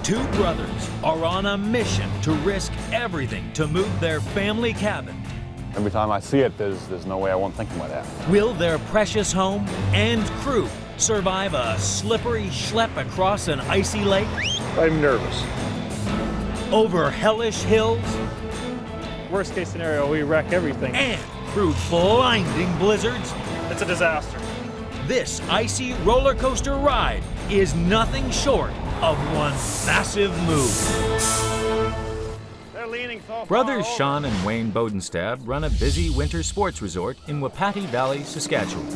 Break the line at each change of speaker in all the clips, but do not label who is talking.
Two brothers are on a mission to risk everything to move their family cabin.
Every time I see it, there's no way I won't think about that.
Will their precious home and crew survive a slippery schlep across an icy lake?
I'm nervous.
Over hellish hills?
Worst case scenario, we wreck everything.
And through blinding blizzards?
It's a disaster.
This icy roller coaster ride is nothing short of one massive move.
They're leaning so
Brothers
far
Sean and Wayne Bodenstab run a busy winter sports resort in Wapati Valley, Saskatchewan.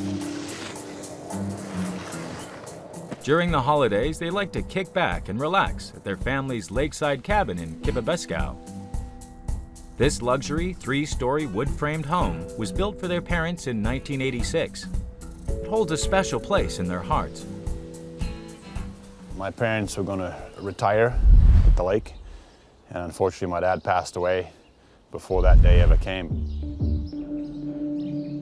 During the holidays, they like to kick back and relax at their family's lakeside cabin in Kippabeskow. This luxury, three-story wood-framed home was built for their parents in 1986. It holds a special place in their hearts.
My parents were going to retire at the lake, and unfortunately my dad passed away before that day ever came.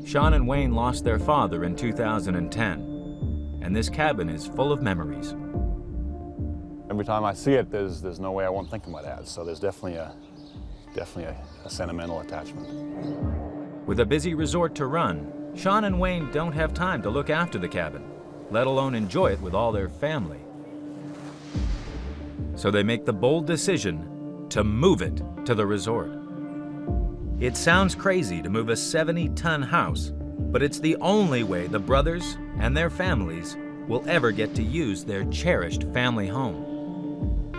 Sean and Wayne lost their father in 2010, and this cabin is full of memories.
Every time I see it, there's no way I won't think about that. So there's definitely a sentimental attachment.
With a busy resort to run, Sean and Wayne don't have time to look after the cabin, let alone enjoy it with all their family. So they make the bold decision to move it to the resort. It sounds crazy to move a 70-ton house, but it's the only way the brothers and their families will ever get to use their cherished family home.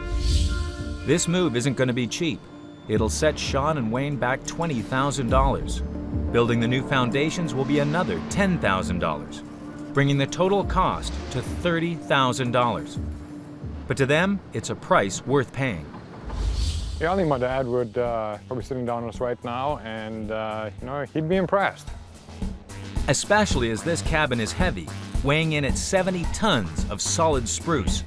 This move isn't going to be cheap. It'll set Sean and Wayne back $20,000. Building the new foundations will be another $10,000, bringing the total cost to $30,000. But to them, it's a price worth paying.
Yeah, I think my dad would probably sitting down with us right now, and he'd be impressed.
Especially as this cabin is heavy, weighing in at 70 tons of solid spruce.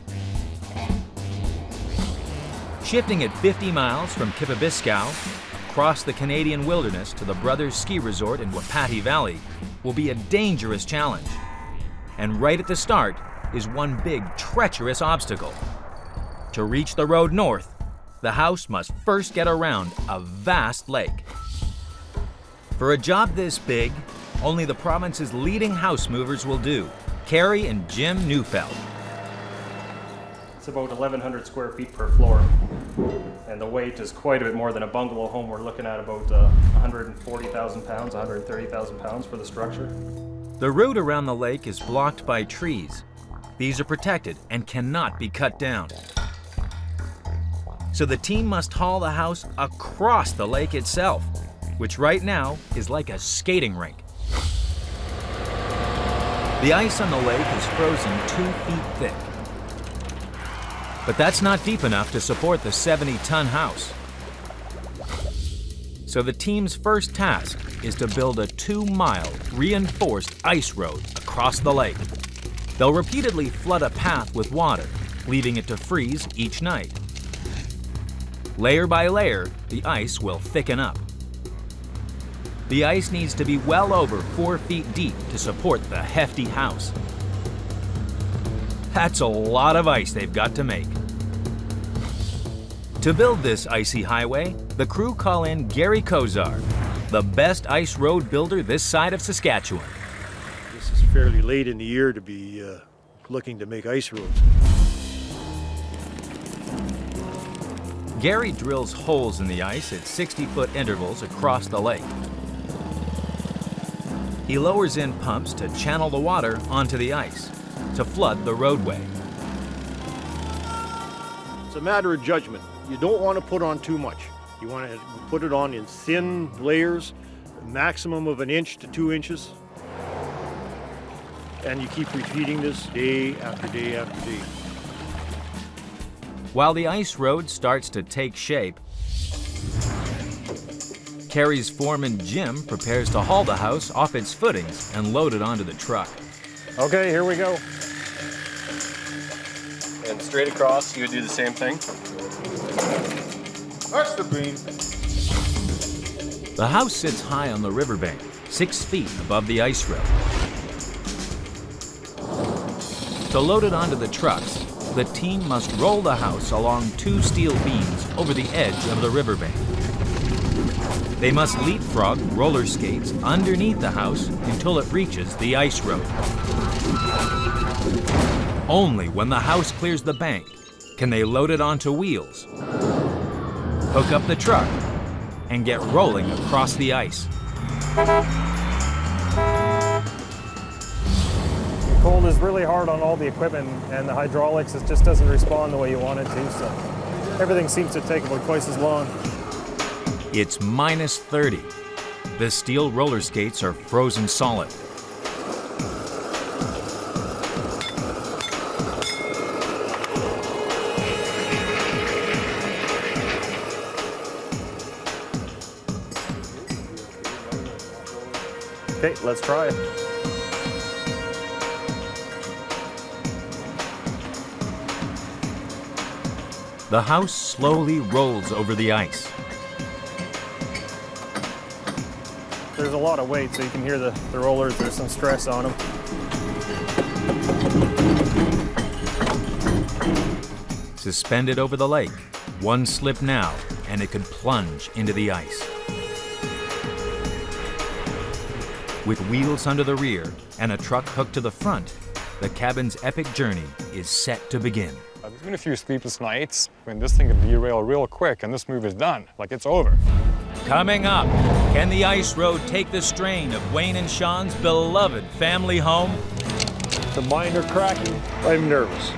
Shifting at 50 miles from Kippabeskow, across the Canadian wilderness to the Brothers Ski Resort in Wapati Valley will be a dangerous challenge. And right at the start is one big, treacherous obstacle. To reach the road north, the house must first get around a vast lake. For a job this big, only the province's leading house movers will do, Carrie and Jim Neufeld.
It's about 1,100 square feet per floor, and the weight is quite a bit more than a bungalow home. We're looking at about 140,000 pounds, 130,000 pounds for the structure.
The route around the lake is blocked by trees. These are protected and cannot be cut down. So the team must haul the house across the lake itself, which right now is like a skating rink. The ice on the lake is frozen 2 feet thick. But that's not deep enough to support the 70-ton house. So the team's first task is to build a 2-mile reinforced ice road across the lake. They'll repeatedly flood a path with water, leaving it to freeze each night. Layer by layer, the ice will thicken up. The ice needs to be well over 4 feet deep to support the hefty house. That's a lot of ice they've got to make. To build this icy highway, the crew call in Gary Kozar, the best ice road builder this side of Saskatchewan.
This is fairly late in the year to be looking to make ice roads.
Gary drills holes in the ice at 60-foot intervals across the lake. He lowers in pumps to channel the water onto the ice to flood the roadway.
It's a matter of judgment. You don't want to put on too much. You want to put it on in thin layers, a maximum of 1 inch to 2 inches. And you keep repeating this day after day after day.
While the ice road starts to take shape, Carrie's foreman Jim prepares to haul the house off its footings and load it onto the truck.
Okay, here we go.
And straight across, you would do the same thing?
That's the beam.
The house sits high on the riverbank, 6 feet above the ice road. To load it onto the trucks, the team must roll the house along 2 steel beams over the edge of the riverbank. They must leapfrog roller skates underneath the house until it reaches the ice road. Only when the house clears the bank can they load it onto wheels, hook up the truck, and get rolling across the ice.
The cold is really hard on all the equipment, and the hydraulics, it just doesn't respond the way you want it to, so everything seems to take about twice as long.
It's minus 30. The steel roller skates are frozen solid.
Okay, let's try it.
The house slowly rolls over the ice.
There's a lot of weight, so you can hear the rollers. There's some stress on them.
Suspended over the lake, one slip now, and it could plunge into the ice. With wheels under the rear and a truck hooked to the front, the cabin's epic journey is set to begin.
There's been a few sleepless nights when this thing could derail real quick and this move is done, like it's over.
Coming up, can the ice road take the strain of Wayne and Sean's beloved family home?
The minor cracking, I'm nervous.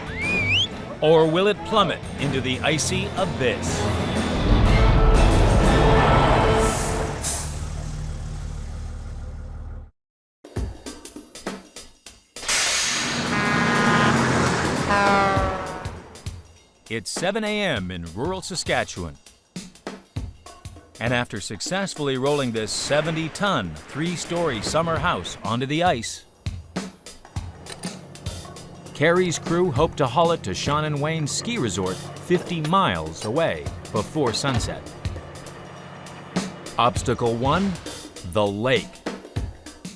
Or will it plummet into the icy abyss? It's 7 a.m. in rural Saskatchewan. And after successfully rolling this 70-ton, 3-story summer house onto the ice, Carrie's crew hope to haul it to Sean and Wayne's ski resort 50 miles away before sunset. Obstacle 1, the lake.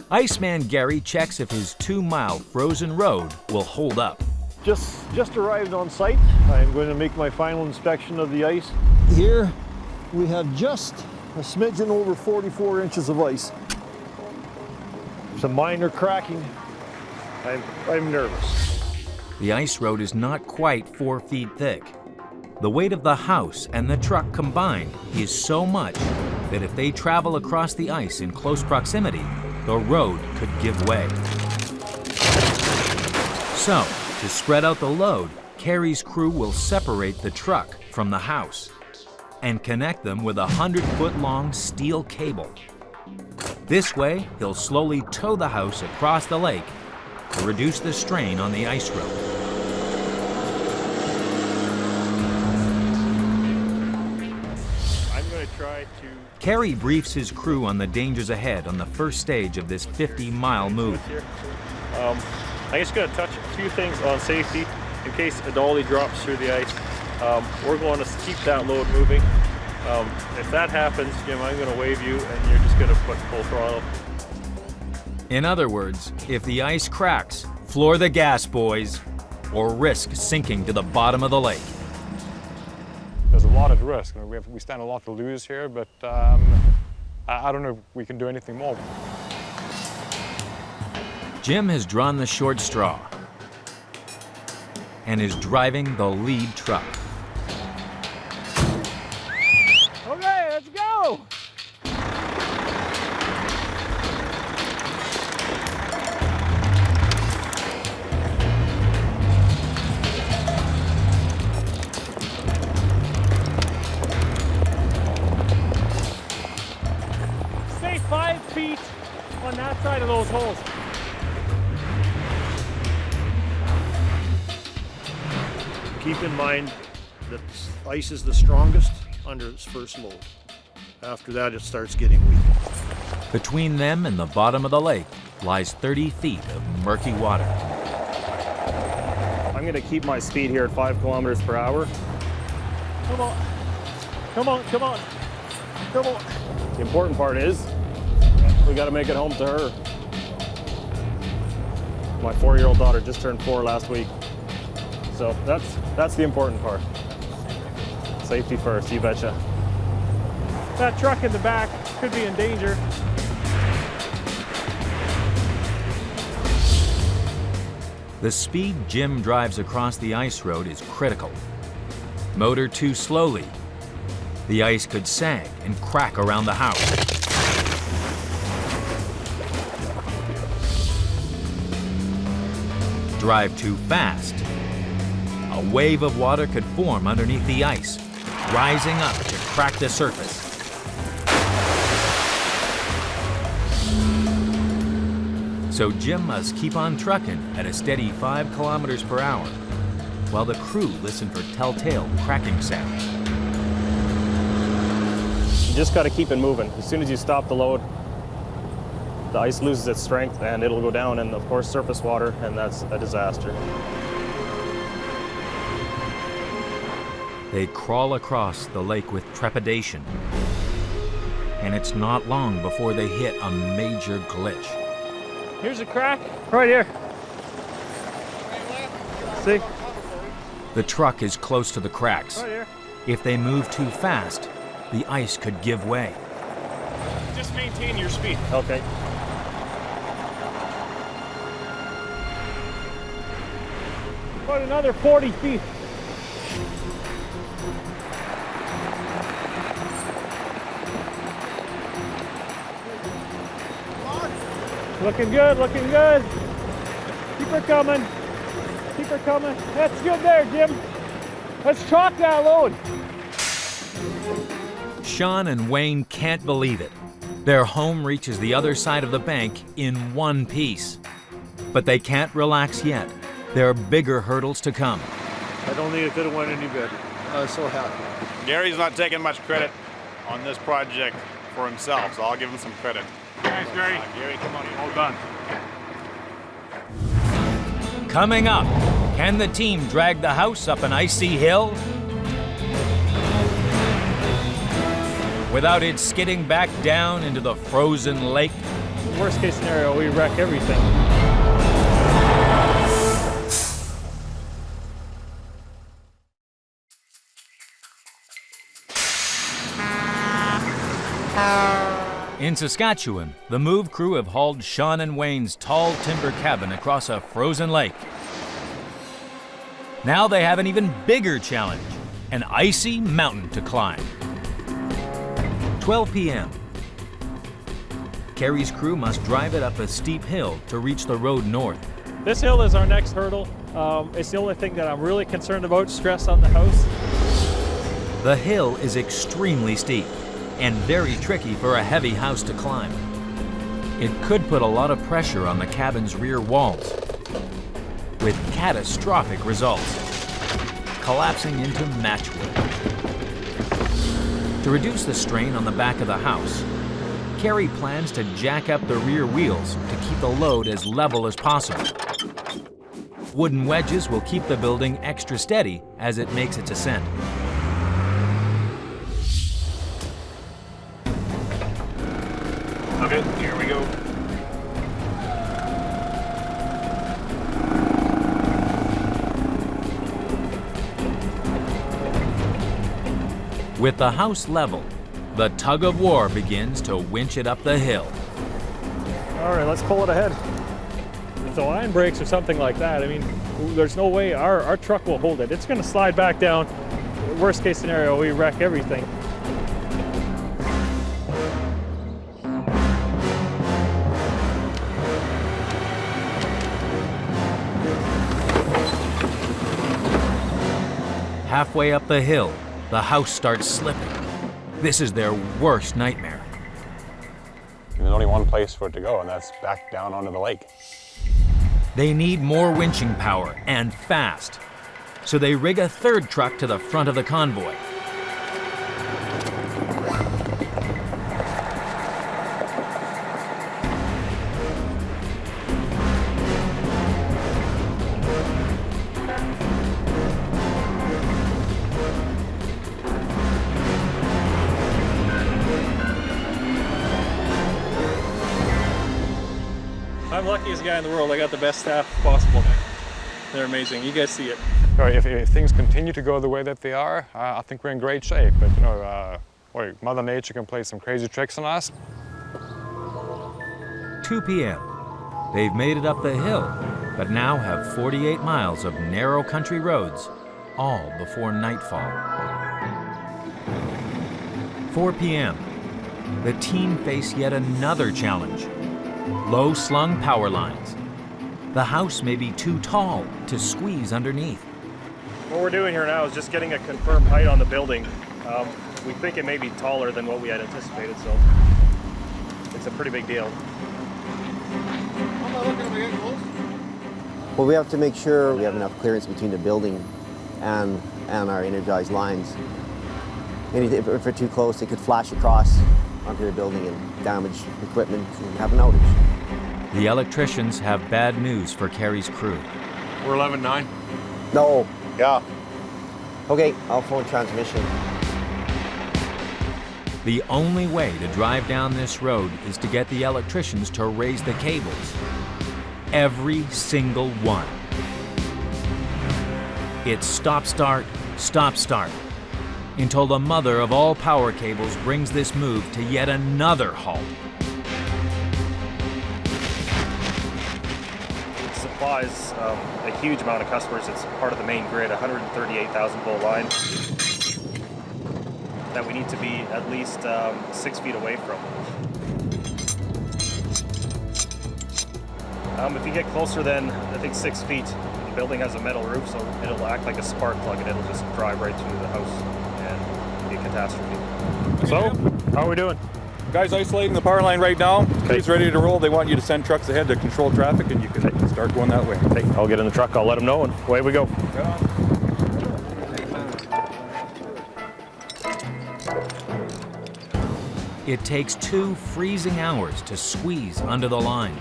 Iceman Gary checks if his 2-mile frozen road will hold up.
Just arrived on site. I'm going to make my final inspection of the ice. Here we have just a smidgen over 44 inches of ice. Some minor cracking. I'm nervous.
The ice road is not quite 4 feet thick. The weight of the house and the truck combined is so much that if they travel across the ice in close proximity, the road could give way. So, to spread out the load, Carrie's crew will separate the truck from the house and connect them with a 100-foot-long steel cable. This way, he'll slowly tow the house across the lake to reduce the strain on the ice road.
I'm going to try to...
Carrie briefs his crew on the dangers ahead on the first stage of this 50-mile move.
I'm just going to touch a few things on safety in case a dolly drops through the ice. We're going to keep that load moving. If that happens, Jim, I'm going to wave you and you're just going to put full throttle.
In other words, if the ice cracks, floor the gas, boys, or risk sinking to the bottom of the lake.
There's a lot at risk. I mean, we stand a lot to lose here, but I don't know if we can do anything more.
Jim has drawn the short straw and is driving the lead truck.
Okay, let's go!
Stay 5 feet on that side of those holes.
Keep in mind that ice is the strongest under its first load. After that, it starts getting weak.
Between them and the bottom of the lake lies 30 feet of murky water.
I'm going to keep my speed here at 5 kilometers per hour. Come on. Come on, come on. Come on. The important part is we got to make it home to her. My 4-year-old daughter just turned 4 last week. So that's the important part. Safety first, you betcha. That truck in the back could be in danger.
The speed Jim drives across the ice road is critical. Motor too slowly. The ice could sag and crack around the house. Drive too fast. A wave of water could form underneath the ice, rising up to crack the surface. So Jim must keep on trucking at a steady 5 kilometers per hour, while the crew listen for telltale cracking sounds.
You just got to keep it moving. As soon as you stop the load, the ice loses its strength and it'll go down, and of course surface water, and that's a disaster.
They crawl across the lake with trepidation, and it's not long before they hit a major glitch.
Here's a crack right here. See?
The truck is close to the cracks.
Right here.
If they move too fast, the ice could give way.
Just maintain your speed. Okay. About another 40 feet. Looking good, looking good. Keep her coming. Keep her coming. That's good there, Jim. Let's chalk that load.
Sean and Wayne can't believe it. Their home reaches the other side of the bank in one piece. But they can't relax yet. There are bigger hurdles to come.
I don't think it could have went any better. I was so happy.
Gary's not taking much credit on this project for himself, so I'll give him some credit.
Thanks, Gary.
Gary, come on.
All done.
Coming up, can the team drag the house up an icy hill without it skidding back down into the frozen lake?
Worst case scenario, we wreck everything.
In Saskatchewan, the move crew have hauled Sean and Wayne's tall timber cabin across a frozen lake. Now they have an even bigger challenge, an icy mountain to climb. 12 p.m. Kerry's crew must drive it up a steep hill to reach the road north.
This hill is our next hurdle. It's the only thing that I'm really concerned about, stress on the house.
The hill is extremely steep and very tricky for a heavy house to climb. It could put a lot of pressure on the cabin's rear walls, with catastrophic results, collapsing into matchwood. To reduce the strain on the back of the house, Kerry plans to jack up the rear wheels to keep the load as level as possible. Wooden wedges will keep the building extra steady as it makes its ascent.
Okay, here we go.
With the house level, the tug of war begins to winch it up the hill.
All right, let's pull it ahead. If the line breaks or something like that, I mean, there's no way our truck will hold it. It's going to slide back down. Worst case scenario, we wreck everything.
Halfway up the hill, the house starts slipping. This is their worst nightmare.
There's only one place for it to go, and that's back down onto the lake.
They need more winching power, and fast. So they rig a third truck to the front of the convoy.
I'm the luckiest guy in the world. I got the best staff possible. They're amazing. You guys see it.
if things continue to go the way that they are, I think we're in great shape. But Mother Nature can play some crazy tricks on us.
2 p.m. They've made it up the hill, but now have 48 miles of narrow country roads, all before nightfall. 4 p.m. The team face yet another challenge. Low-slung power lines. The house may be too tall to squeeze underneath.
What we're doing here now is just getting a confirmed height on the building. We think it may be taller than what we had anticipated, so it's a pretty big deal.
Well, we have to make sure we have enough clearance between the building and our energized lines. If we're too close, it could flash across onto the building and damage equipment and have an outage.
The electricians have bad news for Kerry's crew.
We're 11-9.
No.
Yeah.
Okay, I'll phone transmission.
The only way to drive down this road is to get the electricians to raise the cables. Every single one. It's stop-start, stop-start, until the mother of all power cables brings this move to yet another halt.
It supplies a huge amount of customers. It's part of the main grid, 138,000 volt line that we need to be at least 6 feet away from. If you get closer than, I think, 6 feet, the building has a metal roof, so it'll act like a spark plug and it'll just drive right through the house and be a catastrophe.
So, how are we doing?
Guys isolating the power line right now. He's ready to roll. They want you to send trucks ahead to control traffic, and you can start going that way.
Okay, I'll get in the truck, I'll let them know, and away we go.
It takes 2 freezing hours to squeeze under the line.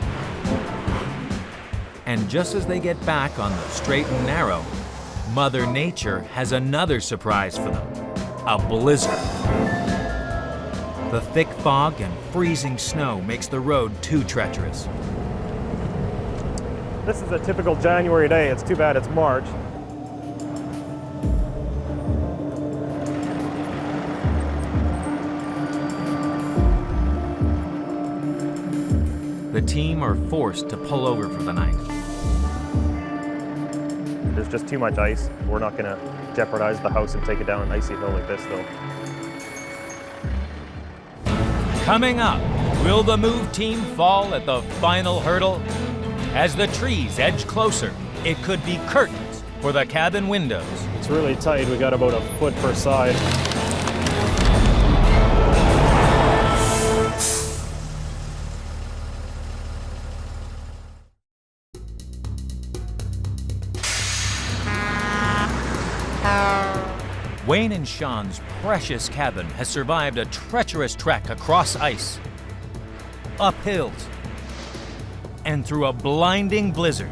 And just as they get back on the straight and narrow, Mother Nature has another surprise for them, a blizzard. The thick fog and freezing snow makes the road too treacherous.
This is a typical January day. It's too bad it's March.
The team are forced to pull over for the night.
There's just too much ice. We're not going to jeopardize the house and take it down an icy hill like this, though.
Coming up, will the move team fall at the final hurdle? As the trees edge closer, it could be curtains for the cabin windows.
It's really tight. We got about a foot per side.
Wayne and Sean's precious cabin has survived a treacherous trek across ice, up hills, and through a blinding blizzard.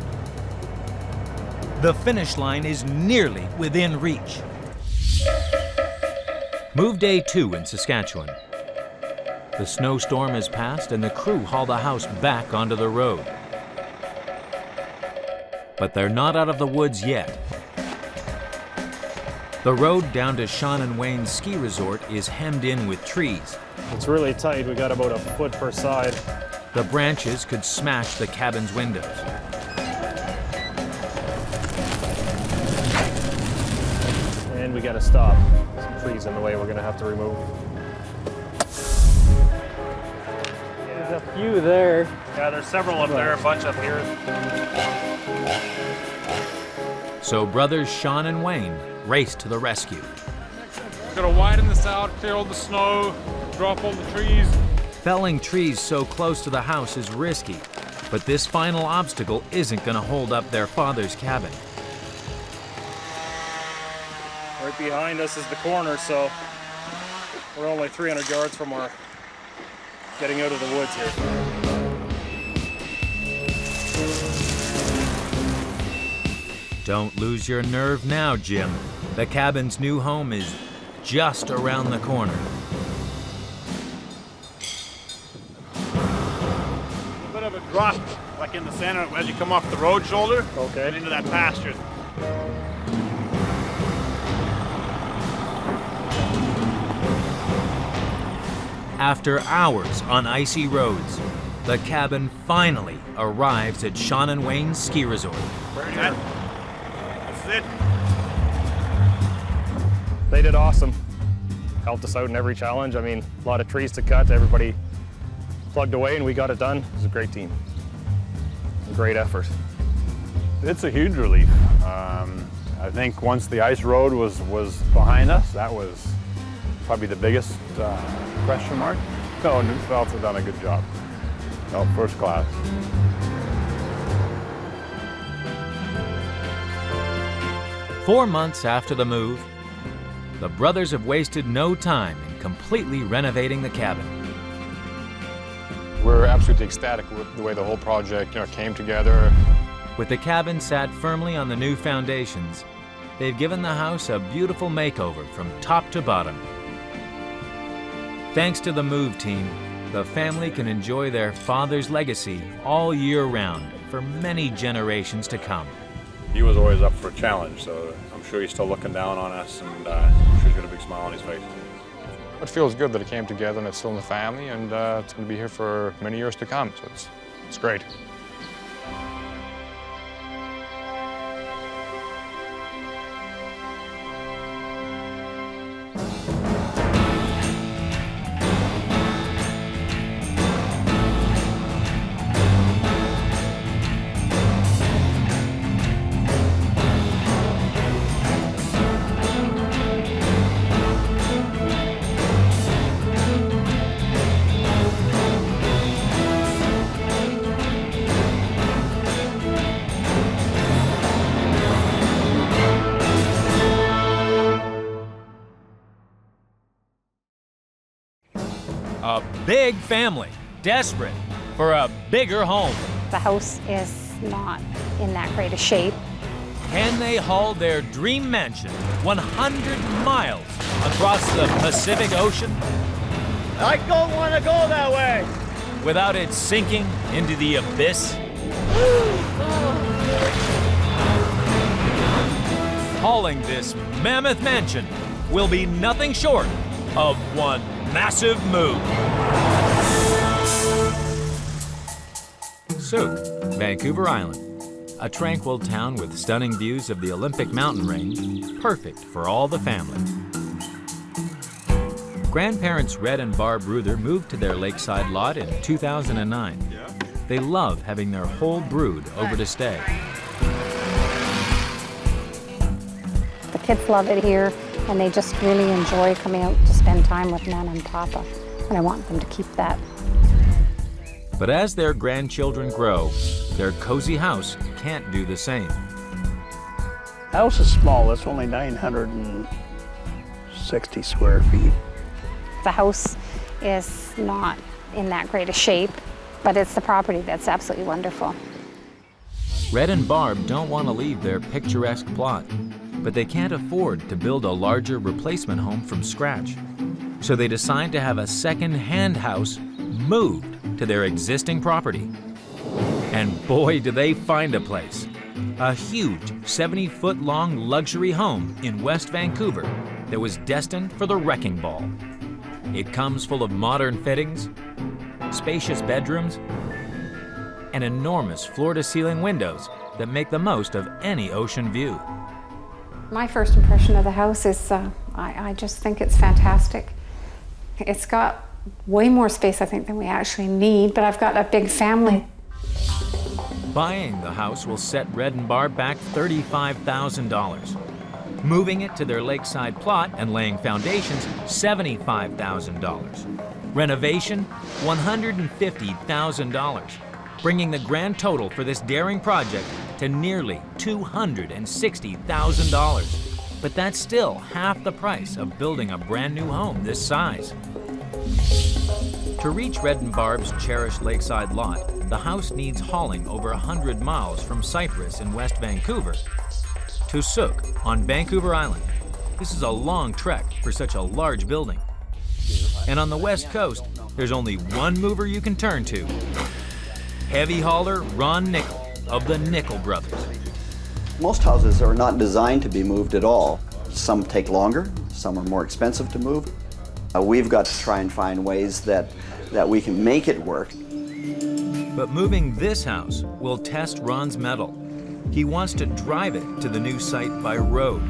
The finish line is nearly within reach. Move day 2 in Saskatchewan. The snowstorm has passed and the crew haul the house back onto the road. But they're not out of the woods yet. The road down to Sean and Wayne's ski resort is hemmed in with trees.
It's really tight. We got about a foot per side.
The branches could smash the cabin's windows.
And we got to stop. Some trees in the way we're going to have to remove.
There's a few there.
Yeah, there's several up there, a bunch up here.
So brothers Sean and Wayne race to the rescue.
Gotta widen this out, clear all the snow, drop all the trees.
Felling trees so close to the house is risky, but this final obstacle isn't gonna hold up their father's cabin.
Right behind us is the corner, so we're only 300 yards from our getting out of the woods here.
Don't lose your nerve now, Jim. The cabin's new home is just around the corner.
A bit of a drop, like in the center, as you come off the road shoulder,
Okay.
and into that pasture.
After hours on icy roads, the cabin finally arrives at Sean and Wayne's ski resort.
That's it.
They did awesome. Helped us out in every challenge. I mean, a lot of trees to cut. Everybody plugged away and we got it done. It was a great team. A great effort.
It's a huge relief. I think once the ice road was behind us, that was probably the biggest question mark. No, New Phelps have done a good job. No, first class.
Four months after the move, the brothers have wasted no time in completely renovating the cabin.
We're absolutely ecstatic with the way the whole project came together.
With the cabin sat firmly on the new foundations, they've given the house a beautiful makeover from top to bottom. Thanks to the move team, the family can enjoy their father's legacy all year round for many generations to come.
He was always up for a challenge, so I'm sure he's still looking down on us, and I'm sure he's got a big smile on his face.
It feels good that it came together and it's still in the family, and it's going to be here for many years to come, so it's great.
A big family, desperate for a bigger home.
The house is not in that great a shape.
Can they haul their dream mansion 100 miles across the Pacific Ocean
I don't want to go that way.
without it sinking into the abyss? Hauling this mammoth mansion will be nothing short of one massive move. Souk, Vancouver Island, a tranquil town with stunning views of the Olympic mountain range, perfect for all the family. Grandparents Red and Barb Ruther moved to their lakeside lot in 2009. They love having their whole brood over to stay.
The kids love it here, and they just really enjoy coming out to spend time with Nana and Papa, and I want them to keep that.
But as their grandchildren grow, their cozy house can't do the same.
House is small. It's only 960 square feet.
The house is not in that great a shape, but it's the property that's absolutely wonderful.
Red and Barb don't want to leave their picturesque plot, but they can't afford to build a larger replacement home from scratch. So they decide to have a second-hand house moved to their existing property. And boy, do they find a place. A huge 70-foot-long luxury home in West Vancouver that was destined for the wrecking ball. It comes full of modern fittings, spacious bedrooms, and enormous floor-to-ceiling windows that make the most of any ocean view.
My first impression of the house is I just think it's fantastic. It's got way more space, I think, than we actually need, but I've got a big family.
Buying the house will set Red and Barb back $35,000. Moving it to their lakeside plot and laying foundations, $75,000. Renovation, $150,000, bringing the grand total for this daring project to nearly $260,000. But that's still half the price of building a brand new home this size. To reach Red and Barb's cherished lakeside lot, the house needs hauling over 100 miles from Cypress in West Vancouver to Souk on Vancouver Island. This is a long trek for such a large building. And on the West Coast, there's only one mover you can turn to. Heavy hauler Ron Nickel of the Nickel Brothers.
Most houses are not designed to be moved at all. Some take longer, some are more expensive to move. We've got to try and find ways that we can make it work.
But moving this house will test Ron's mettle. He wants to drive it to the new site by road.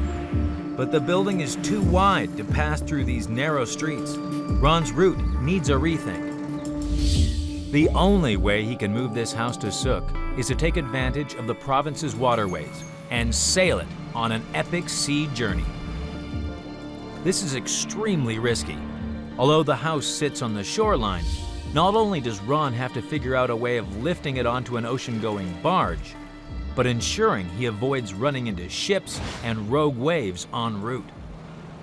But the building is too wide to pass through these narrow streets. Ron's route needs a rethink. The only way he can move this house to Sook is to take advantage of the province's waterways and sail it on an epic sea journey. This is extremely risky. Although the house sits on the shoreline, not only does Ron have to figure out a way of lifting it onto an ocean-going barge, but ensuring he avoids running into ships and rogue waves en route.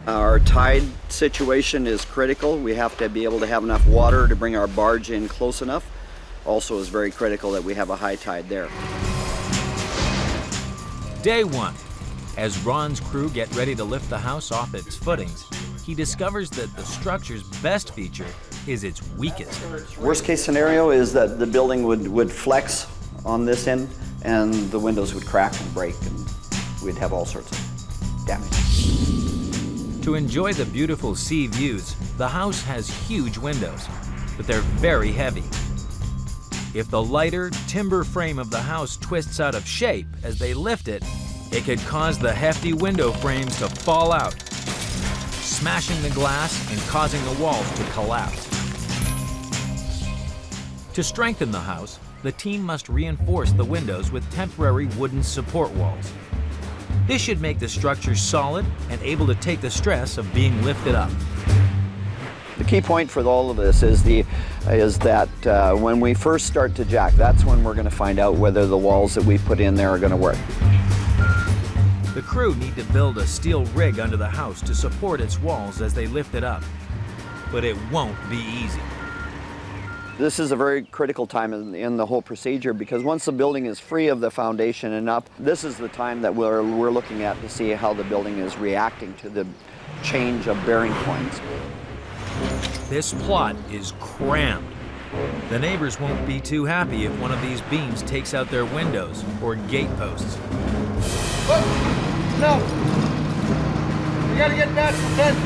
Our tide situation is critical. We have to be able to have enough water to bring our barge in close enough. Also, is very critical that we have a high tide there.
Day one. As Ron's crew get ready to lift the house off its footings, he discovers that the structure's best feature is its weakest.
Worst case scenario is that the building would flex on this end and the windows would crack and break and we'd have all sorts of damage.
To enjoy the beautiful sea views, the house has huge windows, but they're very heavy. If the lighter timber frame of the house twists out of shape as they lift it, it could cause the hefty window frames to fall out, smashing the glass and causing the walls to collapse. To strengthen the house, the team must reinforce the windows with temporary wooden support walls. This should make the structure solid and able to take the stress of being lifted up.
The key point for all of this is that when we first start to jack, that's when we're going to find out whether the walls that we put in there are going to work.
The crew need to build a steel rig under the house to support its walls as they lift it up. But it won't be easy.
This is a very critical time in the whole procedure because once the building is free of the foundation and up, this is the time that we're looking at to see how the building is reacting to the change of bearing points.
This plot is crammed. The neighbors won't be too happy if one of these beams takes out their windows or gate posts.
Look! No! We gotta get back to 10.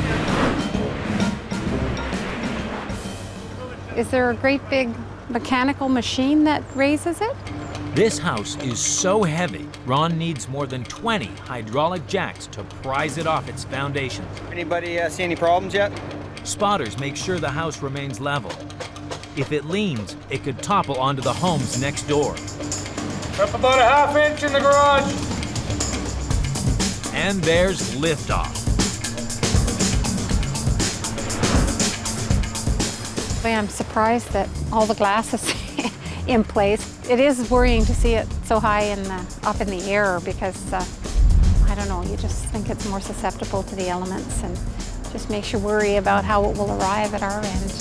Is there a great big mechanical machine that raises it?
This house is so heavy, Ron needs more than 20 hydraulic jacks to prise it off its foundations.
Anybody see any problems yet?
Spotters make sure the house remains level. If it leans, it could topple onto the homes next door.
Up about a ½ inch in the garage.
And there's liftoff.
I'm surprised that all the glass is in place. It is worrying to see it so high up in the air because, I don't know, you just think it's more susceptible to the elements and just makes you worry about how it will arrive at our end.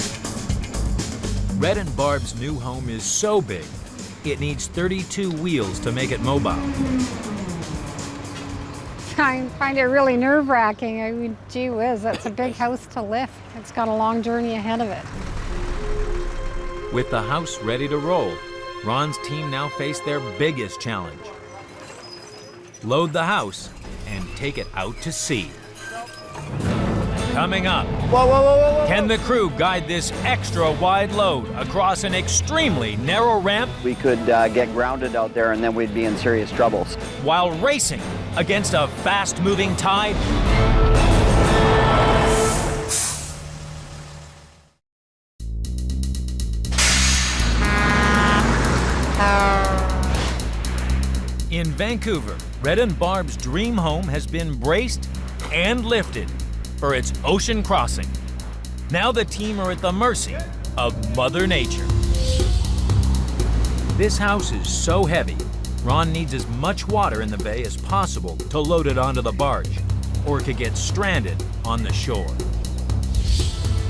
Red and Barb's new home is so big, it needs 32 wheels to make it mobile.
I find it really nerve-wracking. I mean, gee whiz, that's a big house to lift. It's got a long journey ahead of it.
With the house ready to roll, Ron's team now face their biggest challenge. Load the house and take it out to sea. Coming up, can the crew guide this extra wide load across an extremely narrow ramp?
We could get grounded out there and then we'd be in serious trouble.
While racing against a fast-moving tide? In Vancouver, Red and Barb's dream home has been braced and lifted for its ocean crossing. Now the team are at the mercy of Mother Nature. This house is so heavy, Ron needs as much water in the bay as possible to load it onto the barge, or it could get stranded on the shore.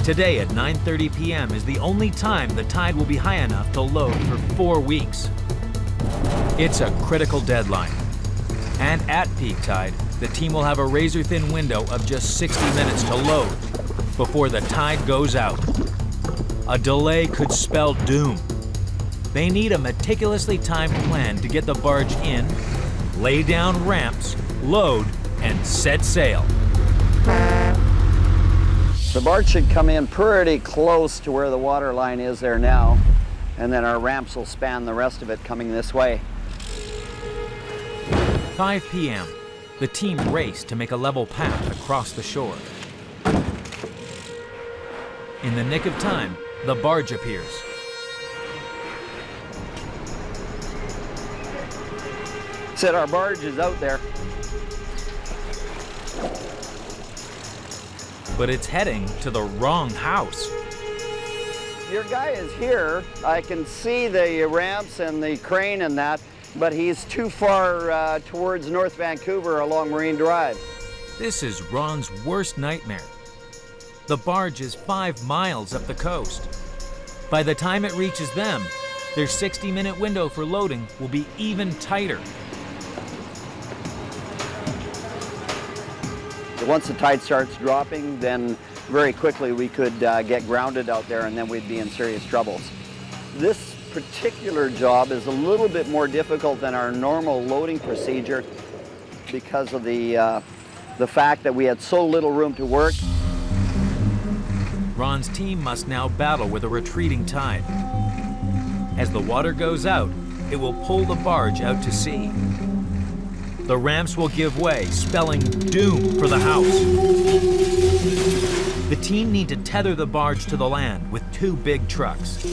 Today at 9:30 p.m. is the only time the tide will be high enough to load for 4 weeks. It's a critical deadline. And at peak tide, the team will have a razor-thin window of just 60 minutes to load before the tide goes out. A delay could spell doom. They need a meticulously timed plan to get the barge in, lay down ramps, load, and set sail.
The barge should come in pretty close to where the water line is there now, and then our ramps will span the rest of it coming this way.
5 p.m. The team race to make a level path across the shore. In the nick of time, the barge appears.
Said our barge is out there.
But it's heading to the wrong house.
Your guy is here. I can see the ramps and the crane and that, but he's too far towards North Vancouver along Marine Drive.
This is Ron's worst nightmare. The barge is 5 miles up the coast. By the time it reaches them, their 60-minute window for loading will be even tighter.
Once the tide starts dropping, then very quickly we could get grounded out there, and then we'd be in serious troubles. This particular job is a little bit more difficult than our normal loading procedure because of the fact that we had so little room to work.
Ron's team must now battle with a retreating tide. As the water goes out, it will pull the barge out to sea. The ramps will give way, spelling doom for the house. The team need to tether the barge to the land with 2 big trucks.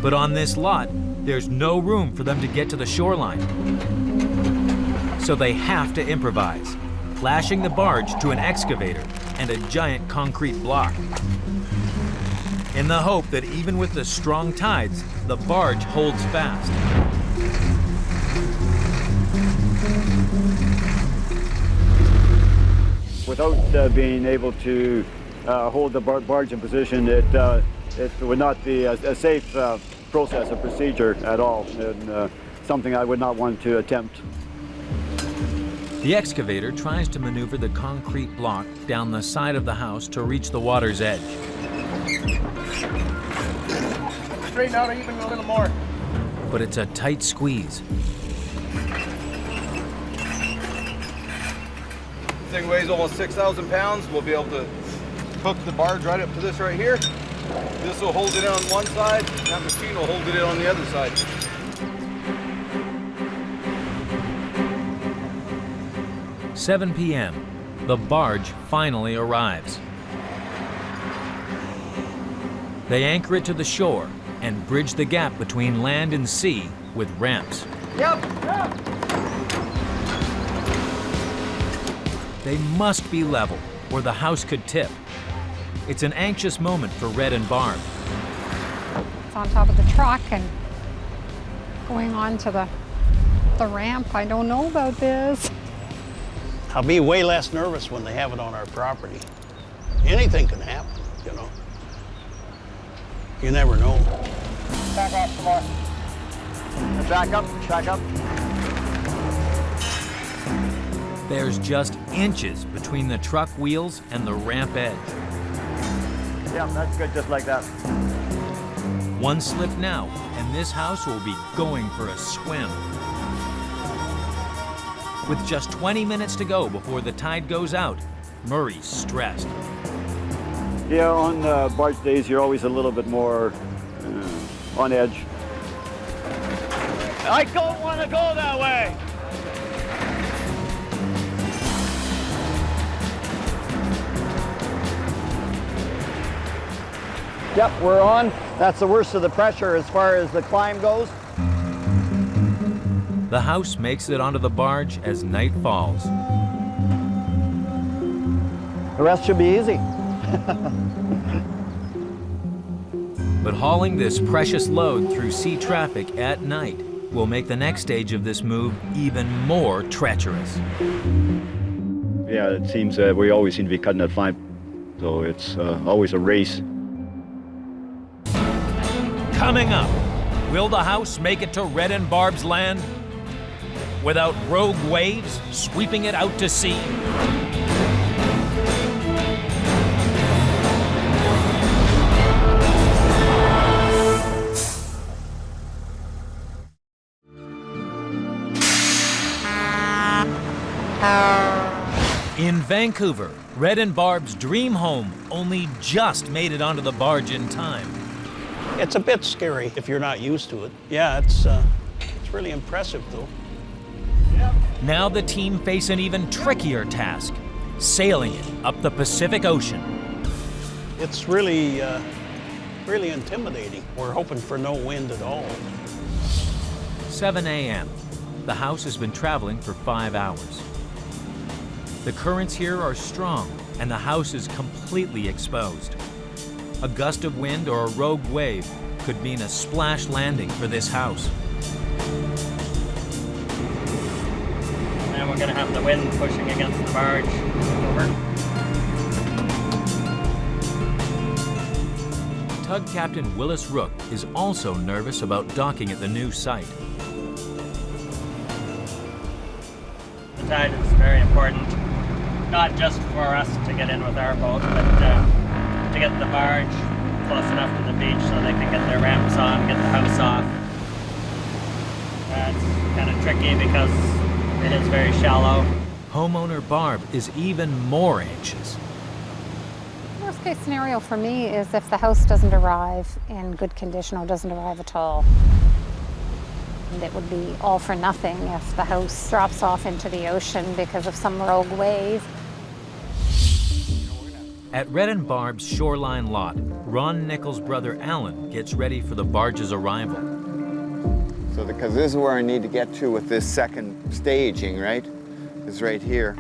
But on this lot, there's no room for them to get to the shoreline. So they have to improvise, lashing the barge to an excavator and a giant concrete block. In the hope that even with the strong tides, the barge holds fast.
Without being able to hold the barge in position, it would not be a safe process or procedure at all, and something I would not want to attempt.
The excavator tries to maneuver the concrete block down the side of the house to reach the water's edge.
Straighten out even a little more.
But it's a tight squeeze.
This thing weighs almost 6,000 pounds. We'll be able to hook the barge right up to this right here. This will hold it in on one side, and that machine will hold it in on the other side.
At 7 p.m., the barge finally arrives. They anchor it to the shore and bridge the gap between land and sea with ramps.
Yep.
They must be level, or the house could tip. It's an anxious moment for Red and Barb.
It's on top of the truck and going on to the ramp. I don't know about this.
I'll be way less nervous when they have it on our property. Anything can happen, you know. You never know.
Back off some more.
Back up, back up.
There's just inches between the truck wheels and the ramp edge.
Yeah, that's good, just like that.
One slip now, and this house will be going for a swim. With just 20 minutes to go before the tide goes out, Murray's stressed.
Yeah, on barge days, you're always a little bit more on edge.
I don't want to go that way.
Yep, we're on. That's the worst of the pressure as far as the climb goes.
The house makes it onto the barge as night falls.
The rest should be easy.
But hauling this precious load through sea traffic at night will make the next stage of this move even more treacherous.
Yeah, it seems we always seem to be cutting at 5, so it's always a race.
Coming up, will the house make it to Red and Barb's land without rogue waves sweeping it out to sea? In Vancouver, Red and Barb's dream home only just made it onto the barge in time.
It's a bit scary if you're not used to it. Yeah, it's really impressive though.
Now the team face an even trickier task, sailing it up the Pacific Ocean.
It's really intimidating. We're hoping for no wind at all.
7 a.m. The house has been traveling for 5 hours. The currents here are strong, and the house is completely exposed. A gust of wind or a rogue wave could mean a splash landing for this house.
And we're going to have the wind pushing against the barge. Over.
Tug Captain Willis Rook is also nervous about docking at the new site.
The tide is very important, not just for us to get in with our boat, but to get the barge close enough to the beach so they can get their ramps on, get the house off. It's kind of tricky because it is very shallow.
Homeowner Barb is even more anxious.
Worst case scenario for me is if the house doesn't arrive in good condition or doesn't arrive at all. And it would be all for nothing if the house drops off into the ocean because of some rogue wave.
At Red and Barb's shoreline lot, Ron Nichols' brother Alan gets ready for the barge's arrival.
So because this is where I need to get to with this second staging, right? Is right here.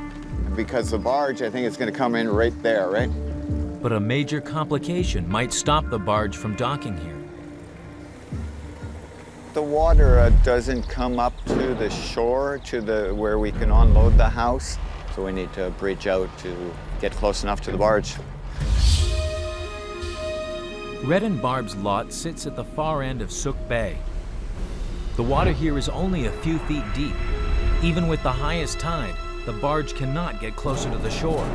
And because the barge, I think it's going to come in right there, right?
But a major complication might stop the barge from docking here.
The water doesn't come up to the shore, to where we can unload the house. So we need to bridge out to get close enough to the barge.
Red and Barb's lot sits at the far end of Sook Bay. The water here is only a few feet deep. Even with the highest tide, the barge cannot get closer to the shore.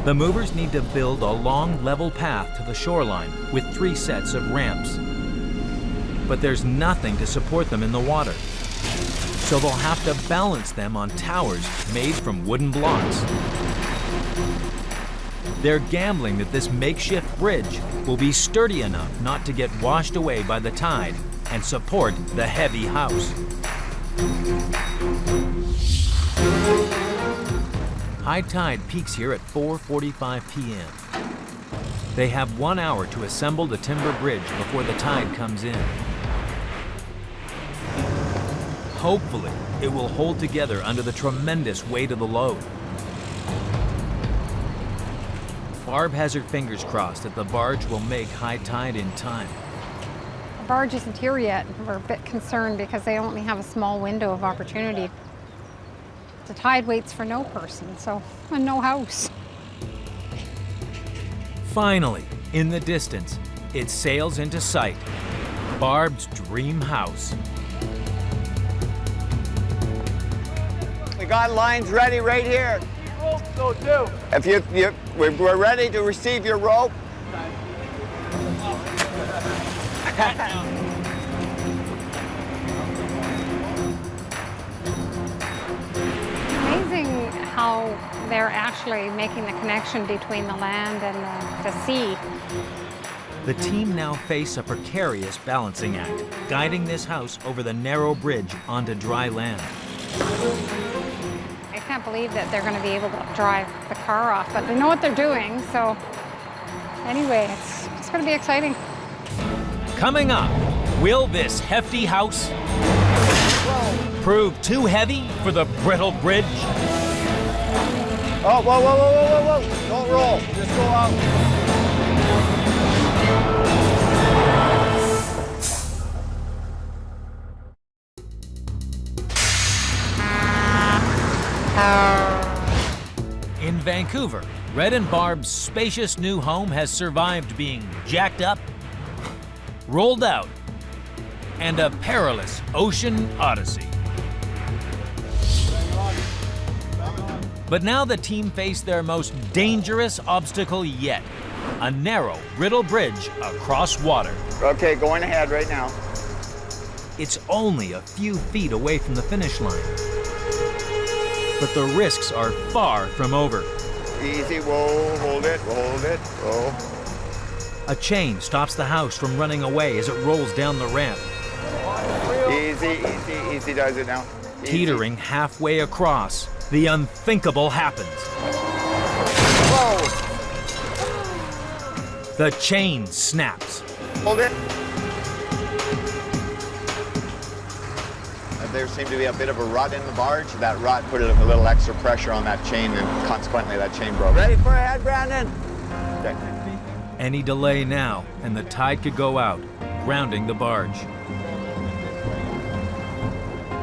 The movers need to build a long, level path to the shoreline with 3 sets of ramps. But there's nothing to support them in the water. So they'll have to balance them on towers made from wooden blocks. They're gambling that this makeshift bridge will be sturdy enough not to get washed away by the tide and support the heavy house. High tide peaks here at 4:45 p.m. They have 1 hour to assemble the timber bridge before the tide comes in. Hopefully, it will hold together under the tremendous weight of the load. Barb has her fingers crossed that the barge will make high tide in time.
The barge isn't here yet. We're a bit concerned because they only have a small window of opportunity. The tide waits for no person, and no house.
Finally, in the distance, it sails into sight. Barb's dream house.
We got lines ready right here.
Go too.
If we're ready to receive your rope.
Amazing how they're actually making the connection between the land and the sea.
The team now face a precarious balancing act, guiding this house over the narrow bridge onto dry land.
I can't believe that they're going to be able to drive the car off, but they know what they're doing, so anyway, it's going to be exciting.
Coming up, will this hefty house prove too heavy for the brittle bridge?
Oh, whoa, whoa, whoa, whoa, whoa, whoa. Don't roll, just go out.
In Vancouver, Red and Barb's spacious new home has survived being jacked up, rolled out, and a perilous ocean odyssey. But now the team face their most dangerous obstacle yet, a narrow, brittle bridge across water.
Okay, going ahead right now.
It's only a few feet away from the finish line. But the risks are far from over.
Easy, whoa, hold it, whoa.
A chain stops the house from running away as it rolls down the ramp.
Easy does it now. Easy.
Teetering halfway across, the unthinkable happens.
Whoa!
The chain snaps.
Hold it. There seemed to be a bit of a rut in the barge. That rut put a little extra pressure on that chain, and consequently that chain broke. Ready for a head, Brandon? Okay.
Any delay now, and the tide could go out, grounding the barge.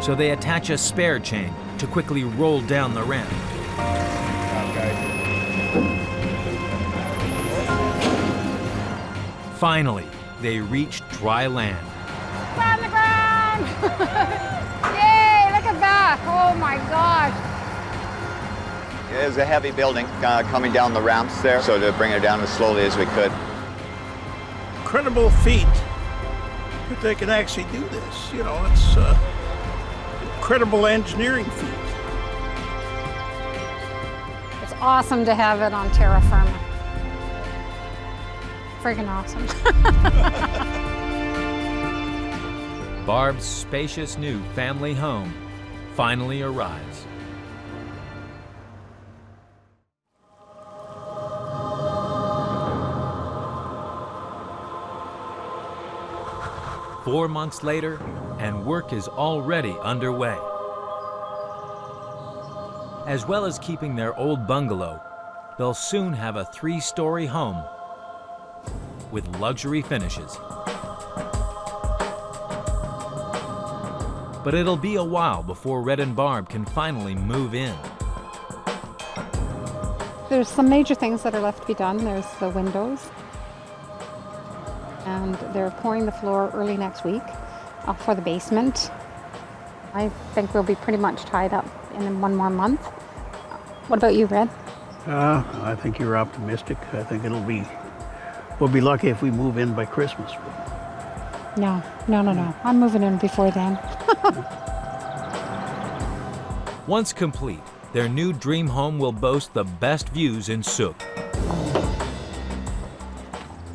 So they attach a spare chain to quickly roll down the ramp. Finally, they reach dry land.
It's on the ground! Yay, look at that! Oh my gosh!
It was a heavy building coming down the ramps there, so to bring it down as slowly as we could.
Incredible feat that they can actually do this. You know, it's incredible engineering feat.
It's awesome to have it on terra firma. Friggin' awesome.
Barb's spacious new family home finally arrives. Four months later, and work is already underway. As well as keeping their old bungalow, they'll soon have a 3-story home with luxury finishes. But it'll be a while before Red and Barb can finally move in.
There's some major things that are left to be done. There's the windows. And they're pouring the floor early next week for the basement. I think we'll be pretty much tied up in 1 more month. What about you, Red?
I think you're optimistic. I think we'll be lucky if we move in by Christmas.
No. I'm moving in before then.
Once complete, their new dream home will boast the best views in Sook.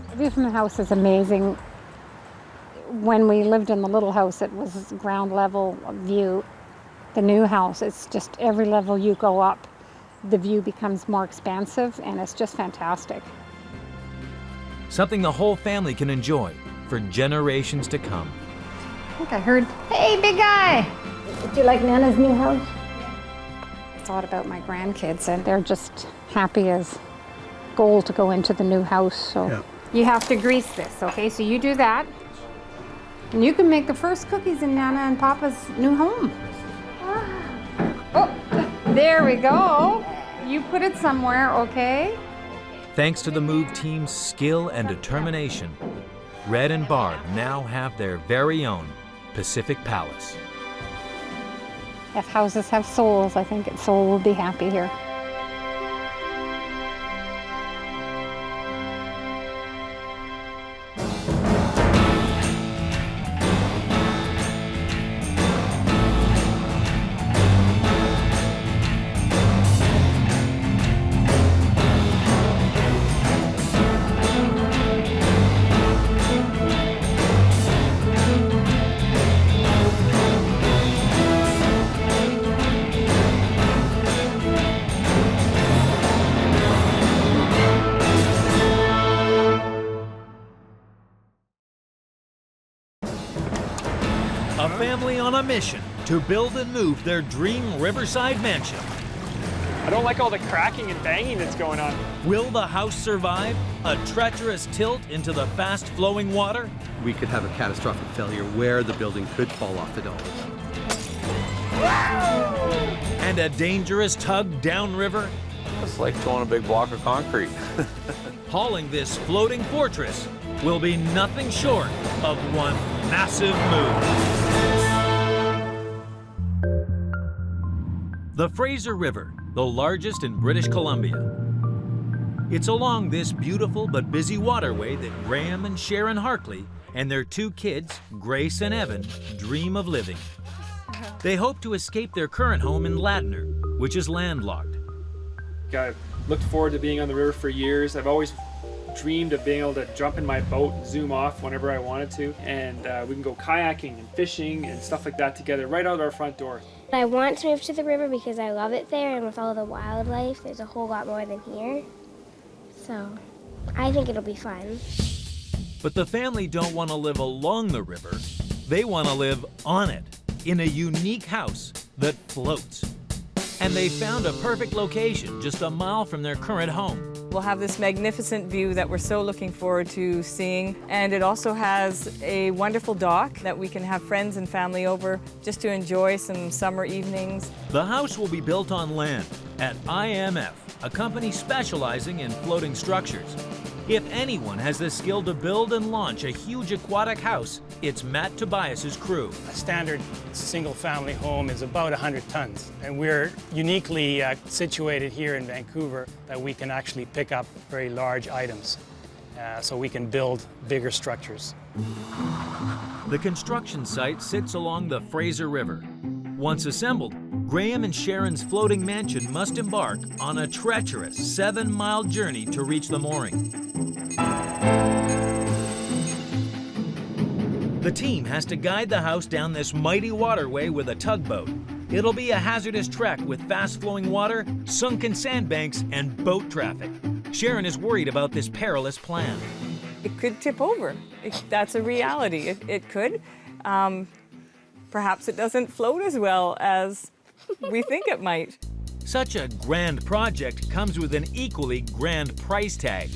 The view from the house is amazing. When we lived in the little house, it was ground level view. The new house, it's just every level you go up, the view becomes more expansive, and it's just fantastic.
Something the whole family can enjoy for generations to come.
I think I heard, hey, big guy! Do you like Nana's new house? I thought about my grandkids, and they're just happy as gold to go into the new house. So yeah. You have to grease this, okay? So you do that, and you can make the first cookies in Nana and Papa's new home. Oh, there we go. You put it somewhere, okay?
Thanks to the move team's skill and determination, Red and Barb now have their very own Pacific Palace.
If houses have souls, I think its soul will be happy here.
A family on a mission to build and move their dream riverside mansion.
I don't like all the cracking and banging that's going on.
Will the house survive a treacherous tilt into the fast-flowing water?
We could have a catastrophic failure where the building could fall off the dollars.
And a dangerous tug downriver?
It's like throwing a big block of concrete.
Hauling this floating fortress will be nothing short of one massive move. The Fraser River, the largest in British Columbia. It's along this beautiful but busy waterway that Graham and Sharon Harkley and their 2 kids, Grace and Evan, dream of living. They hope to escape their current home in Ladner, which is landlocked.
I looked forward to being on the river for years. I've always dreamed of being able to jump in my boat and zoom off whenever I wanted to, and we can go kayaking and fishing and stuff like that together right out our front door.
I want to move to the river because I love it there, and with all the wildlife, there's a whole lot more than here. So I think it'll be fun.
But the family don't want to live along the river. They want to live on it, in a unique house that floats. And they found a perfect location just a mile from their current home.
We'll have this magnificent view that we're so looking forward to seeing. And it also has a wonderful dock that we can have friends and family over just to enjoy some summer evenings.
The house will be built on land at IMF, a company specializing in floating structures. If anyone has the skill to build and launch a huge aquatic house, it's Matt Tobias's crew.
A standard single-family home is about 100 tons, and we're uniquely situated here in Vancouver that we can actually pick up very large items, so we can build bigger structures.
The construction site sits along the Fraser River. Once assembled, Graham and Sharon's floating mansion must embark on a treacherous 7-mile journey to reach the mooring. The team has to guide the house down this mighty waterway with a tugboat. It'll be a hazardous trek with fast-flowing water, sunken sandbanks, and boat traffic. Sharon is worried about this perilous plan.
It could tip over. That's a reality. It could. Perhaps it doesn't float as well as we think it might.
Such a grand project comes with an equally grand price tag.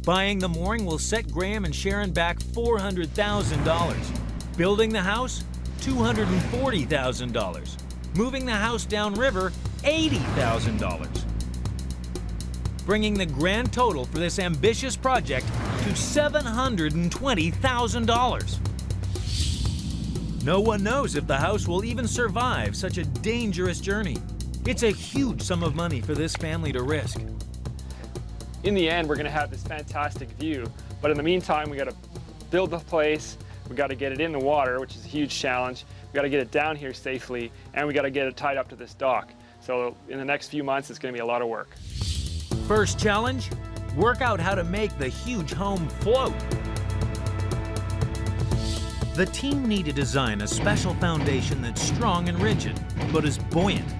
Buying the mooring will set Graham and Sharon back $400,000. Building the house, $240,000. Moving the house downriver, $80,000. Bringing the grand total for this ambitious project to $720,000. No one knows if the house will even survive such a dangerous journey. It's a huge sum of money for this family to risk.
In the end, we're going to have this fantastic view, but in the meantime, we got to build the place, we got to get it in the water, which is a huge challenge, we got to get it down here safely, and we got to get it tied up to this dock. So in the next few months, it's going to be a lot of work.
First challenge, work out how to make the huge home float. The team need to design a special foundation that's strong and rigid, but is buoyant.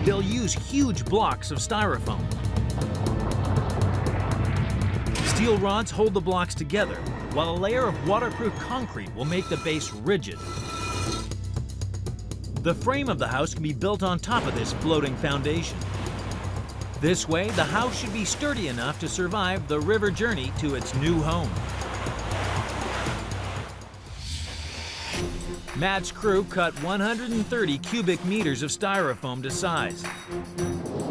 They'll use huge blocks of styrofoam. Steel rods hold the blocks together, while a layer of waterproof concrete will make the base rigid. The frame of the house can be built on top of this floating foundation. This way, the house should be sturdy enough to survive the river journey to its new home. Matt's crew cut 130 cubic meters of styrofoam to size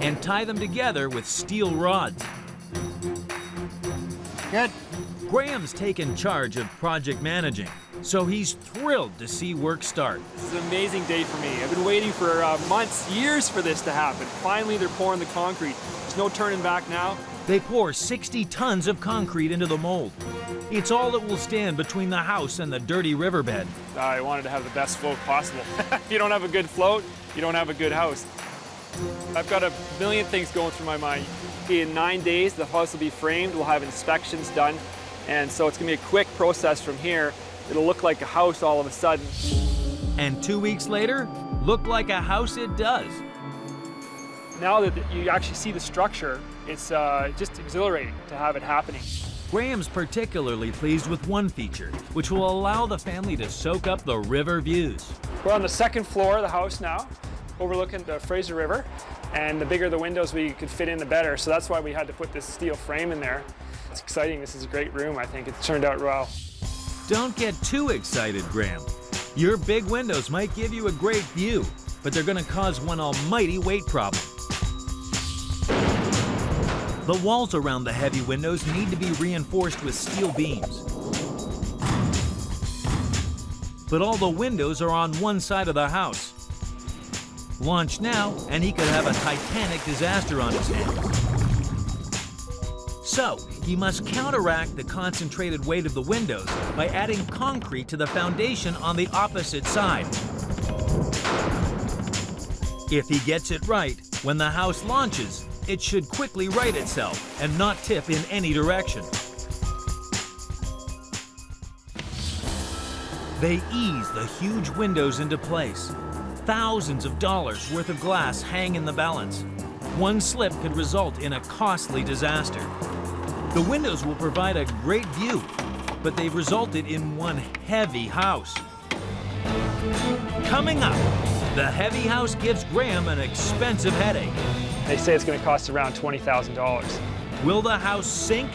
and tie them together with steel rods.
Good.
Graham's taken charge of project managing, so he's thrilled to see work start.
This is an amazing day for me. I've been waiting for months, years for this to happen. Finally, they're pouring the concrete. There's no turning back now.
They pour 60 tons of concrete into the mold. It's all that will stand between the house and the dirty riverbed.
I wanted to have the best float possible. If you don't have a good float, you don't have a good house. I've got a million things going through my mind. In 9 days, the house will be framed. We'll have inspections done. And so it's going to be a quick process from here. It'll look like a house all of a sudden.
And 2 weeks later, look like a house it does.
Now that you actually see the structure, it's just exhilarating to have it happening.
Graham's particularly pleased with one feature, which will allow the family to soak up the river views.
We're on the second floor of the house now, overlooking the Fraser River. And the bigger the windows we could fit in, the better. So that's why we had to put this steel frame in there. It's exciting. This is a great room. I think it turned out well.
Don't get too excited, Graham. Your big windows might give you a great view, but they're going to cause one almighty weight problem. The walls around the heavy windows need to be reinforced with steel beams. But all the windows are on one side of the house. Launch now, and he could have a titanic disaster on his hands. So, he must counteract the concentrated weight of the windows by adding concrete to the foundation on the opposite side. If he gets it right, When the house launches, it should quickly right itself and not tip in any direction. They ease the huge windows into place. Thousands of dollars worth of glass hang in the balance. One slip could result in a costly disaster. The windows will provide a great view, but they've resulted in one heavy house. Coming up, the heavy house gives Graham an expensive headache.
They say it's going to cost around $20,000.
Will the house sink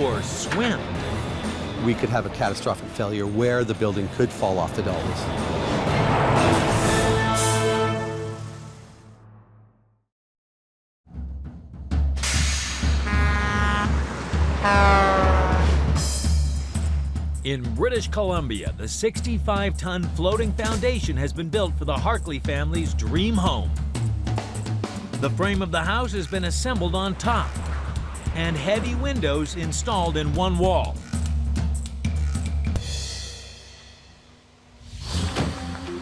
or swim?
We could have a catastrophic failure where the building could fall off the dollies.
In British Columbia, the 65-ton floating foundation has been built for the Hartley family's dream home. The frame of the house has been assembled on top, and heavy windows installed in one wall.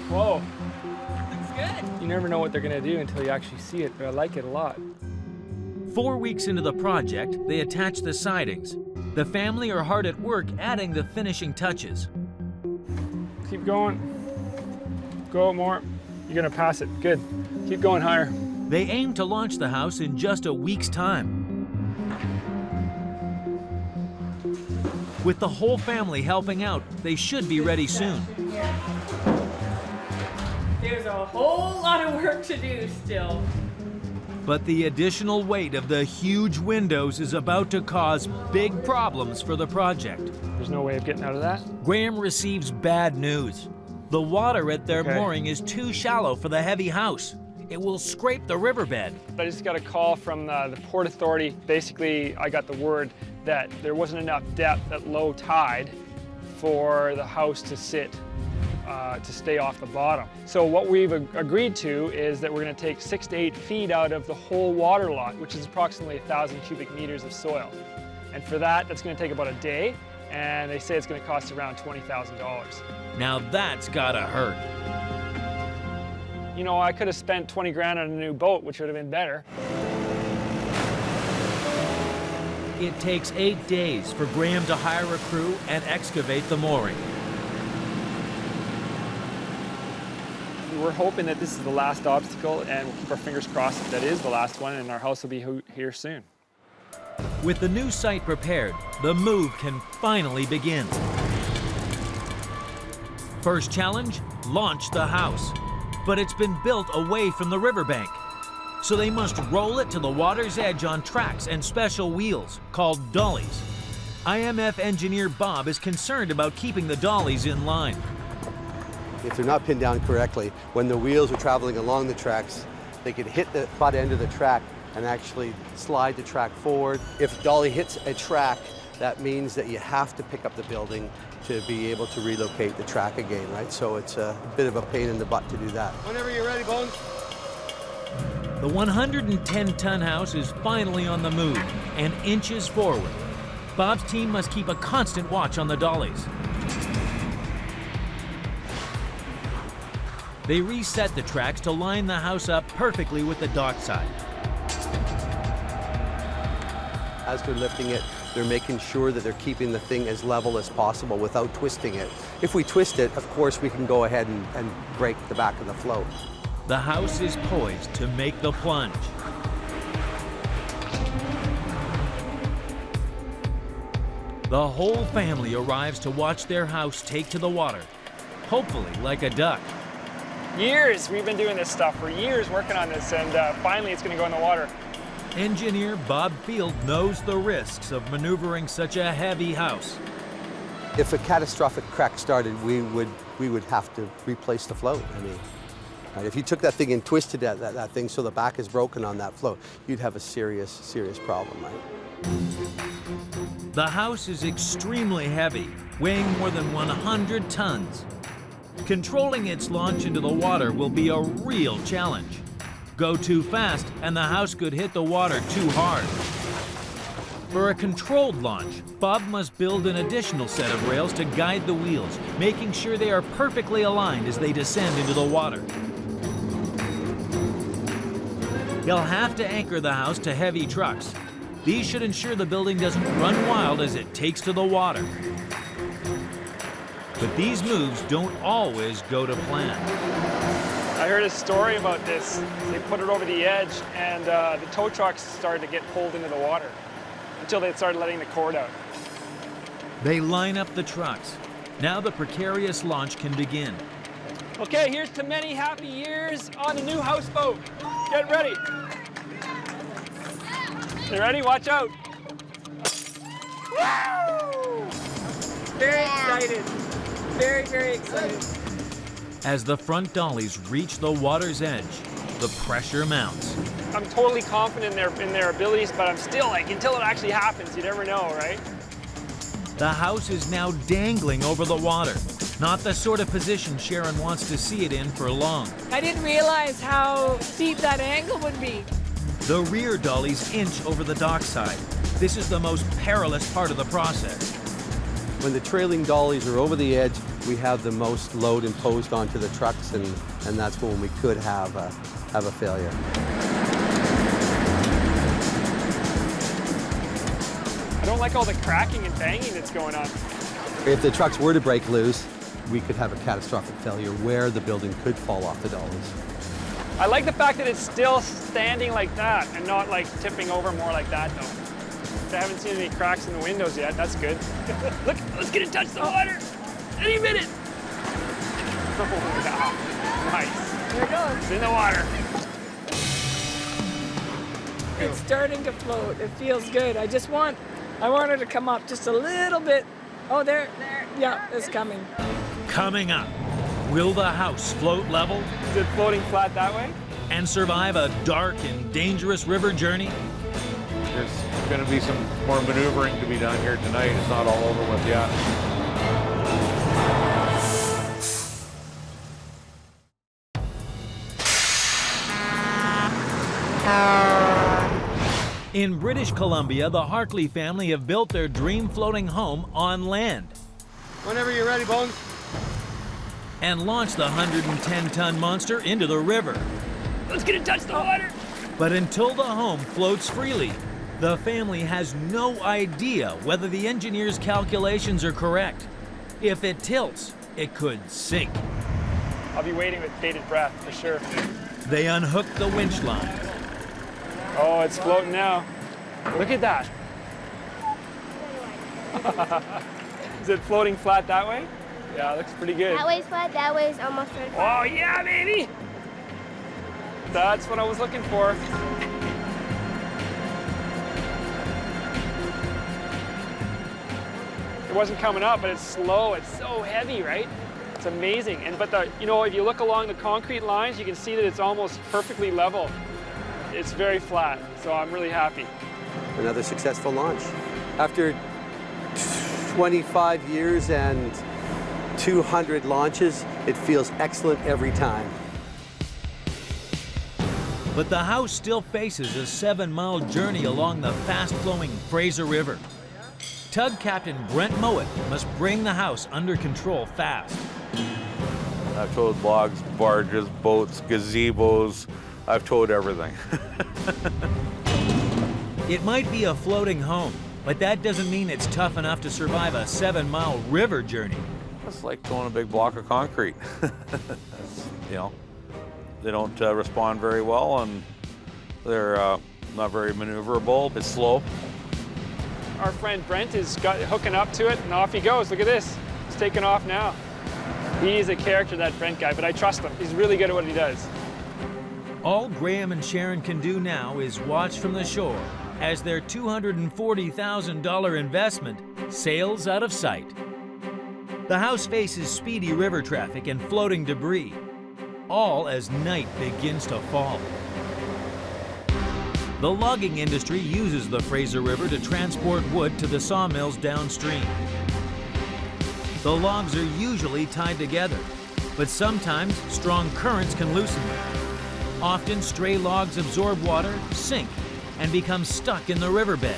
Whoa.
Looks good.
You never know what they're going to do until you actually see it, but I like it a lot.
4 weeks into the project, they attach the sidings. The family are hard at work adding the finishing touches.
Keep going. Go more. You're going to pass it. Good. Keep going higher.
They aim to launch the house in just a week's time. With the whole family helping out, they should be ready soon.
There's a whole lot of work to do still.
But the additional weight of the huge windows is about to cause big problems for the project.
There's no way of getting out of that?
Graham receives bad news. The water at their mooring is too shallow for the heavy house. It will scrape the riverbed.
I just got a call from the Port Authority. Basically, I got the word that there wasn't enough depth at low tide for the house to sit, to stay off the bottom. So what we've agreed to is that we're going to take 6 to 8 feet out of the whole water lot, which is approximately 1,000 cubic meters of soil. And for that, that's going to take about a day, and they say it's going to cost around $20,000.
Now that's gotta hurt.
You know, I could have spent 20 grand on a new boat, which would have been better.
It takes 8 days for Graham to hire a crew and excavate the mooring.
We're hoping that this is the last obstacle, and we'll keep our fingers crossed that is the last one, and our house will be here soon.
With the new site prepared, the move can finally begin. First challenge, launch the house. But it's been built away from the riverbank. So they must roll it to the water's edge on tracks and special wheels, called dollies. IMF engineer Bob is concerned about keeping the dollies in line.
If they're not pinned down correctly, when the wheels are traveling along the tracks, they can hit the butt end of the track and actually slide the track forward. If a dolly hits a track, that means that you have to pick up the building to be able to relocate the track again, right? So it's a bit of a pain in the butt to do that.
Whenever you're ready, Bones.
The 110-ton house is finally on the move and inches forward. Bob's team must keep a constant watch on the dollies. They reset the tracks to line the house up perfectly with the dockside.
As they're lifting it, they're making sure that they're keeping the thing as level as possible without twisting it. If we twist it, of course, we can go ahead and break the back of the float.
The house is poised to make the plunge. The whole family arrives to watch their house take to the water, hopefully like a duck.
Years, we've been doing this stuff for years, working on this, and finally it's going to go in the water.
Engineer Bob Field knows the risks of maneuvering such a heavy house.
If a catastrophic crack started, we would have to replace the float. I mean, right? If you took that thing and twisted that thing so the back is broken on that float, you'd have a serious, serious problem, right?
The house is extremely heavy, weighing more than 100 tons. Controlling its launch into the water will be a real challenge. Go too fast, and the house could hit the water too hard. For a controlled launch, Bob must build an additional set of rails to guide the wheels, making sure they are perfectly aligned as they descend into the water. They'll have to anchor the house to heavy trucks. These should ensure the building doesn't run wild as it takes to the water. But these moves don't always go to plan.
I heard a story about this. They put it over the edge and the tow trucks started to get pulled into the water until they started letting the cord out.
They line up the trucks. Now the precarious launch can begin.
Okay, here's to many happy years on the new houseboat. Get ready. You ready? Watch out. Woo!
Very excited. Very, very excited.
As the front dollies reach the water's edge, the pressure mounts.
I'm totally confident in their abilities, but I'm still like, until it actually happens, you never know, right?
The house is now dangling over the water. Not the sort of position Sharon wants to see it in for long.
I didn't realize how steep that angle would be.
The rear dollies inch over the dockside. This is the most perilous part of the process.
When the trailing dollies are over the edge, we have the most load imposed onto the trucks, and that's when we could have a failure.
I don't like all the cracking and banging that's going on.
If the trucks were to break loose, we could have a catastrophic failure where the building could fall off the dollies.
I like the fact that it's still standing like that and not like tipping over more like that though. I haven't seen any cracks in the windows yet, that's good. Look, let's get it touch the water. Any minute. Oh, yeah. Nice.
There it goes.
It's in the water.
It's starting to float. It feels good. I want it to come up just a little bit. Oh, there. Yeah, it's coming.
Coming up, will the house float level?
Is it floating flat that way?
And survive a dark and dangerous river journey?
There's going to be some more maneuvering to be done here tonight. It's not all over with yet.
In British Columbia, the Hartley family have built their dream floating home on land.
Whenever you're ready, Bones.
And launched the 110-ton monster into the river.
Let's get it touch the water.
But until the home floats freely, the family has no idea whether the engineer's calculations are correct. If it tilts, it could sink.
I'll be waiting with bated breath for sure.
They unhook the winch line.
Oh, it's floating now. Look at that. Is it floating flat that way? Yeah, it looks pretty good.
That way's flat, that way's almost vertical.
Oh, yeah, baby! That's what I was looking for. It wasn't coming up, but it's slow. It's so heavy, right? It's amazing. But if you look along the concrete lines, you can see that it's almost perfectly level. It's very flat, so I'm really happy.
Another successful launch. After 25 years and 200 launches, it feels excellent every time.
But the house still faces a 7-mile journey along the fast-flowing Fraser River. Tug Captain Brent Mowat must bring the house under control fast.
I've towed logs, barges, boats, gazebos. I've towed everything.
It might be a floating home, but that doesn't mean it's tough enough to survive a 7-mile river journey.
It's like towing a big block of concrete. They don't respond very well, and they're not very maneuverable. It's slow.
Our friend Brent is hooking up to it, and off he goes. Look at this. He's taking off now. He's a character, that Brent guy, but I trust him. He's really good at what he does.
All Graham and Sharon can do now is watch from the shore as their $240,000 investment sails out of sight. The house faces speedy river traffic and floating debris, all as night begins to fall. The logging industry uses the Fraser River to transport wood to the sawmills downstream. The logs are usually tied together, but sometimes strong currents can loosen them. Often stray logs absorb water, sink, and become stuck in the riverbed.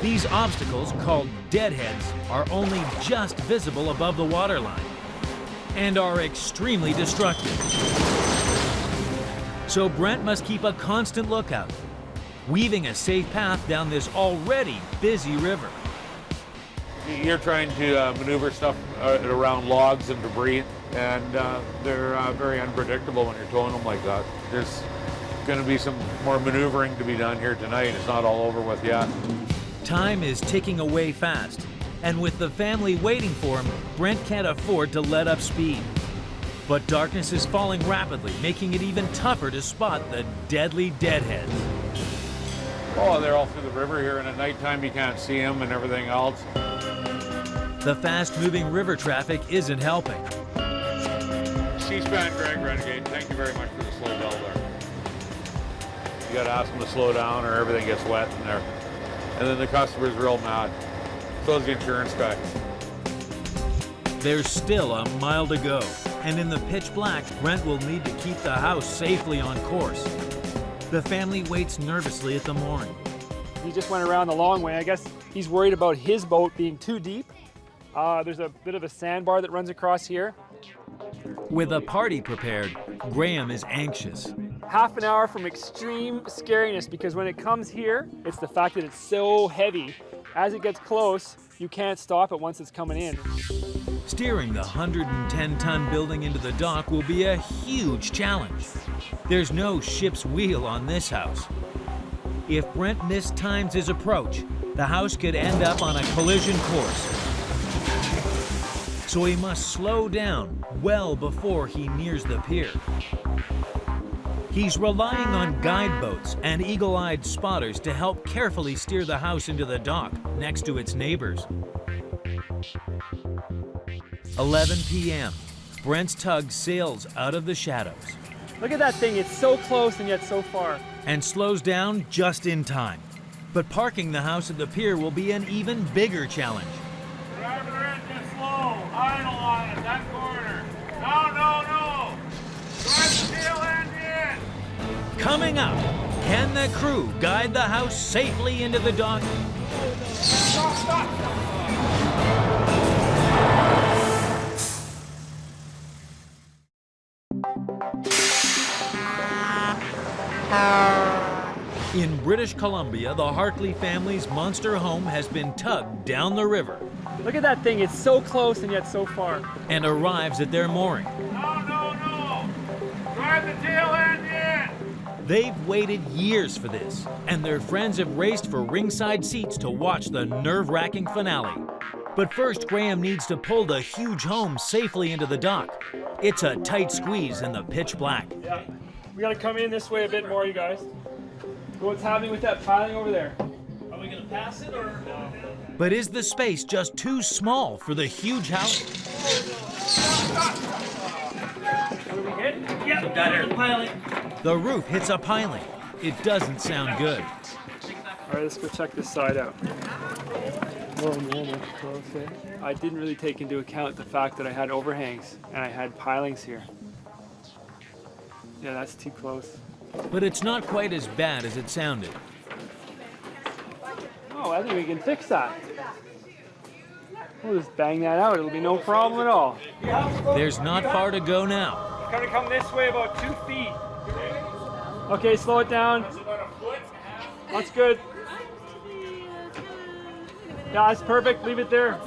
These obstacles, called deadheads, are only just visible above the waterline and are extremely destructive. So Brent must keep a constant lookout, weaving a safe path down this already busy river.
You're trying to maneuver stuff around logs and debris, and they're very unpredictable when you're towing them like that. There's going to be some more maneuvering to be done here tonight. It's not all over with yet.
Time is ticking away fast, and with the family waiting for him, Brent can't afford to let up speed. But darkness is falling rapidly, making it even tougher to spot the deadly deadheads.
Oh, they're all through the river here, and at nighttime you can't see them and everything else.
The fast-moving river traffic isn't helping.
C-SPAN Greg Renegade, thank you very much for the slow bell there. You gotta ask them to slow down or everything gets wet in there. And then the customer's real mad. So is the insurance guy.
There's still a mile to go, and in the pitch black, Brent will need to keep the house safely on course. The family waits nervously at the mooring.
He just went around the long way. I guess he's worried about his boat being too deep. There's a bit of a sandbar that runs across here.
With a party prepared, Graham is anxious.
Half an hour from extreme scariness, because when it comes here, it's the fact that it's so heavy. As it gets close, you can't stop it once it's coming in.
Steering the 110-ton building into the dock will be a huge challenge. There's no ship's wheel on this house. If Brent mistimes his approach, the house could end up on a collision course. So he must slow down well before he nears the pier. He's relying on guide boats and eagle-eyed spotters to help carefully steer the house into the dock next to its neighbors. 11 p.m. Brent's tug sails out of the shadows.
Look at that thing, it's so close and yet so far.
And slows down just in time. But parking the house at the pier will be an even bigger challenge.
Drive the engine slow, idle on it, that corner. No. Drive the tail end in.
Coming up, can the crew guide the house safely into the dock?
Stop.
In British Columbia, the Hartley family's monster home has been tugged down the river.
Look at that thing, it's so close and yet so far.
And arrives at their mooring.
No. Drive the tail end in.
They've waited years for this, and their friends have raced for ringside seats to watch the nerve-wracking finale. But first, Graham needs to pull the huge home safely into the dock. It's a tight squeeze in the pitch black.
Yeah, we gotta come in this way a bit more, you guys. What's happening with that piling over there? Are we gonna pass it or?
But is the space just too small for the huge house?
What did we hit? Yep, got it. Piling.
The roof hits a piling. It doesn't sound good.
All right, let's go check this side out. Oh man, that's close, eh? I didn't really take into account the fact that I had overhangs and I had pilings here. Yeah, that's too close.
But it's not quite as bad as it sounded.
Oh, I think we can fix that. We'll just bang that out. It'll be no problem at all.
There's not far to go now.
It's gonna come this way about 2 feet. Okay, slow it down. That's good. Yeah, that's perfect. Leave it there.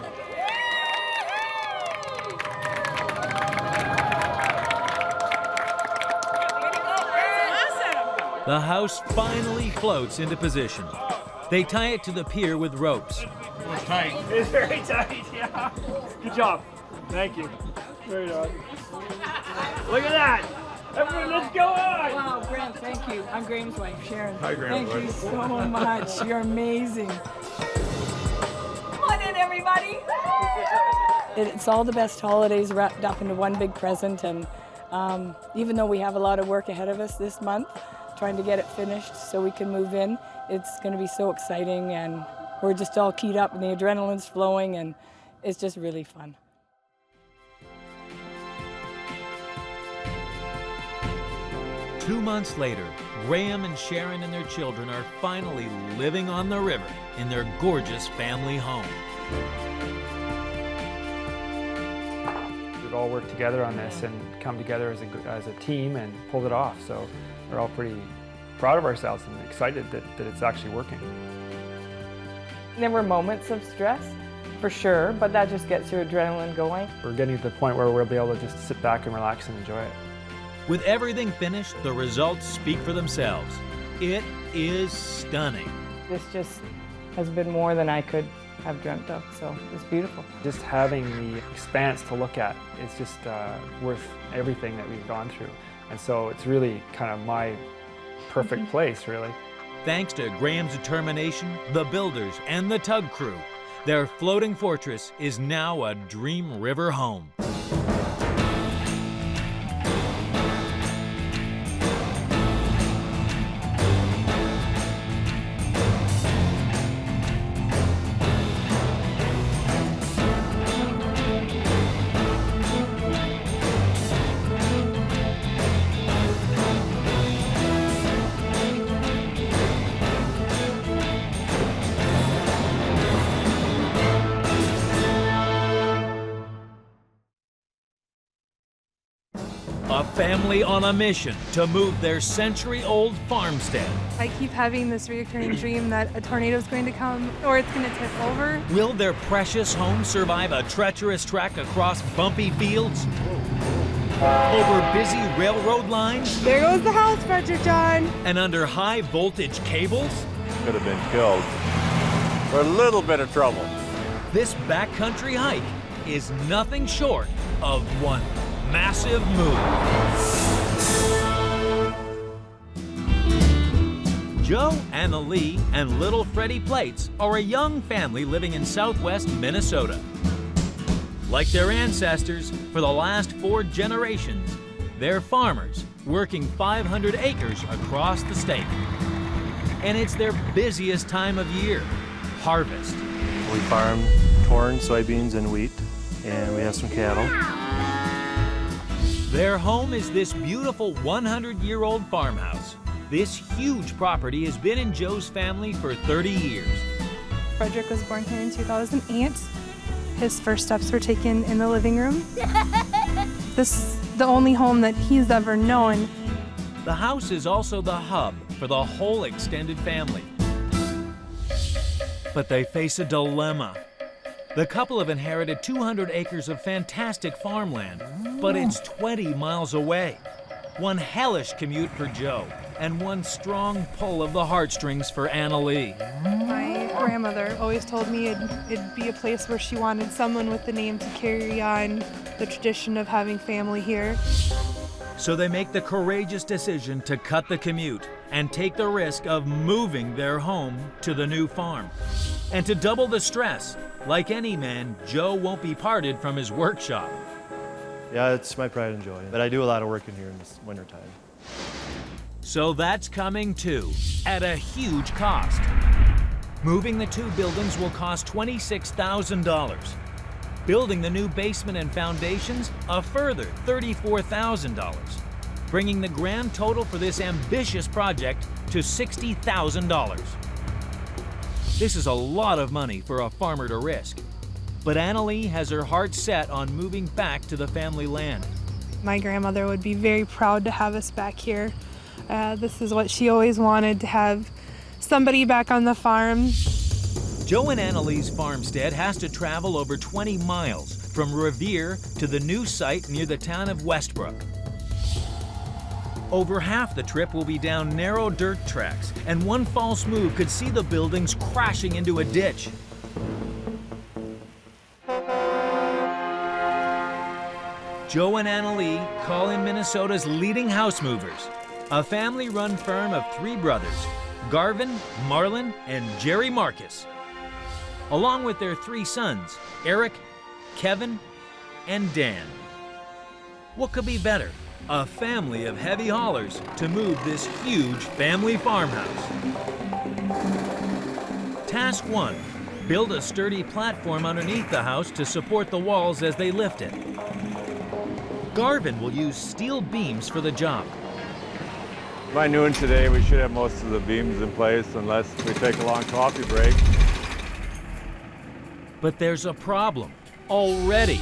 The house finally floats into position. They tie it to the pier with ropes.
It's tight. It's very tight, yeah. Good job. Thank you. Very nice. Look at that. Everyone, let's go on.
Wow, Brent, thank you. I'm Graham's wife, Sharon.
Hi, Graham's
Thank you
wife.
so much. You're amazing. Come on in, everybody. It's all the best holidays wrapped up into one big present, and even though we have a lot of work ahead of us this month, trying to get it finished so we can move in, it's going to be so exciting, and we're just all keyed up and the adrenaline's flowing, and it's just really fun.
Two months later, Graham and Sharon and their children are finally living on the river in their gorgeous family home.
We've all worked together on this and come together as a team and pulled it off. So we're all pretty proud of ourselves and excited that it's actually working.
There were moments of stress, for sure, but that just gets your adrenaline going.
We're getting to the point where we'll be able to just sit back and relax and enjoy it.
With everything finished, the results speak for themselves. It is stunning.
This just has been more than I could have dreamt of, so it's beautiful.
Just having the expanse to look at is just worth everything that we've gone through. And so it's really kind of my perfect place, really.
Thanks to Graham's determination, the builders, and the tug crew, their floating fortress is now a dream river home. A family on a mission to move their century-old farmstead.
I keep having this recurring dream that a tornado is going to come or it's going to tip over.
Will their precious home survive a treacherous trek across bumpy fields? Over busy railroad lines?
There goes the house, Frederick John.
And under high-voltage cables?
Could have been killed. We're a little bit of trouble.
This backcountry hike is nothing short of one massive move. Joe, Anna Lee, and little Freddie Plates are a young family living in southwest Minnesota. Like their ancestors, for the last 4 generations, they're farmers working 500 acres across the state. And it's their busiest time of year, harvest.
We farm corn, soybeans, and wheat, and we have some cattle.
Their home is this beautiful 100-year-old farmhouse. This huge property has been in Joe's family for 30 years.
Frederick was born here in 2008. His first steps were taken in the living room. This is the only home that he's ever known.
The house is also the hub for the whole extended family. But they face a dilemma. The couple have inherited 200 acres of fantastic farmland, but it's 20 miles away. One hellish commute for Joe, and one strong pull of the heartstrings for Anna Lee.
My grandmother always told me it'd be a place where she wanted someone with the name to carry on the tradition of having family here.
So they make the courageous decision to cut the commute and take the risk of moving their home to the new farm. And to double the stress, like any man, Joe won't be parted from his workshop.
Yeah, it's my pride and joy, but I do a lot of work in here in this wintertime.
So that's coming too, at a huge cost. Moving the 2 buildings will cost $26,000. Building the new basement and foundations, a further $34,000. Bringing the grand total for this ambitious project to $60,000. This is a lot of money for a farmer to risk. But Anna Lee has her heart set on moving back to the family land.
My grandmother would be very proud to have us back here. This is what she always wanted, to have somebody back on the farm.
Joe and Anna Lee's farmstead has to travel over 20 miles from Revere to the new site near the town of Westbrook. Over half the trip will be down narrow dirt tracks, and one false move could see the buildings crashing into a ditch. Joe and Anna Lee call in Minnesota's leading house movers, a family-run firm of 3 brothers, Garvin, Marlon, and Jerry Marcus, along with their 3 sons, Eric, Kevin, and Dan. What could be better? A family of heavy haulers to move this huge family farmhouse. Task 1, build a sturdy platform underneath the house to support the walls as they lift it. Garvin will use steel beams for the job.
By noon today, we should have most of the beams in place unless we take a long coffee break.
But there's a problem already.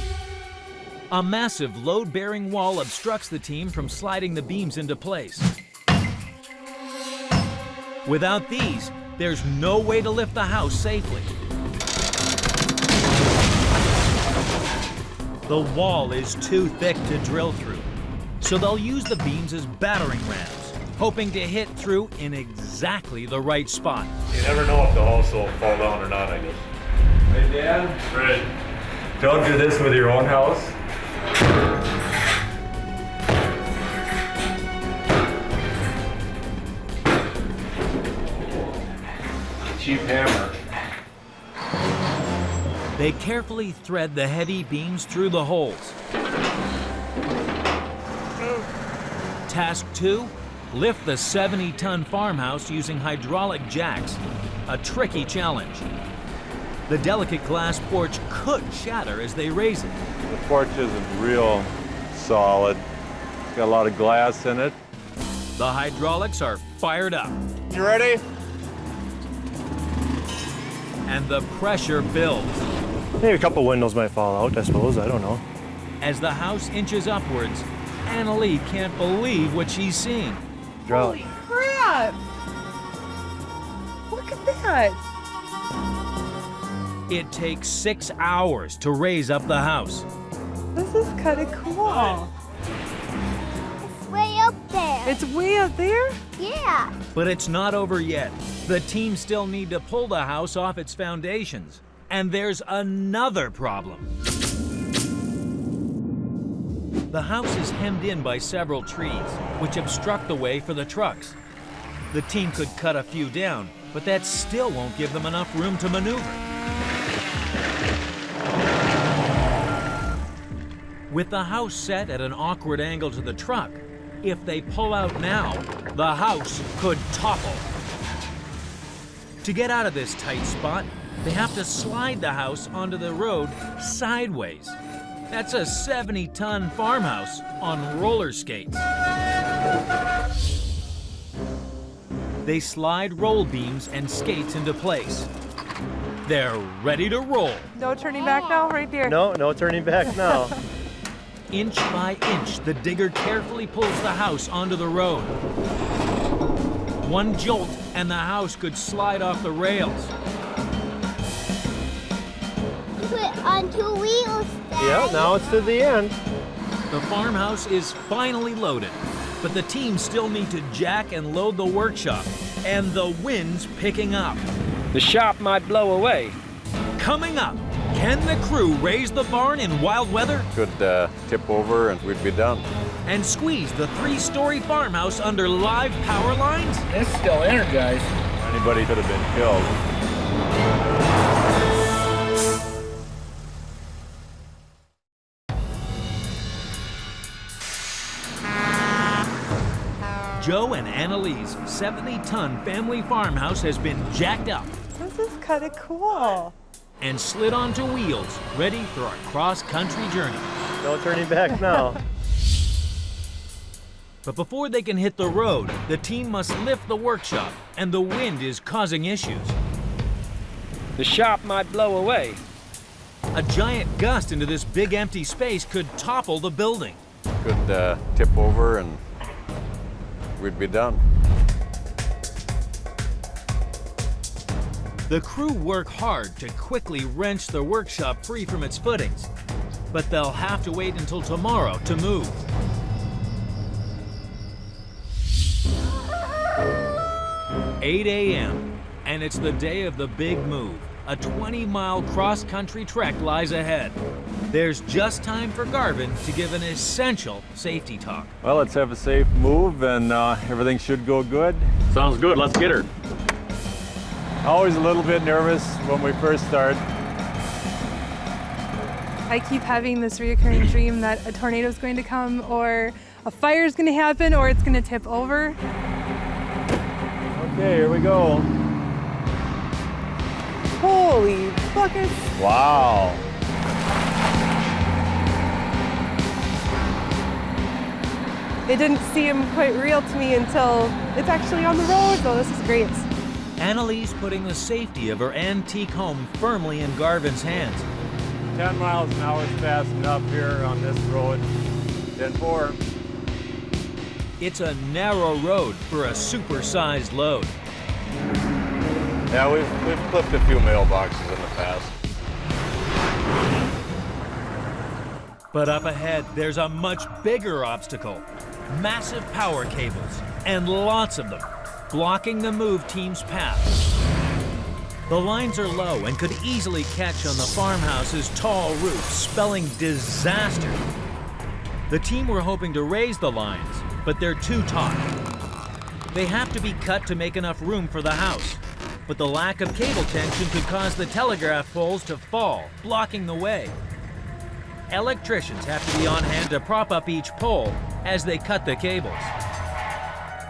A massive load-bearing wall obstructs the team from sliding the beams into place. Without these, there's no way to lift the house safely. The wall is too thick to drill through, so they'll use the beams as battering rams, hoping to hit through in exactly the right spot.
You never know if the house will fall down or not, I guess. Hey, Dan? Fred. Don't do this with your own house. Cheap hammer.
They carefully thread the heavy beams through the holes. Task 2, lift the 70-ton farmhouse using hydraulic jacks, a tricky challenge. The delicate glass porch could shatter as they raise it.
The porch isn't real solid. It's got a lot of glass in it.
The hydraulics are fired up.
You ready?
And the pressure builds.
Maybe a couple windows might fall out, I suppose. I don't know.
As the house inches upwards, Annalee can't believe what she's seeing.
Holy
Crap! Look at that!
It takes 6 hours to raise up the house.
This is kind of cool.
It's way up there.
It's way up there?
Yeah.
But it's not over yet. The team still need to pull the house off its foundations. And there's another problem. The house is hemmed in by several trees, which obstruct the way for the trucks. The team could cut a few down, but that still won't give them enough room to maneuver. With the house set at an awkward angle to the truck, if they pull out now, the house could topple. To get out of this tight spot, they have to slide the house onto the road sideways. That's a 70-ton farmhouse on roller skates. They slide roll beams and skates into place. They're ready to roll.
No turning back now, right there.
No turning back now.
Inch by inch, the digger carefully pulls the house onto the road. One jolt and the house could slide off the rails.
Put it on 2 wheels, Dad.
Yeah, now it's to the end.
The farmhouse is finally loaded, but the team still need to jack and load the workshop, and the wind's picking up.
The shop might blow away.
Coming up, can the crew raise the barn in wild weather?
Could tip over and we'd be done.
And squeeze the 3-story farmhouse under live power lines?
It's still energized.
Anybody could have been killed.
Joe and Annalee's 70-ton family farmhouse has been jacked up
This is kind of cool.
and slid onto wheels, ready for a cross-country journey.
No turning back now.
But before they can hit the road, the team must lift the workshop, and the wind is causing issues.
The shop might blow away.
A giant gust into this big empty space could topple the building.
Could tip over and we'd be done.
The crew work hard to quickly wrench the workshop free from its footings, but they'll have to wait until tomorrow to move. "8 a.m., and it's the day of the big move. A 20-mile cross-country trek lies ahead. There's just time for Garvin to give an essential safety talk.
Well, let's have a safe move and everything should go good.
Sounds good. Let's get her.
Always a little bit nervous when we first start.
I keep having this reoccurring dream that a tornado is going to come, or a fire is going to happen, or it's going to tip over.
Okay, here we go.
Holy buckets.
Wow.
It didn't seem quite real to me until it's actually on the road, so this is great.
Annalee's putting the safety of her antique home firmly in Garvin's hands.
10 miles an hour is fast enough here on this road. 10-4.
It's a narrow road for a super-sized load.
Yeah, we've clipped a few mailboxes in the past.
But up ahead, there's a much bigger obstacle. Massive power cables, and lots of them, blocking the move team's path. The lines are low and could easily catch on the farmhouse's tall roof, spelling disaster. The team were hoping to raise the lines, but they're too taut. They have to be cut to make enough room for the house, but the lack of cable tension could cause the telegraph poles to fall, blocking the way. Electricians have to be on hand to prop up each pole as they cut the cables.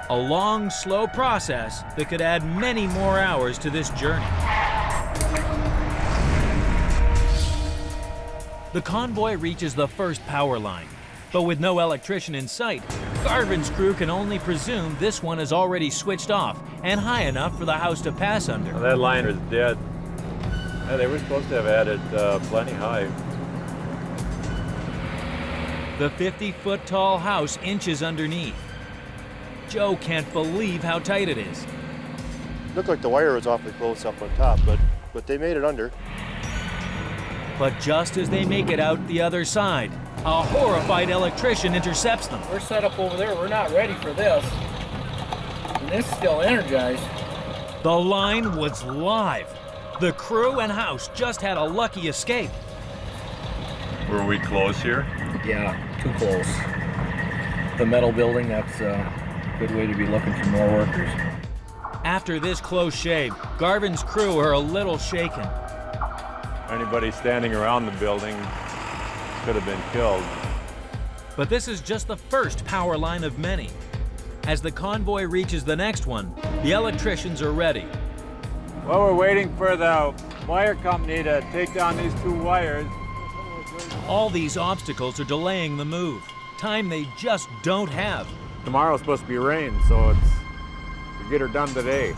A long, slow process that could add many more hours to this journey. The convoy reaches the first power line, but with no electrician in sight, Garvin's crew can only presume this one is already switched off and high enough for the house to pass under.
Well, that line is dead. Yeah, they were supposed to have added plenty high.
The 50-foot tall house inches underneath. Joe can't believe how tight it is.
Looked like the wire was awfully close up on top, but they made it under.
But just as they make it out the other side, a horrified electrician intercepts them.
We're set up over there. We're not ready for this. And this is still energized.
The line was live. The crew and house just had a lucky escape.
Were we close here?
Yeah, too close. The metal building, that's a good way to be looking for more workers.
After this close shave, Garvin's crew are a little shaken.
Anybody standing around the building could have been killed.
But this is just the first power line of many. As the convoy reaches the next one, the electricians are ready.
Well, we're waiting for the wire company to take down these 2 wires.
All these obstacles are delaying the move, time they just don't have.
Tomorrow's supposed to be rain, so we get her done today.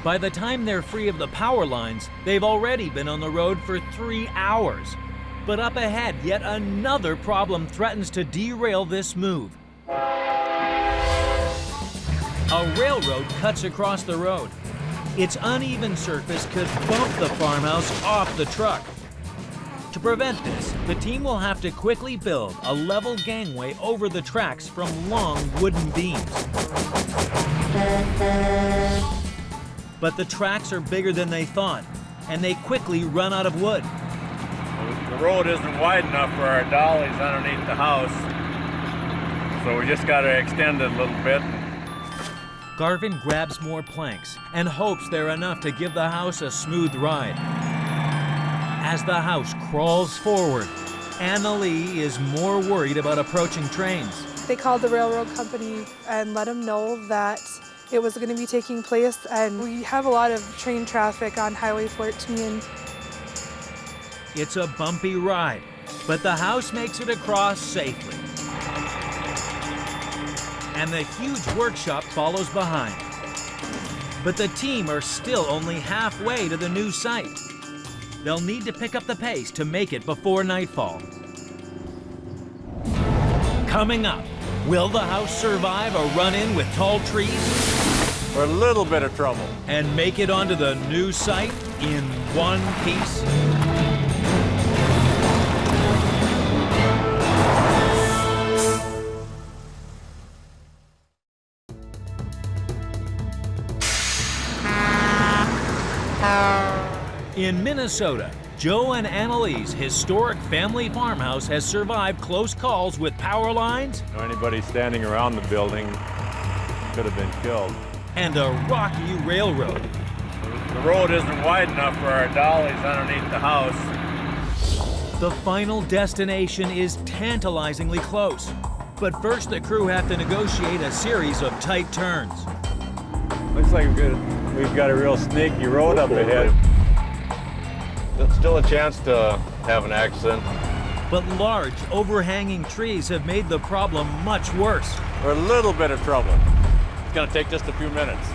By the time they're free of the power lines, they've already been on the road for 3 hours. But up ahead, yet another problem threatens to derail this move. A railroad cuts across the road. Its uneven surface could bump the farmhouse off the truck. To prevent this, the team will have to quickly build a level gangway over the tracks from long wooden beams. But the tracks are bigger than they thought, and they quickly run out of wood.
The road isn't wide enough for our dollies underneath the house, so we just got to extend it a little bit.
Garvin grabs more planks and hopes they're enough to give the house a smooth ride. As the house crawls forward, Annalie is more worried about approaching trains.
They called the railroad company and let them know that it was going to be taking place, and we have a lot of train traffic on Highway 14.
It's a bumpy ride, but the house makes it across safely. And the huge workshop follows behind. But the team are still only halfway to the new site. They'll need to pick up the pace to make it before nightfall. Coming up, will the house survive a run-in with tall trees?
We're a little bit of trouble.
And make it onto the new site in one piece? In Minnesota, Joe and Annalie's historic family farmhouse has survived close calls with power lines.
Anybody standing around the building could have been killed.
And a rocky railroad.
The road isn't wide enough for our dollies underneath the house.
The final destination is tantalizingly close. But first, the crew have to negotiate a series of tight turns.
Looks like we've got a real snaky road up ahead. There's still a chance to have an accident.
But large, overhanging trees have made the problem much worse.
We're a little bit of trouble. It's gonna take just a few minutes.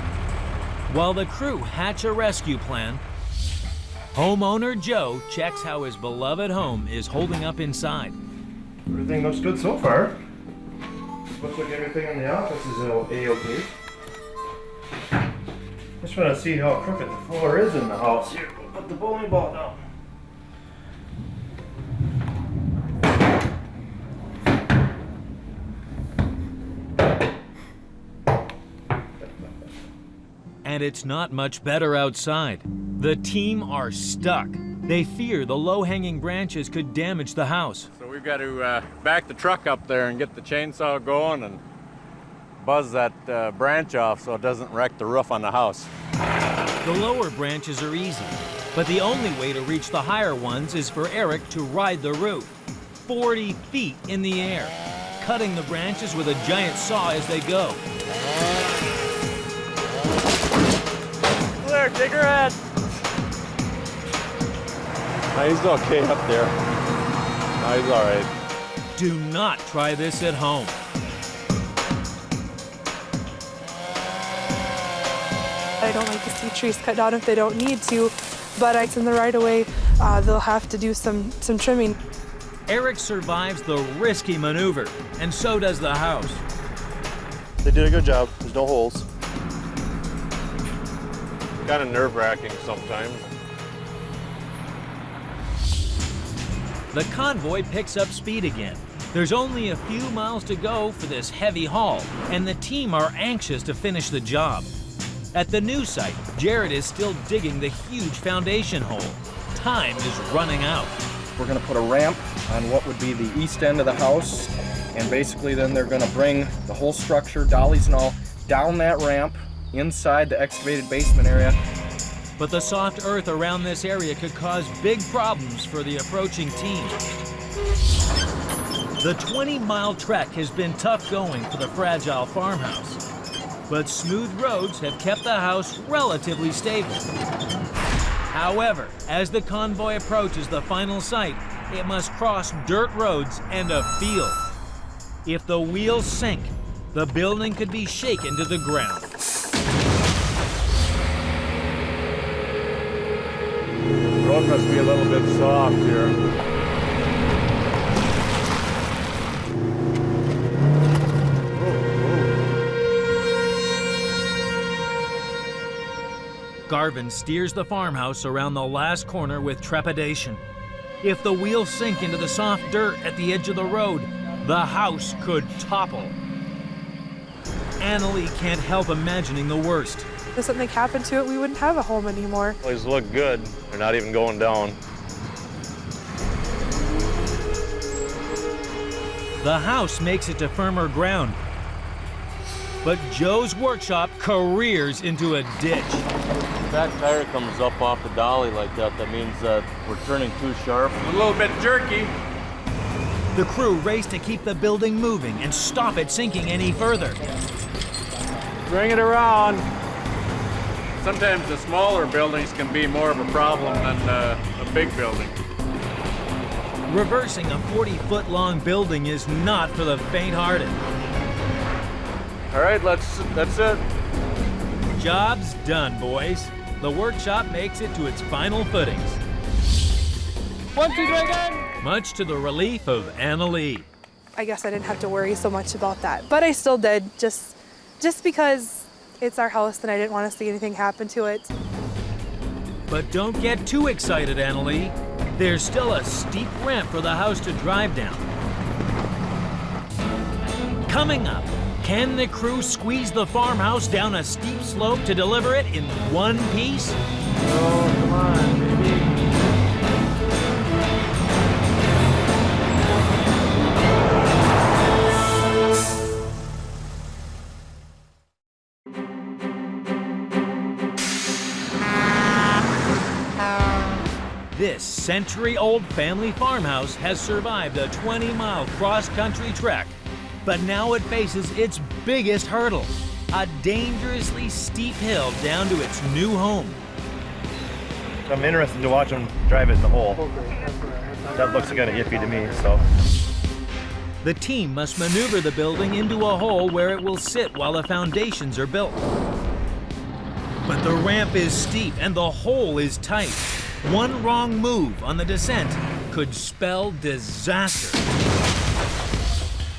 While the crew hatch a rescue plan, homeowner Joe checks how his beloved home is holding up inside.
Everything looks good so far. Looks like everything in the office is A-OK. Let's just want to see how crooked the floor is in the house. Here, we'll put the bowling ball down.
And it's not much better outside. The team are stuck. They fear the low-hanging branches could damage the house.
So we've got to back the truck up there and get the chainsaw going and buzz that branch off so it doesn't wreck the roof on the house.
The lower branches are easy, but the only way to reach the higher ones is for Eric to ride the roof, 40 feet in the air, cutting the branches with a giant saw as they go.
There, take her head. No, he's okay up there. No, he's all right.
Do not try this at home.
I don't like to see trees cut down if they don't need to, but it's in the right of way. They'll have to do some trimming.
Eric survives the risky maneuver, and so does the house.
They did a good job. There's no holes.
Kind of nerve-wracking sometimes.
The convoy picks up speed again. There's only a few miles to go for this heavy haul, and the team are anxious to finish the job. At the new site, Jared is still digging the huge foundation hole. Time is running out.
We're going to put a ramp on what would be the east end of the house, and basically then they're going to bring the whole structure, dollies and all, down that ramp inside the excavated basement area.
But the soft earth around this area could cause big problems for the approaching team. The 20-mile trek has been tough going for the fragile farmhouse, but smooth roads have kept the house relatively stable. However, as the convoy approaches the final site, it must cross dirt roads and a field. If the wheels sink, the building could be shaken to the ground.
The road must be a little bit soft here.
Garvin steers the farmhouse around the last corner with trepidation. If the wheels sink into the soft dirt at the edge of the road, the house could topple. Annalee can't help imagining the worst.
If something happened to it, we wouldn't have a home anymore.
These look good. They're not even going down.
The house makes it to firmer ground, but Joe's workshop careers into a ditch.
If that tire comes up off the dolly like that, that means that we're turning too sharp.
A little bit jerky.
The crew race to keep the building moving and stop it sinking any further.
Bring it around. Sometimes the smaller buildings can be more of a problem than a big building.
Reversing a 40-foot-long building is not for the faint-hearted.
All right, that's it.
Job's done, boys. The workshop makes it to its final footings.
1, 2, 3, again!
Much to the relief of Annalee.
I guess I didn't have to worry so much about that, but I still did, just because it's our house and I didn't want to see anything happen to it.
But don't get too excited, Annalee. There's still a steep ramp for the house to drive down. Coming up, can the crew squeeze the farmhouse down a steep slope to deliver it in one piece?
Oh, come on, baby.
This century-old family farmhouse has survived a 20-mile cross-country trek, but now it faces its biggest hurdle, a dangerously steep hill down to its new home.
I'm interested to watch them drive it in the hole. That looks kind of iffy to me, so.
The team must maneuver the building into a hole where it will sit while the foundations are built. But the ramp is steep and the hole is tight. One wrong move on the descent could spell disaster.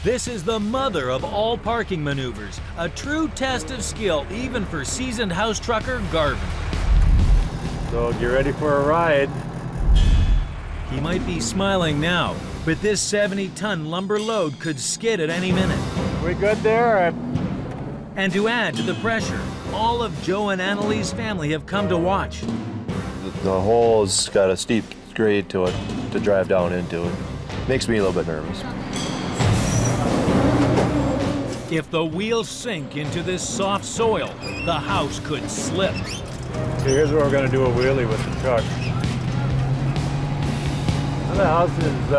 This is the mother of all parking maneuvers, a true test of skill even for seasoned house trucker Garvin.
So get ready for a ride.
He might be smiling now, but this 70-ton lumber load could skid at any minute.
We good there?
And to add to the pressure, all of Joe and Annalie's family have come to watch.
The hole's got a steep grade to it to drive down into it. Makes me a little bit nervous.
If the wheels sink into this soft soil, the house could slip.
So here's where we're going to do a wheelie with the truck. Well, the house is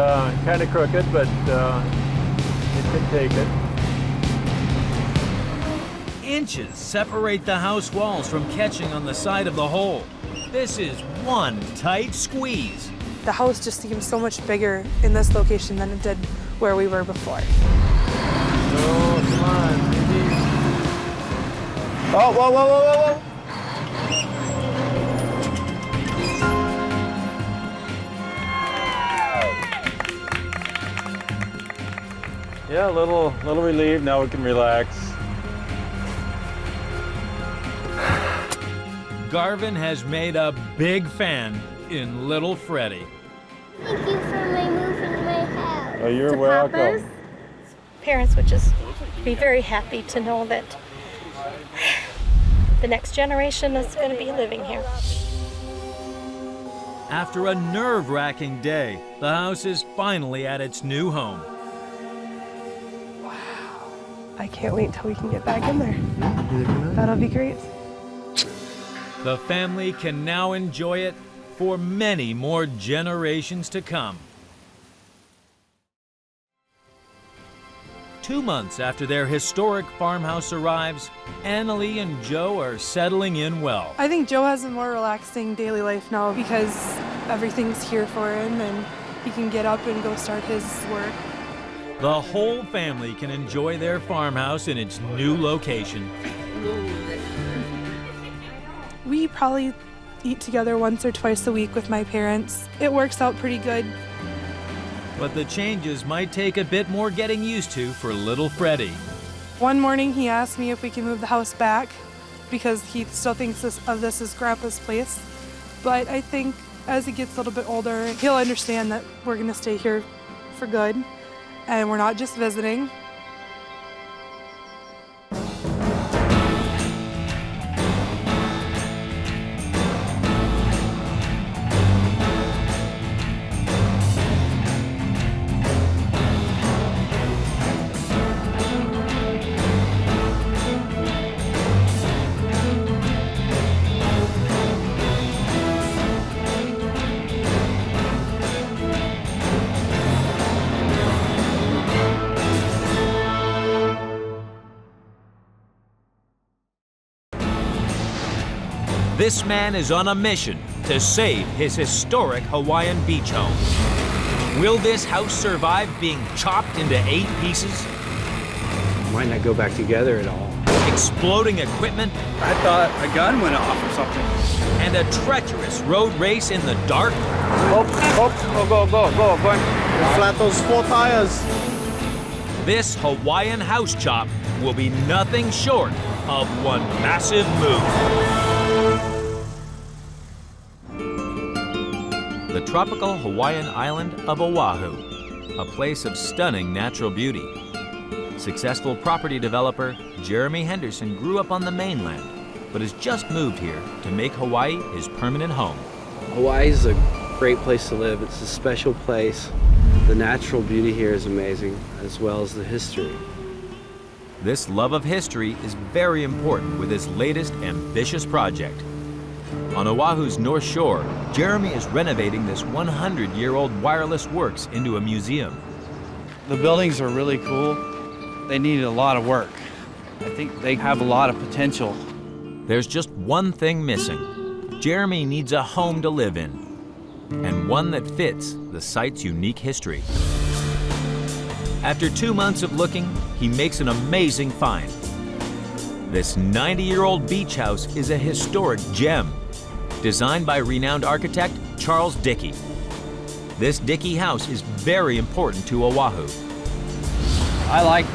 kind of crooked, but it can take it.
Inches separate the house walls from catching on the side of the hole. This is one tight squeeze.
The house just seems so much bigger in this location than it did where we were before.
Oh, come on, baby.
Oh, whoa, whoa, whoa, whoa, whoa.
Yeah, a little relieved. Now we can relax.
Garvin has made a big fan in little Freddie.
Thank you for moving my house.
Oh, you're welcome.
Parents would just be very happy to know that the next generation is going to be living here.
After a nerve-wracking day, the house is finally at its new home.
I can't wait until we can get back in there. That'll be great.
The family can now enjoy it for many more generations to come. 2 months after their historic farmhouse arrives, Annalie and Joe are settling in well.
I think Joe has a more relaxing daily life now because everything's here for him and he can get up and go start his work.
The whole family can enjoy their farmhouse in its new location.
We probably eat together once or twice a week with my parents. It works out pretty good.
But the changes might take a bit more getting used to for little Freddie.
One morning he asked me if we can move the house back because he still thinks of this as Grandpa's place. But I think as he gets a little bit older, he'll understand that we're going to stay here for good and we're not just visiting.
This man is on a mission to save his historic Hawaiian beach home. Will this house survive being chopped into 8 pieces?
Might not go back together at all.
Exploding equipment?
I thought a gun went off or something.
And a treacherous road race in the dark?
Go. Flat those 4 tires.
This Hawaiian house chop will be nothing short of one massive move. The tropical Hawaiian island of Oahu, a place of stunning natural beauty. Successful property developer Jeremy Henderson grew up on the mainland, but has just moved here to make Hawaii his permanent home.
Hawaii is a great place to live. It's a special place. The natural beauty here is amazing, as well as the history.
This love of history is very important with his latest ambitious project. On Oahu's North Shore, Jeremy is renovating this 100-year-old wireless works into a museum.
The buildings are really cool. They needed a lot of work. I think they have a lot of potential.
There's just one thing missing. Jeremy needs a home to live in, and one that fits the site's unique history. After 2 months of looking, he makes an amazing find. This 90-year-old beach house is a historic gem, designed by renowned architect Charles Dickey. This Dickey house is very important to Oahu.
I like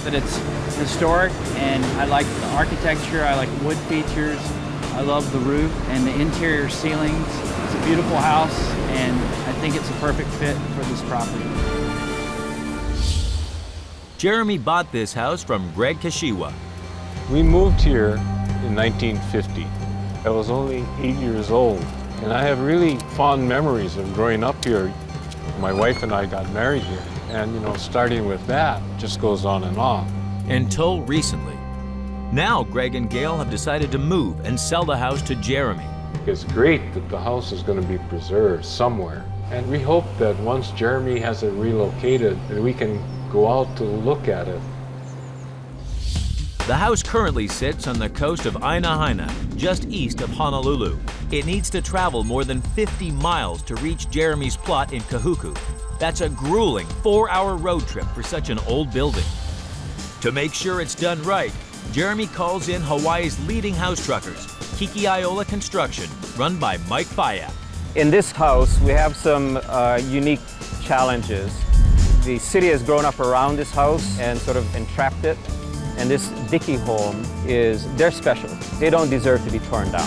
that it's historic, and I like the architecture, I like wood features, I love the roof and the interior ceilings. It's a beautiful house, and I think it's a perfect fit for this property.
Jeremy bought this house from Greg Kashiwa.
We moved here in 1950. I was only 8 years old, and I have really fond memories of growing up here. My wife and I got married here, and you know, starting with that just goes on and on.
Until recently. Now Greg and Gail have decided to move and sell the house to Jeremy.
It's great that the house is going to be preserved somewhere, and we hope that once Jeremy has it relocated, that we can go out to look at it.
The house currently sits on the coast of Aina, just east of Honolulu. It needs to travel more than 50 miles to reach Jeremy's plot in Kahuku. That's a grueling 4-hour road trip for such an old building. To make sure it's done right, Jeremy calls in Hawaii's leading house truckers, Kikiaiola Construction, run by Mike Faya.
In this house, we have some unique challenges. The city has grown up around this house and sort of entrapped it. And this Dickey home they're special. They don't deserve to be torn down.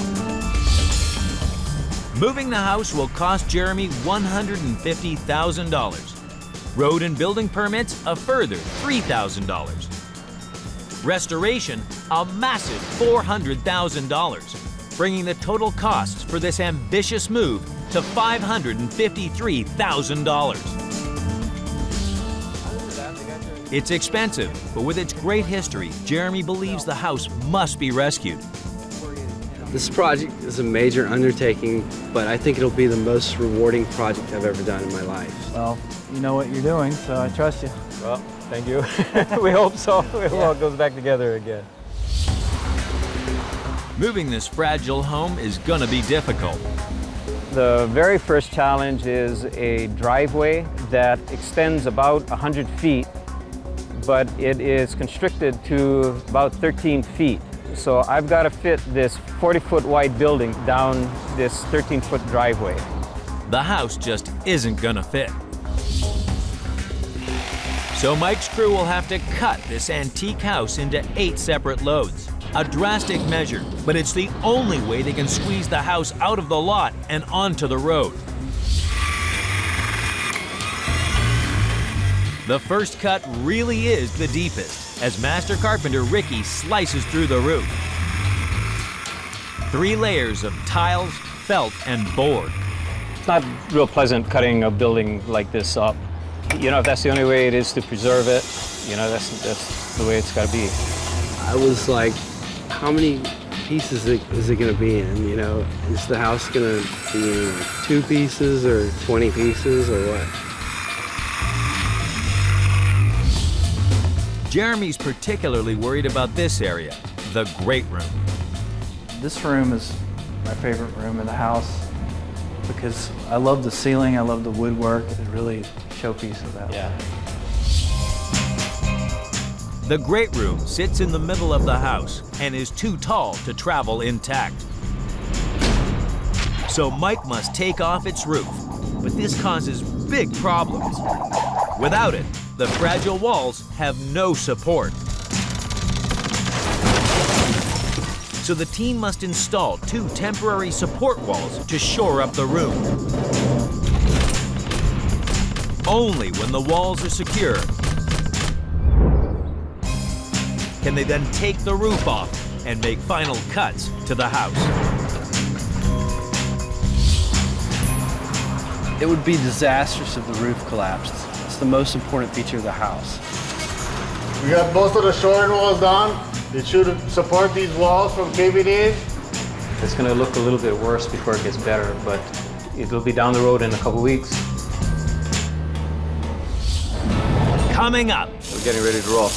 Moving the house will cost Jeremy $150,000. Road and building permits, a further $3,000. Restoration, a massive $400,000, bringing the total costs for this ambitious move to $553,000. It's expensive, but with its great history, Jeremy believes the house must be rescued.
This project is a major undertaking, but I think it'll be the most rewarding project I've ever done in my life.
Well, you know what you're doing, so I trust you.
Well, thank you. We hope so. It all goes back together again.
Moving this fragile home is gonna be difficult.
The very first challenge is a driveway that extends about 100 feet, but it is constricted to about 13 feet. So I've got to fit this 40-foot wide building down this 13-foot driveway.
The house just isn't gonna fit. So Mike's crew will have to cut this antique house into 8 separate loads. A drastic measure, but it's the only way they can squeeze the house out of the lot and onto the road. The first cut really is the deepest, as master carpenter Ricky slices through the roof. 3 layers of tiles, felt, and board.
It's not real pleasant cutting a building like this up. You know, if that's the only way it is to preserve it, you know, that's the way it's got to be.
I was like, how many pieces is it going to be in? You know, is the house going to be in like 2 pieces or 20 pieces or what?
Jeremy's particularly worried about this area, the great room.
This room is my favorite room in the house because I love the ceiling, I love the woodwork. It's really a showpiece of that.
Yeah.
The great room sits in the middle of the house and is too tall to travel intact. So Mike must take off its roof, but this causes big problems. Without it, the fragile walls have no support. So the team must install 2 temporary support walls to shore up the room. Only when the walls are secure can they then take the roof off and make final cuts to the house.
It would be disastrous if the roof collapsed. It's the most important feature of the house.
We got most of the shoring walls done. It should support these walls from caving in.
It's going to look a little bit worse before it gets better, but it'll be down the road in a couple weeks.
Coming up,
We're getting ready to roll.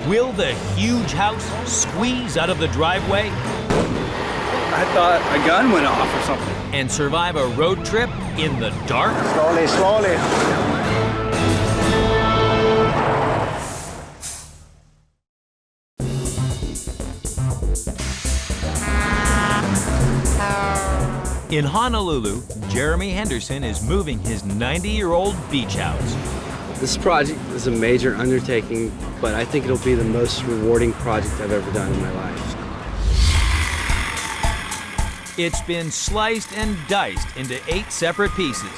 will the huge house squeeze out of the driveway
I thought a gun went off or something.
and survive a road trip in the dark?
Slowly, slowly.
In Honolulu, Jeremy Henderson is moving his 90-year-old beach house.
This project is a major undertaking, but I think it'll be the most rewarding project I've ever done in my life.
It's been sliced and diced into 8 separate pieces,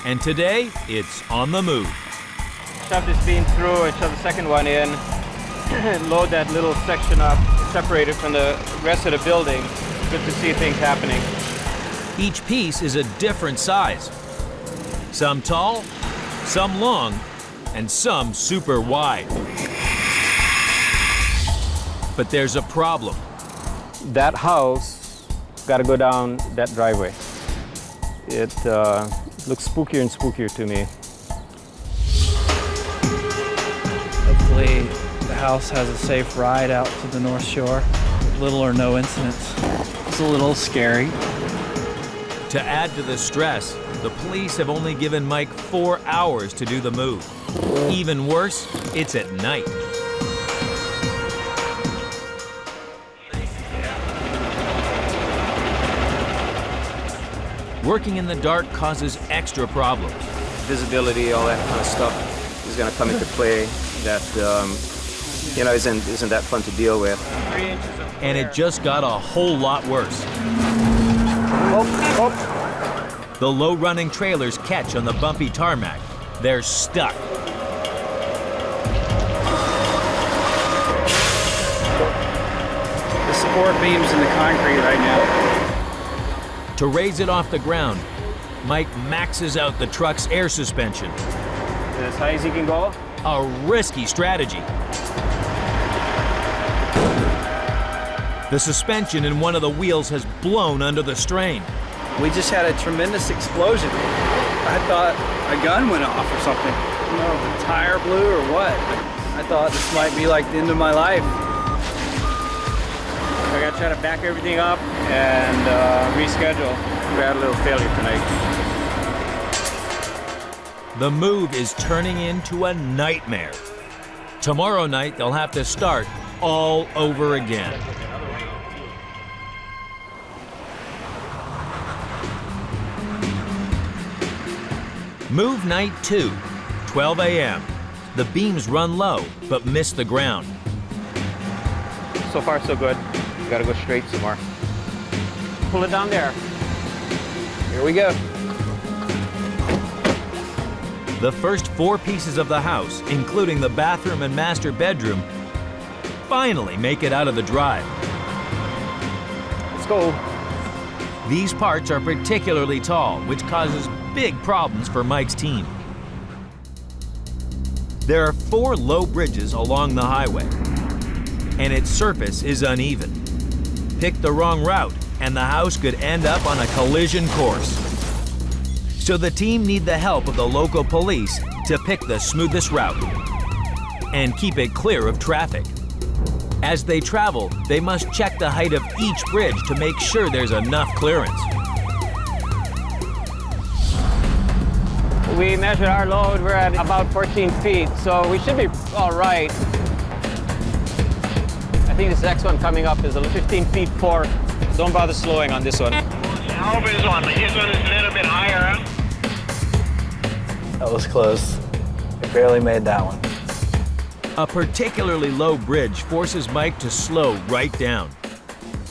and today it's on the move.
Shove this beam through and shove the second one in, load that little section up, separate it from the rest of the building. Good to see things happening.
Each piece is a different size. Some tall, some long, and some super wide. But there's a problem.
That house got to go down that driveway. It looks spookier and spookier to me.
Hopefully the house has a safe ride out to the North Shore. Little or no incidents. It's a little scary.
To add to the stress, the police have only given Mike 4 hours to do the move. Even worse, it's at night. Working in the dark causes extra problems.
Visibility, all that kind of stuff is going to come into play that isn't that fun to deal with.
And it just got a whole lot worse. The low-running trailers catch on the bumpy tarmac. They're stuck.
The support beam's in the concrete right now.
To raise it off the ground, Mike maxes out the truck's air suspension.
As high as you can go?
A risky strategy. The suspension in one of the wheels has blown under the strain.
We just had a tremendous explosion. I thought a gun went off or something. I don't know if the tire blew or what. I thought this might be like the end of my life.
I gotta try to back everything up and reschedule. We had a little failure tonight.
The move is turning into a nightmare. Tomorrow night, they'll have to start all over again. Move night 2, 12 a.m. The beams run low, but miss the ground.
So far, so good. We gotta go straight some more. Pull it down there. Here we go.
The first 4 pieces of the house, including the bathroom and master bedroom, finally make it out of the drive.
Let's go.
These parts are particularly tall, which causes big problems for Mike's team. There are 4 low bridges along the highway, and its surface is uneven. Pick the wrong route, and the house could end up on a collision course. So the team need the help of the local police to pick the smoothest route and keep it clear of traffic. As they travel, they must check the height of each bridge to make sure there's enough clearance.
We measured our load, we're at about 14 feet, so we should be all right. I think this next one coming up is 15 feet 4. Don't bother slowing on this one.
I hope this one is a little bit higher, huh?
That was close. I barely made that one.
A particularly low bridge forces Mike to slow right down.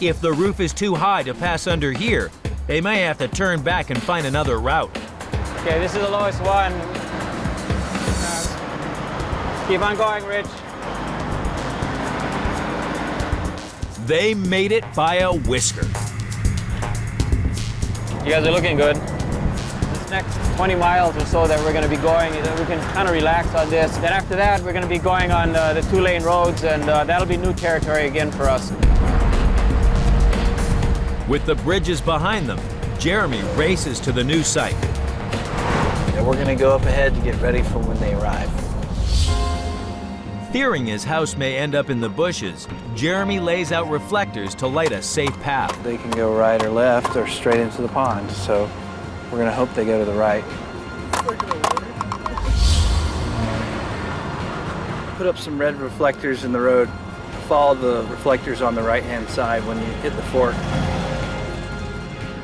If the roof is too high to pass under here, they may have to turn back and find another route.
Okay, this is the lowest one. Keep on going, Rich.
They made it by a whisker.
You guys are looking good. This next 20 miles or so that we're going to be going, we can kind of relax on this. Then after that, we're going to be going on the 2-lane roads, and that'll be new territory again for us.
With the bridges behind them, Jeremy races to the new site.
Yeah, we're going to go up ahead to get ready for when they arrive.
Fearing his house may end up in the bushes, Jeremy lays out reflectors to light a safe path.
They can go right or left or straight into the pond, so we're going to hope they go to the right. Put up some red reflectors in the road. Follow the reflectors on the right-hand side when you hit the fork.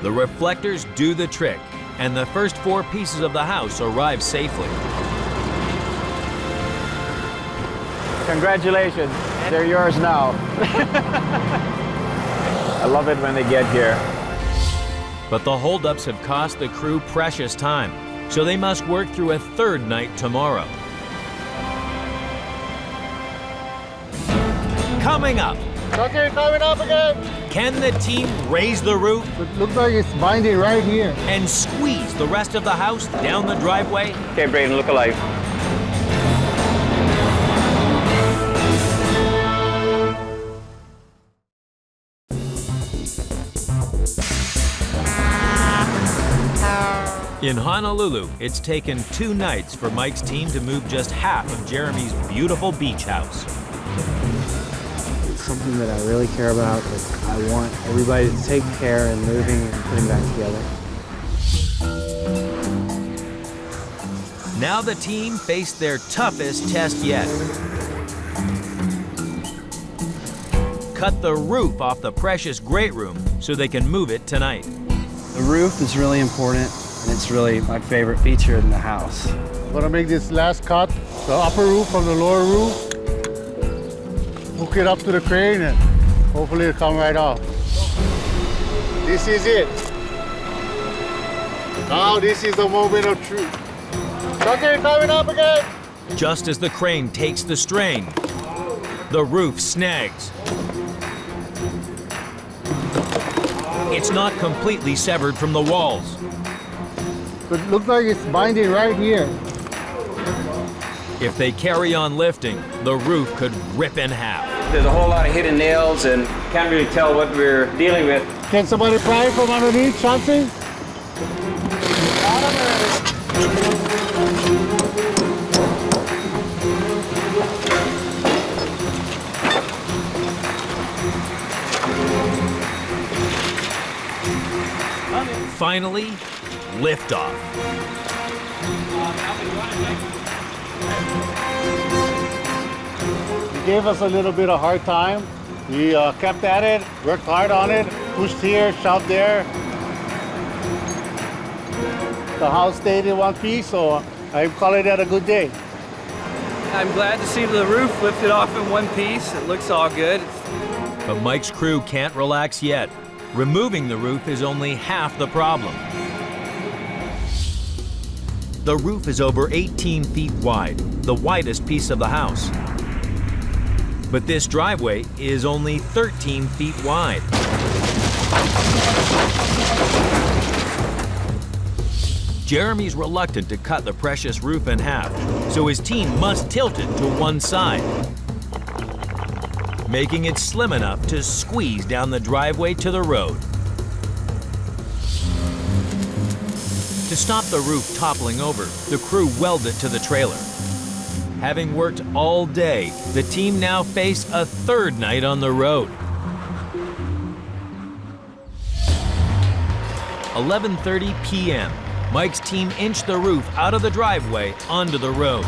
The reflectors do the trick, and the first 4 pieces of the house arrive safely.
Congratulations, they're yours now. I love it when they get here.
But the holdups have cost the crew precious time, so they must work through a third night tomorrow. Coming up.
Okay, coming up again.
Can the team raise the roof?
It looks like it's binding right here.
And squeeze the rest of the house down the driveway?
Okay, Braden, look alive.
In Honolulu, it's taken 2 nights for Mike's team to move just half of Jeremy's beautiful beach house.
It's something that I really care about, that I want everybody to take care in moving and putting back together.
Now the team face their toughest test yet. Cut the roof off the precious great room so they can move it tonight.
The roof is really important, and it's really my favorite feature in the house.
I'm gonna make this last cut, the upper roof from the lower roof. Hook it up to the crane and hopefully it'll come right off. This is it. Now this is the moment of truth. Okay, coming up again.
Just as the crane takes the strain, the roof snags. It's not completely severed from the walls.
But it looks like it's binding right here.
If they carry on lifting, the roof could rip in half.
There's a whole lot of hidden nails and can't really tell what we're dealing with.
Can somebody pry it from underneath, Chauncey?
Finally, liftoff.
He gave us a little bit of hard time. We kept at it, worked hard on it, pushed here, shoved there. The house stayed in one piece, so I call it a good day.
I'm glad to see the roof lifted off in one piece. It looks all good.
But Mike's crew can't relax yet. Removing the roof is only half the problem. The roof is over 18 feet wide, the widest piece of the house. But this driveway is only 13 feet wide. Jeremy's reluctant to cut the precious roof in half, so his team must tilt it to one side, making it slim enough to squeeze down the driveway to the road. To stop the roof toppling over, the crew weld it to the trailer. Having worked all day, the team now face a third night on the road. 11:30 p.m. Mike's team inched the roof out of the driveway onto the road.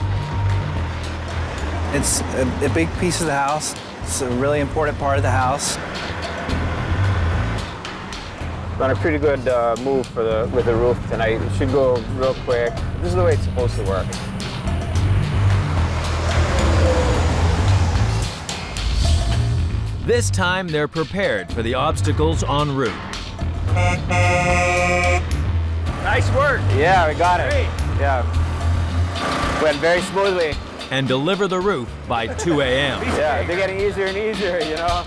It's a big piece of the house. It's a really important part of the house.
Done a pretty good move with the roof tonight. It should go real quick. This is the way it's supposed to work.
This time they're prepared for the obstacles en route.
Nice work. Yeah, we got it. Great. Yeah. Went very smoothly.
And deliver the roof by 2 a.m.
Yeah, they're getting easier and easier, you know.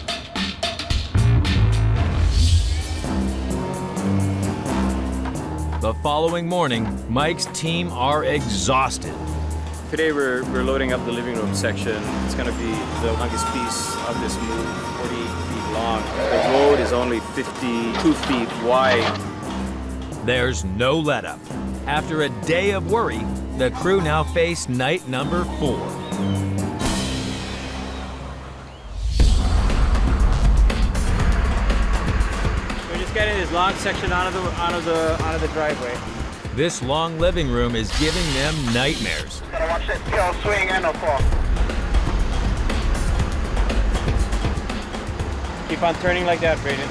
The following morning, Mike's team are exhausted.
Today we're loading up the living room section. It's going to be the longest piece of this move, 40 feet long. The road is only 52 feet wide.
There's no let-up. After a day of worry, the crew now face night number 4.
We're just getting this long section onto the driveway.
This long living room is giving them nightmares.
Gotta watch that tail swing and no fall.
Keep on turning like that, Braden.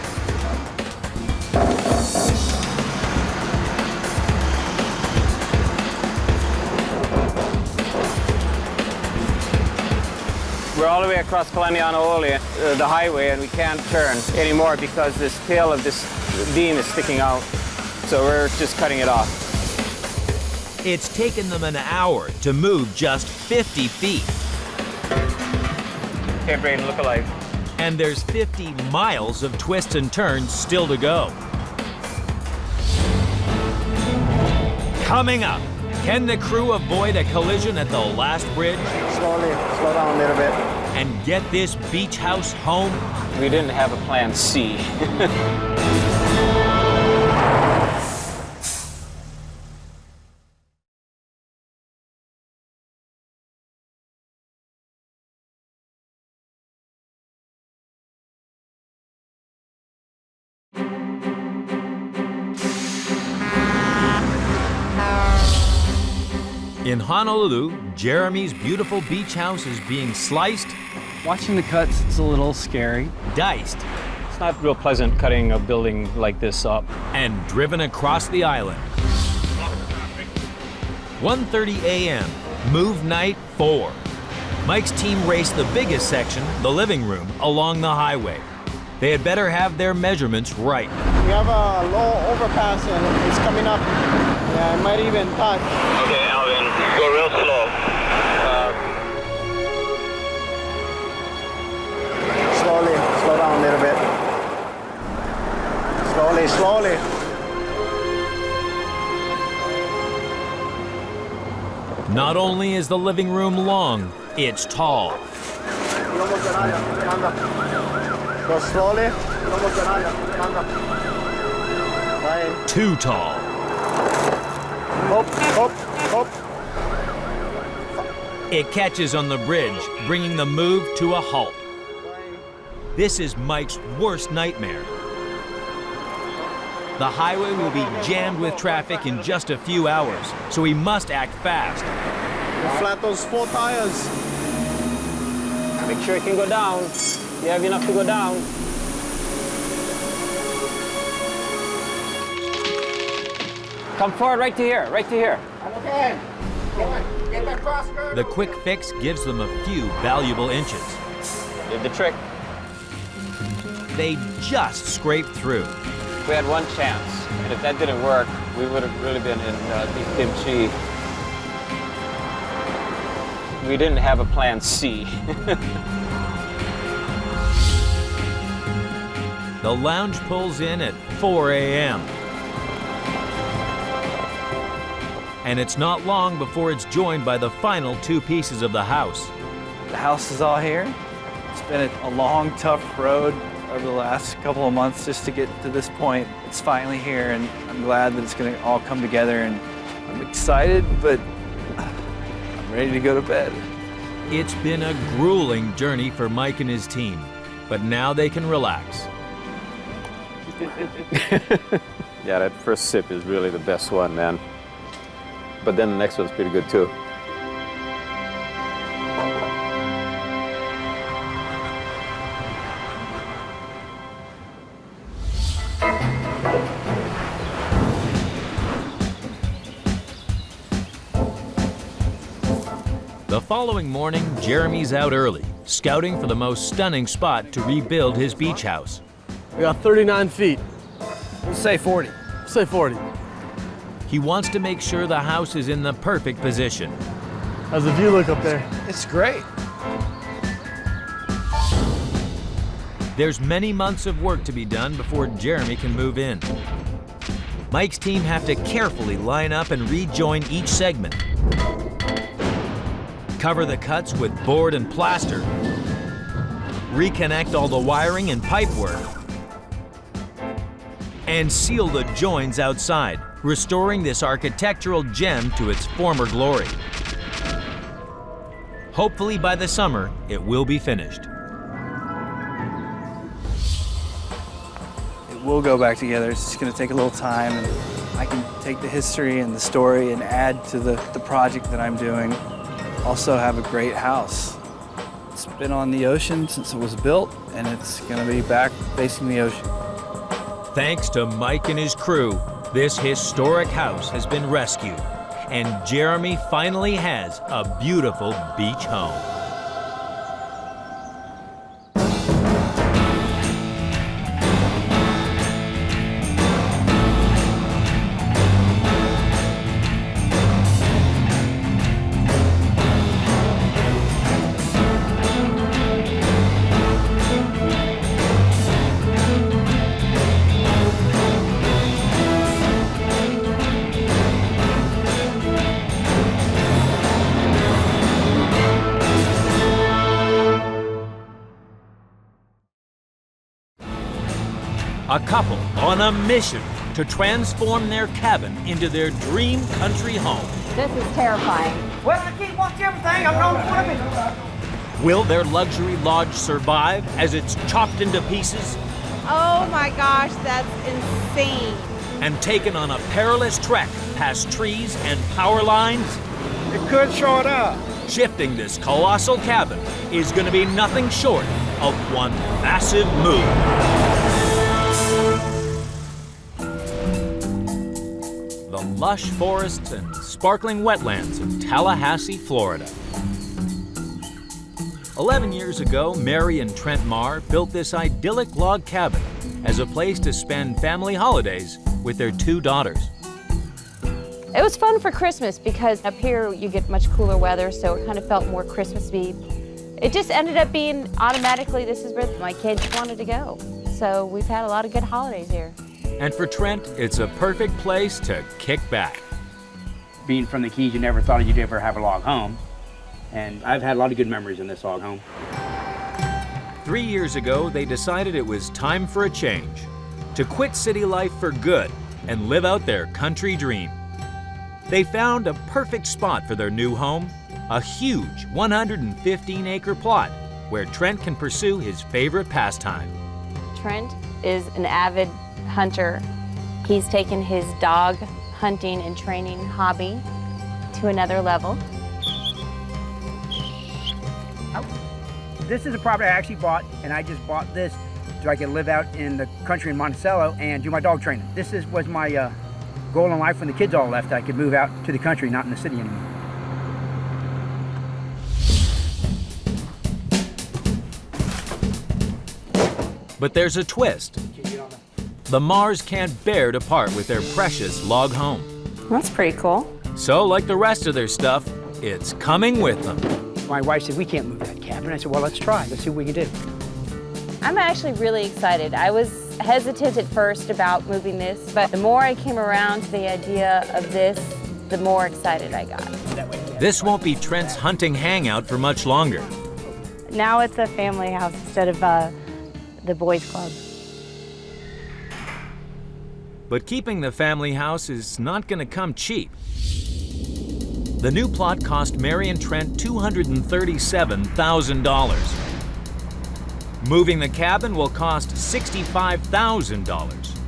all the way across Kalanianaole, the highway, and we can't turn anymore because this tail of this beam is sticking out. So we're just cutting it off.
It's taken them an hour to move just 50 feet.
Okay, Braden, look alive.
And there's 50 miles of twists and turns still to go. Coming up, can the crew avoid a collision at the last bridge?
Slowly, slow down a little bit.
And get this beach house home?
We didn't have a plan C.
In Honolulu, Jeremy's beautiful beach house is being sliced.
Watching the cuts, it's a little scary.
Diced.
It's not real pleasant cutting a building like this up.
And driven across the island. 1:30 a.m., move night 4. Mike's team raced the biggest section, the living room, along the highway. They had better have their measurements right.
We have a low overpass and it's coming up. Yeah, it might even touch.
Okay, Alvin, go real slow.
Slowly, slow down a little bit. Slowly, slowly.
Not only is the living room long, it's tall.
Go slowly.
Too tall.
Hop, hop, hop.
It catches on the bridge, bringing the move to a halt. This is Mike's worst nightmare. The highway will be jammed with traffic in just a few hours, so he must act fast.
Flat those 4 tires.
Make sure it can go down. You have enough to go down. Come forward right to here, right to here.
Okay. Get that cross curve.
The quick fix gives them a few valuable inches.
Did the trick.
They just scraped through.
We had one chance, and if that didn't work, we would have really been in deep kimchi. We didn't have a plan C.
The lounge pulls in at 4 a.m. And it's not long before it's joined by the final 2 pieces of the house.
The house is all here. It's been a long, tough road over the last couple of months just to get to this point. It's finally here, and I'm glad that it's going to all come together, and I'm excited, but I'm ready to go to bed.
It's been a grueling journey for Mike and his team, but now they can relax.
Yeah, that first sip is really the best one, man. But then the next one's pretty good too.
The following morning, Jeremy's out early, scouting for the most stunning spot to rebuild his beach house.
We got 39 feet.
We'll say 40.
Say 40.
He wants to make sure the house is in the perfect position.
How's the view look up there?
It's great.
There's many months of work to be done before Jeremy can move in. Mike's team have to carefully line up and rejoin each segment. Cover the cuts with board and plaster. Reconnect all the wiring and pipework. And seal the joins outside, restoring this architectural gem to its former glory. Hopefully by the summer, it will be finished.
It will go back together. It's just going to take a little time, and I can take the history and the story and add to the project that I'm doing. Also have a great house. It's been on the ocean since it was built, and it's going to be back facing the ocean.
Thanks to Mike and his crew, this historic house has been rescued, and Jeremy finally has a beautiful beach home. A couple on a mission to transform their cabin into their dream country home.
This is terrifying.
Well, I can't watch everything. I'm not swimming.
Will their luxury lodge survive as it's chopped into pieces
Oh my gosh, that's insane.
and taken on a perilous trek past trees and power lines?
It could short up.
Shifting this colossal cabin is going to be nothing short of one massive move. The lush forests and sparkling wetlands of Tallahassee, Florida. 11 years ago, Mary and Trent Marr built this idyllic log cabin as a place to spend family holidays with their 2 daughters.
It was fun for Christmas because up here you get much cooler weather, so it kind of felt more Christmassy. It just ended up being automatically, this is where my kids wanted to go. So we've had a lot of good holidays here.
And for Trent, it's a perfect place to kick back.
Being from the Keys, you never thought you'd ever have a log home. And I've had a lot of good memories in this log home.
3 years ago, they decided it was time for a change, to quit city life for good and live out their country dream. They found a perfect spot for their new home, a huge 115-acre plot where Trent can pursue his favorite pastime.
Trent is an avid hunter. He's taken his dog hunting and training hobby to another level.
This is a property I actually bought, and I just bought this so I could live out in the country in Monticello and do my dog training. This was my goal in life when the kids all left. I could move out to the country, not in the city anymore.
But there's a twist. The Marrs can't bear to part with their precious log home.
That's pretty cool.
So, like the rest of their stuff, it's coming with them.
My wife said, we can't move that cabin. I said, well, let's try. Let's see what we can do.
I'm actually really excited. I was hesitant at first about moving this, but the more I came around to the idea of this, the more excited I got.
This won't be Trent's hunting hangout for much longer.
Now it's a family house instead of the boys' club.
But keeping the family house is not going to come cheap. The new plot cost Mary and Trent $237,000. Moving the cabin will cost $65,000.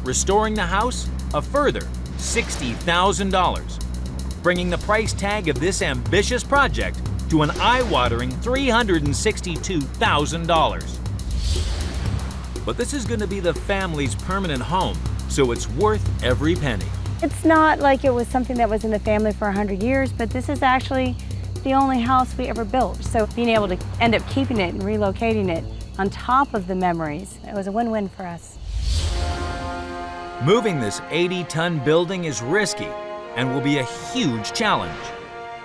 Restoring the house, a further $60,000, bringing the price tag of this ambitious project to an eye-watering $362,000. But this is going to be the family's permanent home, so it's worth every penny.
It's not like it was something that was in the family for 100 years, but this is actually the only house we ever built. So being able to end up keeping it and relocating it on top of the memories, it was a win-win for us.
Moving this 80-ton building is risky and will be a huge challenge.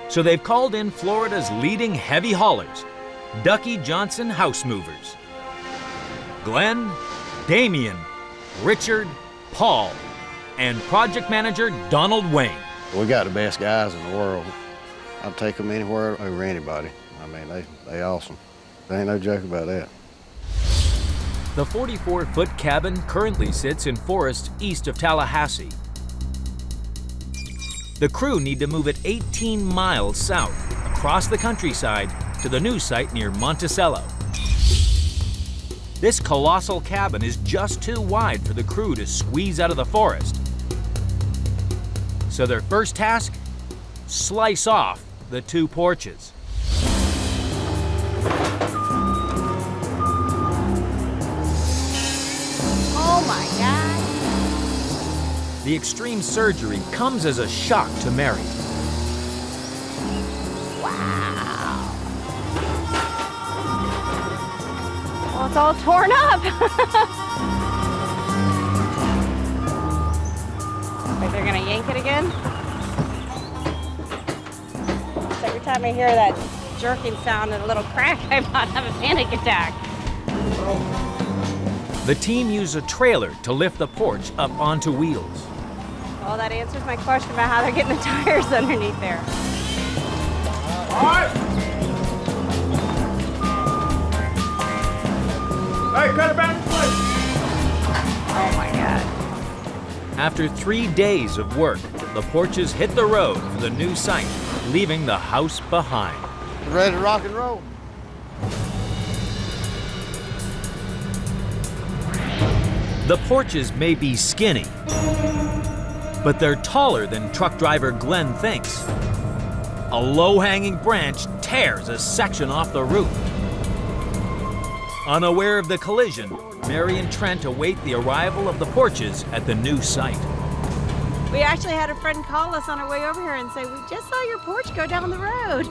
So they've called in Florida's leading heavy haulers, Ducky Johnson House Movers. Glenn, Damien, Richard, Paul, and project manager Donald Wayne.
We got the best guys in the world. I'd take them anywhere over anybody. I mean, they awesome. There ain't no joke about that.
The 44-foot cabin currently sits in forests east of Tallahassee. The crew need to move it 18 miles south, across the countryside, to the new site near Monticello. This colossal cabin is just too wide for the crew to squeeze out of the forest. So their first task? Slice off the 2 porches.
Oh my God.
The extreme surgery comes as a shock to Mary.
Wow. Well, it's all torn up. Wait, they're gonna yank it again? So every time I hear that jerking sound and a little crack, I about have a panic attack.
The team used a trailer to lift the porch up onto wheels.
Well, that answers my question about how they're getting the tires underneath there.
All right. Hey, cut it back in place.
Oh my God.
After 3 days of work, the porches hit the road for the new site, leaving the house behind.
Ready to rock and roll?
The porches may be skinny, but they're taller than truck driver Glenn thinks. A low-hanging branch tears a section off the roof. Unaware of the collision, Mary and Trent await the arrival of the porches at the new site.
We actually had a friend call us on our way over here and say, we just saw your porch go down the road.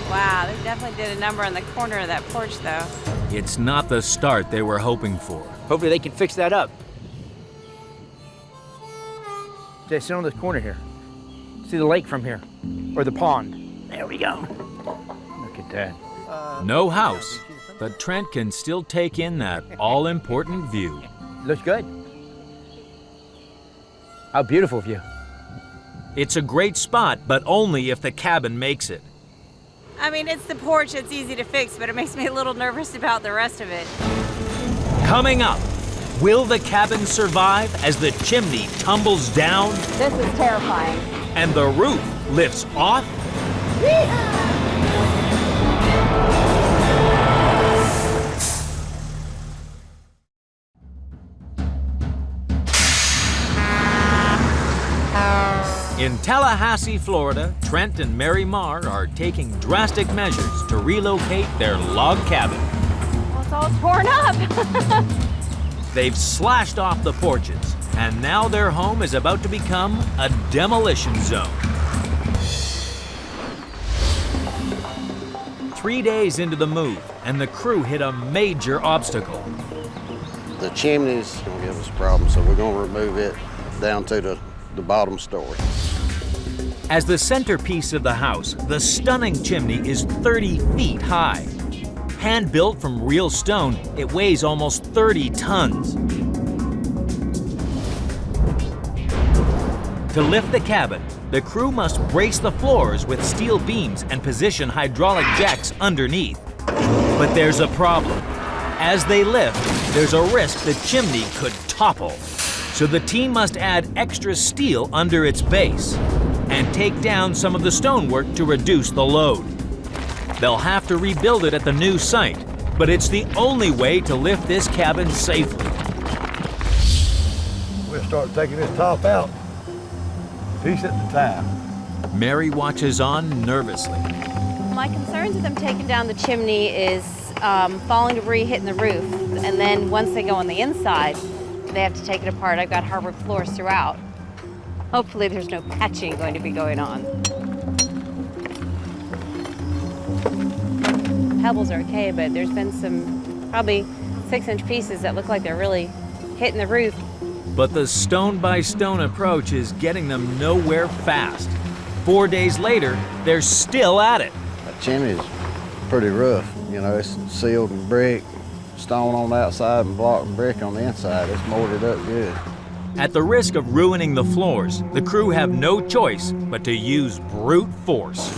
Wow, they definitely did a number on the corner of that porch though.
It's not the start they were hoping for.
Hopefully they can fix that up. Jay, sit on this corner here. See the lake from here, or the pond. There we go. Look at that.
No house, but Trent can still take in that all-important view.
Looks good. How beautiful view.
It's a great spot, but only if the cabin makes it.
I mean, it's the porch, it's easy to fix, but it makes me a little nervous about the rest of it.
Coming up, will the cabin survive as the chimney tumbles down
This is terrifying.
and the roof lifts off? In Tallahassee, Florida, Trent and Mary Marr are taking drastic measures to relocate their log cabin.
Well, it's all torn up.
They've slashed off the porches, and now their home is about to become a demolition zone. 3 days into the move, and the crew hit a major obstacle.
The chimney's gonna give us problems, so we're gonna remove it down to the bottom story.
As the centerpiece of the house, the stunning chimney is 30 feet high. Hand-built from real stone, it weighs almost 30 tons. To lift the cabin, the crew must brace the floors with steel beams and position hydraulic jacks underneath. But there's a problem. As they lift, there's a risk the chimney could topple. So the team must add extra steel under its base and take down some of the stonework to reduce the load. They'll have to rebuild it at the new site, but it's the only way to lift this cabin safely.
We'll start taking this top out, piece at a time.
Mary watches on nervously.
My concerns with them taking down the chimney is falling debris hitting the roof. And then once they go on the inside, they have to take it apart. I've got hardwood floors throughout. Hopefully there's no patching going to be going on. Pebbles are okay, but there's been some probably 6-inch pieces that look like they're really hitting the roof.
But the stone-by-stone approach is getting them nowhere fast. 4 days later, they're still at it.
That chimney's pretty rough. You know, it's sealed in brick, stone on the outside and block and brick on the inside. It's mortared up good.
At the risk of ruining the floors, the crew have no choice but to use brute force.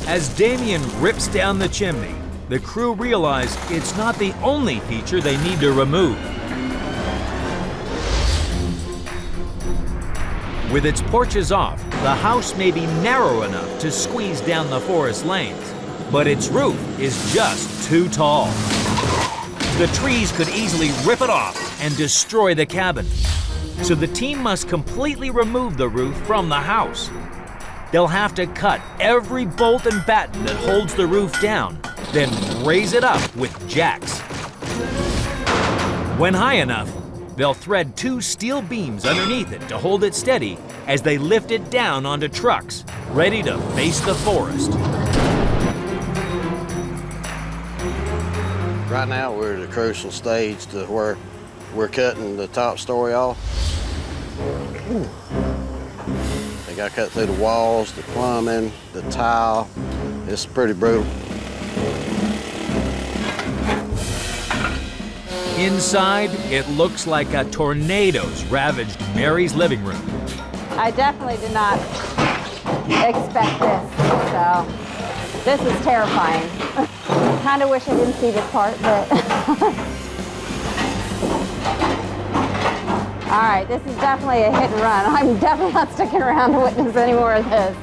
As Damien rips down the chimney, the crew realize it's not the only feature they need to remove. With its porches off, the house may be narrow enough to squeeze down the forest lanes, but its roof is just too tall. The trees could easily rip it off and destroy the cabin. So the team must completely remove the roof from the house. They'll have to cut every bolt and batten that holds the roof down, then raise it up with jacks. When high enough, they'll thread 2 steel beams underneath it to hold it steady as they lift it down onto trucks, ready to face the forest.
Right now, we're at a crucial stage to where we're cutting the top story off. They got to cut through the walls, the plumbing, the tile. It's pretty brutal.
Inside, it looks like a tornado's ravaged Mary's living room.
I definitely did not expect this. So this is terrifying. Kind of wish I didn't see this part, but. All right, this is definitely a hit and run. I'm definitely not sticking around to witness any more of this.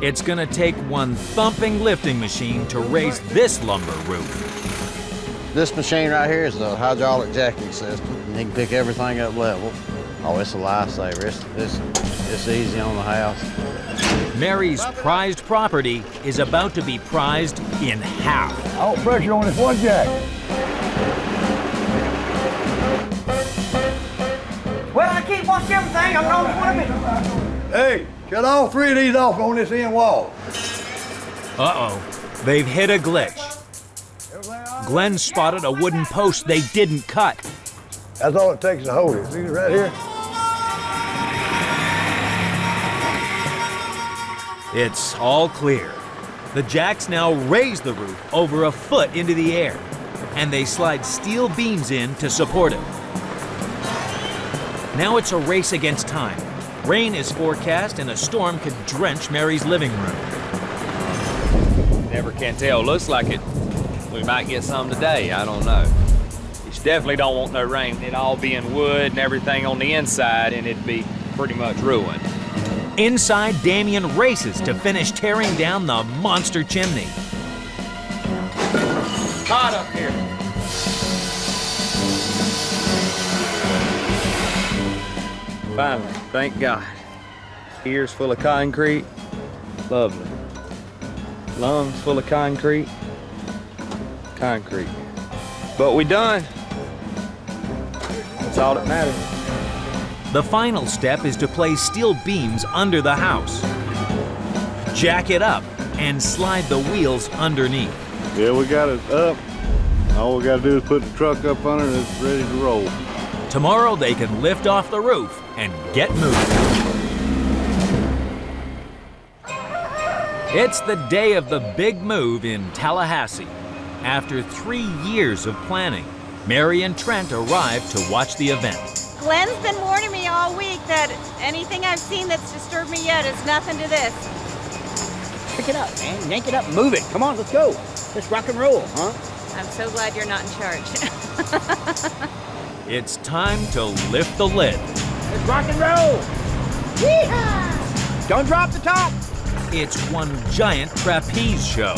It's gonna take one thumping lifting machine to raise this lumber roof.
This machine right here is the hydraulic jacking system. You can pick everything up level. Oh, it's a lifesaver. It's easy on the house.
Mary's prized property is about to be prized in half.
Out pressure on this one jack.
Well, I can't watch everything. I'm on one of it.
Hey, cut all 3 of these off on this end wall.
Uh-oh, they've hit a glitch. Glenn spotted a wooden post they didn't cut.
That's all it takes to hold it. See it right here?
It's all clear. The jacks now raise the roof over a foot into the air, and they slide steel beams in to support it. Now it's a race against time. Rain is forecast and a storm could drench Mary's living room.
Never can tell. Looks like it. We might get some today. I don't know. You definitely don't want no rain. It'd all be in wood and everything on the inside, and it'd be pretty much ruined.
Inside, Damien races to finish tearing down the monster chimney.
Hot up here. Finally, thank God. Ears full of concrete. Lovely. Lungs full of concrete. Concrete. But we done. That's all that matters.
The final step is to place steel beams under the house. Jack it up and slide the wheels underneath.
Yeah, we got it up. All we got to do is put the truck up under and it's ready to roll.
Tomorrow they can lift off the roof and get moving. It's the day of the big move in Tallahassee. After 3 years of planning, Mary and Trent arrived to watch the event.
Glenn's been warning me all week that anything I've seen that's disturbed me yet is nothing to this.
Pick it up, man. Yank it up. Move it. Come on, let's go. Let's rock and roll, huh?
I'm so glad you're not in charge.
It's time to lift the lid.
Let's rock and roll. Yeehaw! Don't drop the top.
It's one giant trapeze show.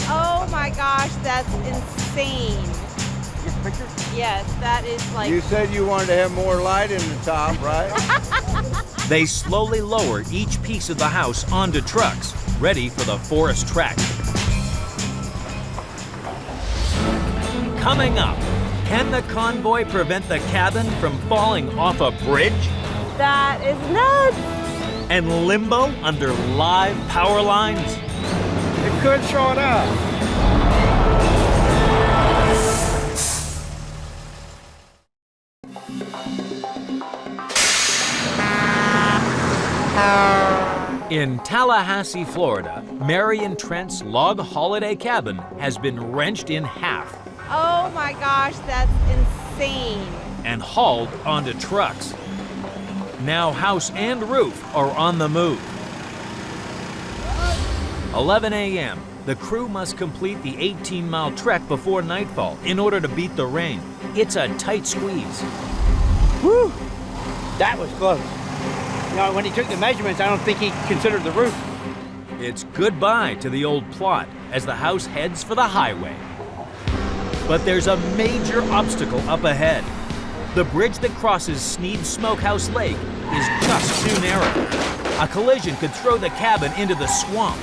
Oh my gosh, that's insane.
Picture?
Yes, that is like...
You said you wanted to have more light in the top, right?
They slowly lower each piece of the house onto trucks, ready for the forest track. Coming up, can the convoy prevent the cabin from falling off a bridge?
That is nuts.
And limbo under live power lines?
It could throw it up.
In Tallahassee, Florida, Mary and Trent's log holiday cabin has been wrenched in half
Oh my gosh, that's insane.
and hauled onto trucks. Now house and roof are on the move. 11 a.m. The crew must complete the 18-mile trek before nightfall in order to beat the rain. It's a tight squeeze.
Woo! That was close. You know, when he took the measurements, I don't think he considered the roof.
It's goodbye to the old plot as the house heads for the highway. But there's a major obstacle up ahead. The bridge that crosses Sneed Smokehouse Lake is just too narrow. A collision could throw the cabin into the swamp.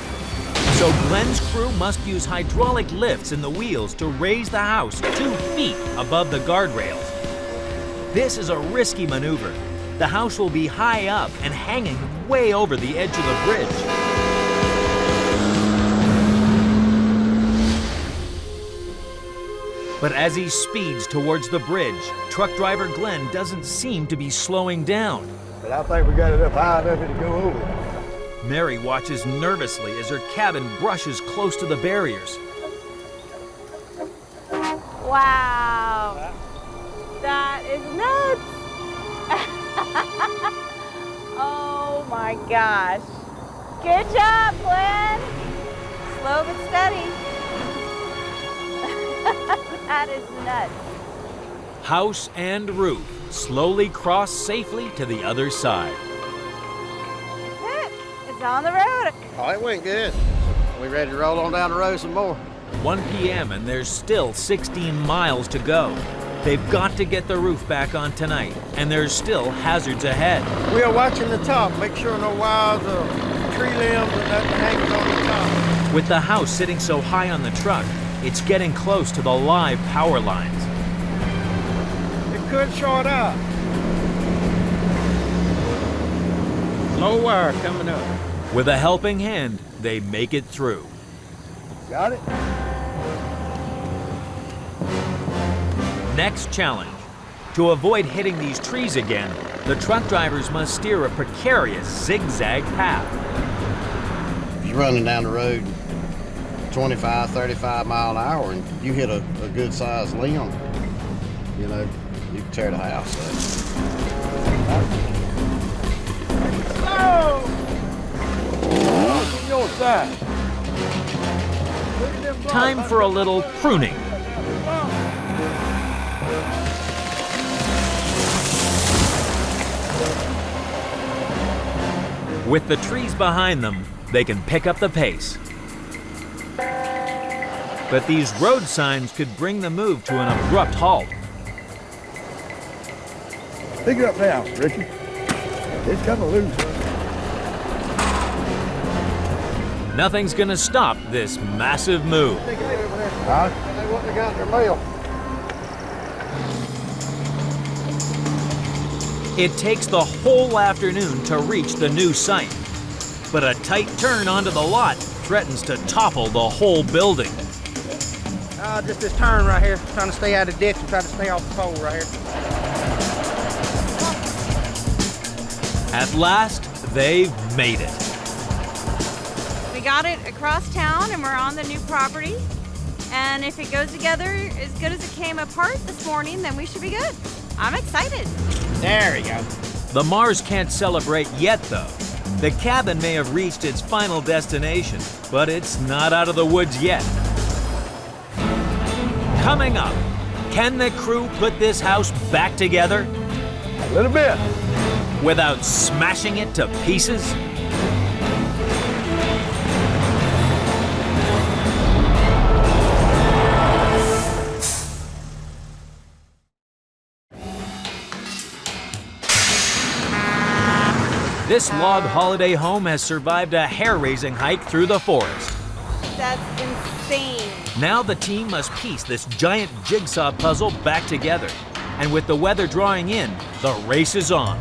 So Glenn's crew must use hydraulic lifts in the wheels to raise the house 2 feet above the guardrails. This is a risky maneuver. The house will be high up and hanging way over the edge of the bridge. But as he speeds towards the bridge, truck driver Glenn doesn't seem to be slowing down.
But I think we got it up high enough to go over.
Mary watches nervously as her cabin brushes close to the barriers.
Wow. That is nuts.
Oh my gosh. Good job, Glenn. Slow but steady. That is nuts.
House and roof slowly cross safely to the other side.
That's it. It's on the road.
Oh, it went good. We ready to roll on down the road some more?
1 p.m. and there's still 16 miles to go. They've got to get the roof back on tonight, and there's still hazards ahead.
We are watching the top, make sure no wires or tree limbs and nothing hangs on the top.
With the house sitting so high on the truck, it's getting close to the live power lines.
It could short out. Low wire coming up.
With a helping hand, they make it through.
Got it?
Next challenge. To avoid hitting these trees again, the truck drivers must steer a precarious zigzag path.
If you're running down the road 25, 35 mile an hour and you hit a good sized limb, you know, you can tear the house up.
On your side.
Time for a little pruning. With the trees behind them, they can pick up the pace. But these road signs could bring the move to an abrupt halt.
Pick it up now, Ricky. It's coming loose.
Nothing's gonna stop this massive move.
Huh?
They wouldn't have got their mail.
It takes the whole afternoon to reach the new site. But a tight turn onto the lot threatens to topple the whole building.
Just this turn right here, trying to stay out of the ditch and try to stay off the pole right here.
At last, they've made it.
We got it across town and we're on the new property. And if it goes together as good as it came apart this morning, then we should be good. I'm excited.
There we go.
The Mars can't celebrate yet, though. The cabin may have reached its final destination, but it's not out of the woods yet. Coming up, can the crew put this house back together?
A little bit.
Without smashing it to pieces? This log holiday home has survived a hair-raising hike through the forest.
That's insane.
Now the team must piece this giant jigsaw puzzle back together. And with the weather drawing in, the race is on.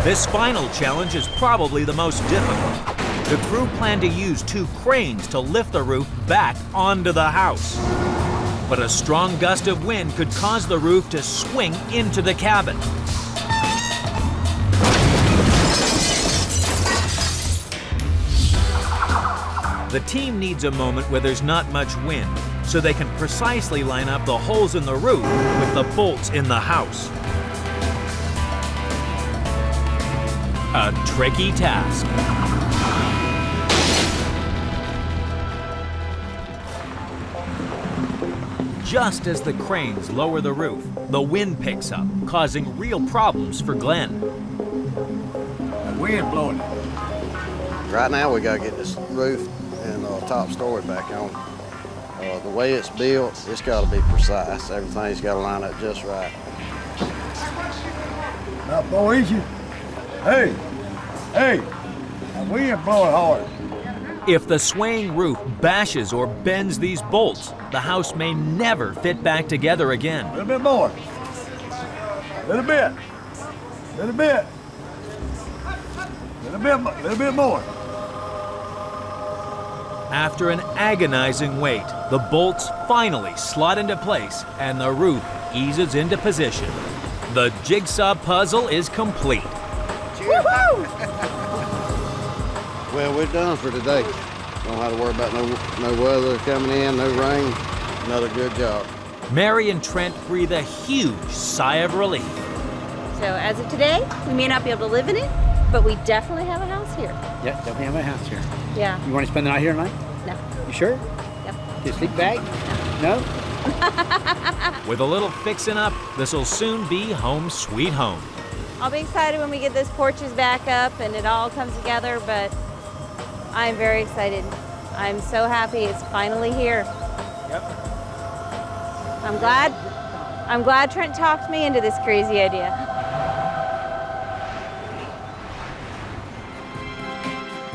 This final challenge is probably the most difficult. The crew plan to use 2 cranes to lift the roof back onto the house. But a strong gust of wind could cause the roof to swing into the cabin. The team needs a moment where there's not much wind, so they can precisely line up the holes in the roof with the bolts in the house. A tricky task. Just as the cranes lower the roof, the wind picks up, causing real problems for Glenn.
The wind blowing.
Right now we gotta get this roof and top story back on. The way it's built, it's gotta be precise. Everything's gotta line up just right.
About 4 inches. Hey, the wind blowing hard.
If the swaying roof bashes or bends these bolts, the house may never fit back together again.
A little bit more. Little bit. Little bit. Little bit more.
After an agonizing wait, the bolts finally slot into place and the roof eases into position. The jigsaw puzzle is complete.
Woohoo! Well, we're done for today. Don't have to worry about no weather coming in, no rain. Another good job.
Mary and Trent breathe a huge sigh of relief.
So as of today, we may not be able to live in it,
But we definitely have a house here.
Yeah, definitely have a house here.
Yeah.
You want to spend the night here tonight?
No.
You sure?
Yep.
Your sleep bag? No?
With a little fixing up, this'll soon be home sweet home.
I'll be excited when we get those porches back up and it all comes together, but I'm very excited. I'm so happy it's finally here.
Yep.
I'm glad Trent talked me into this crazy idea.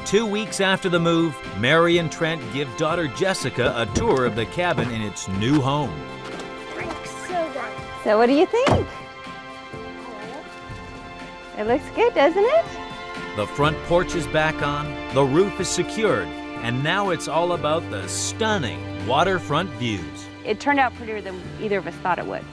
Two weeks after the move, Mary and Trent give daughter Jessica a tour of the cabin in its new home.
So what do you think? It looks good, doesn't it?
The front porch is back on, the roof is secured, and now it's all about the stunning waterfront views.
It turned out prettier than either of us thought it would.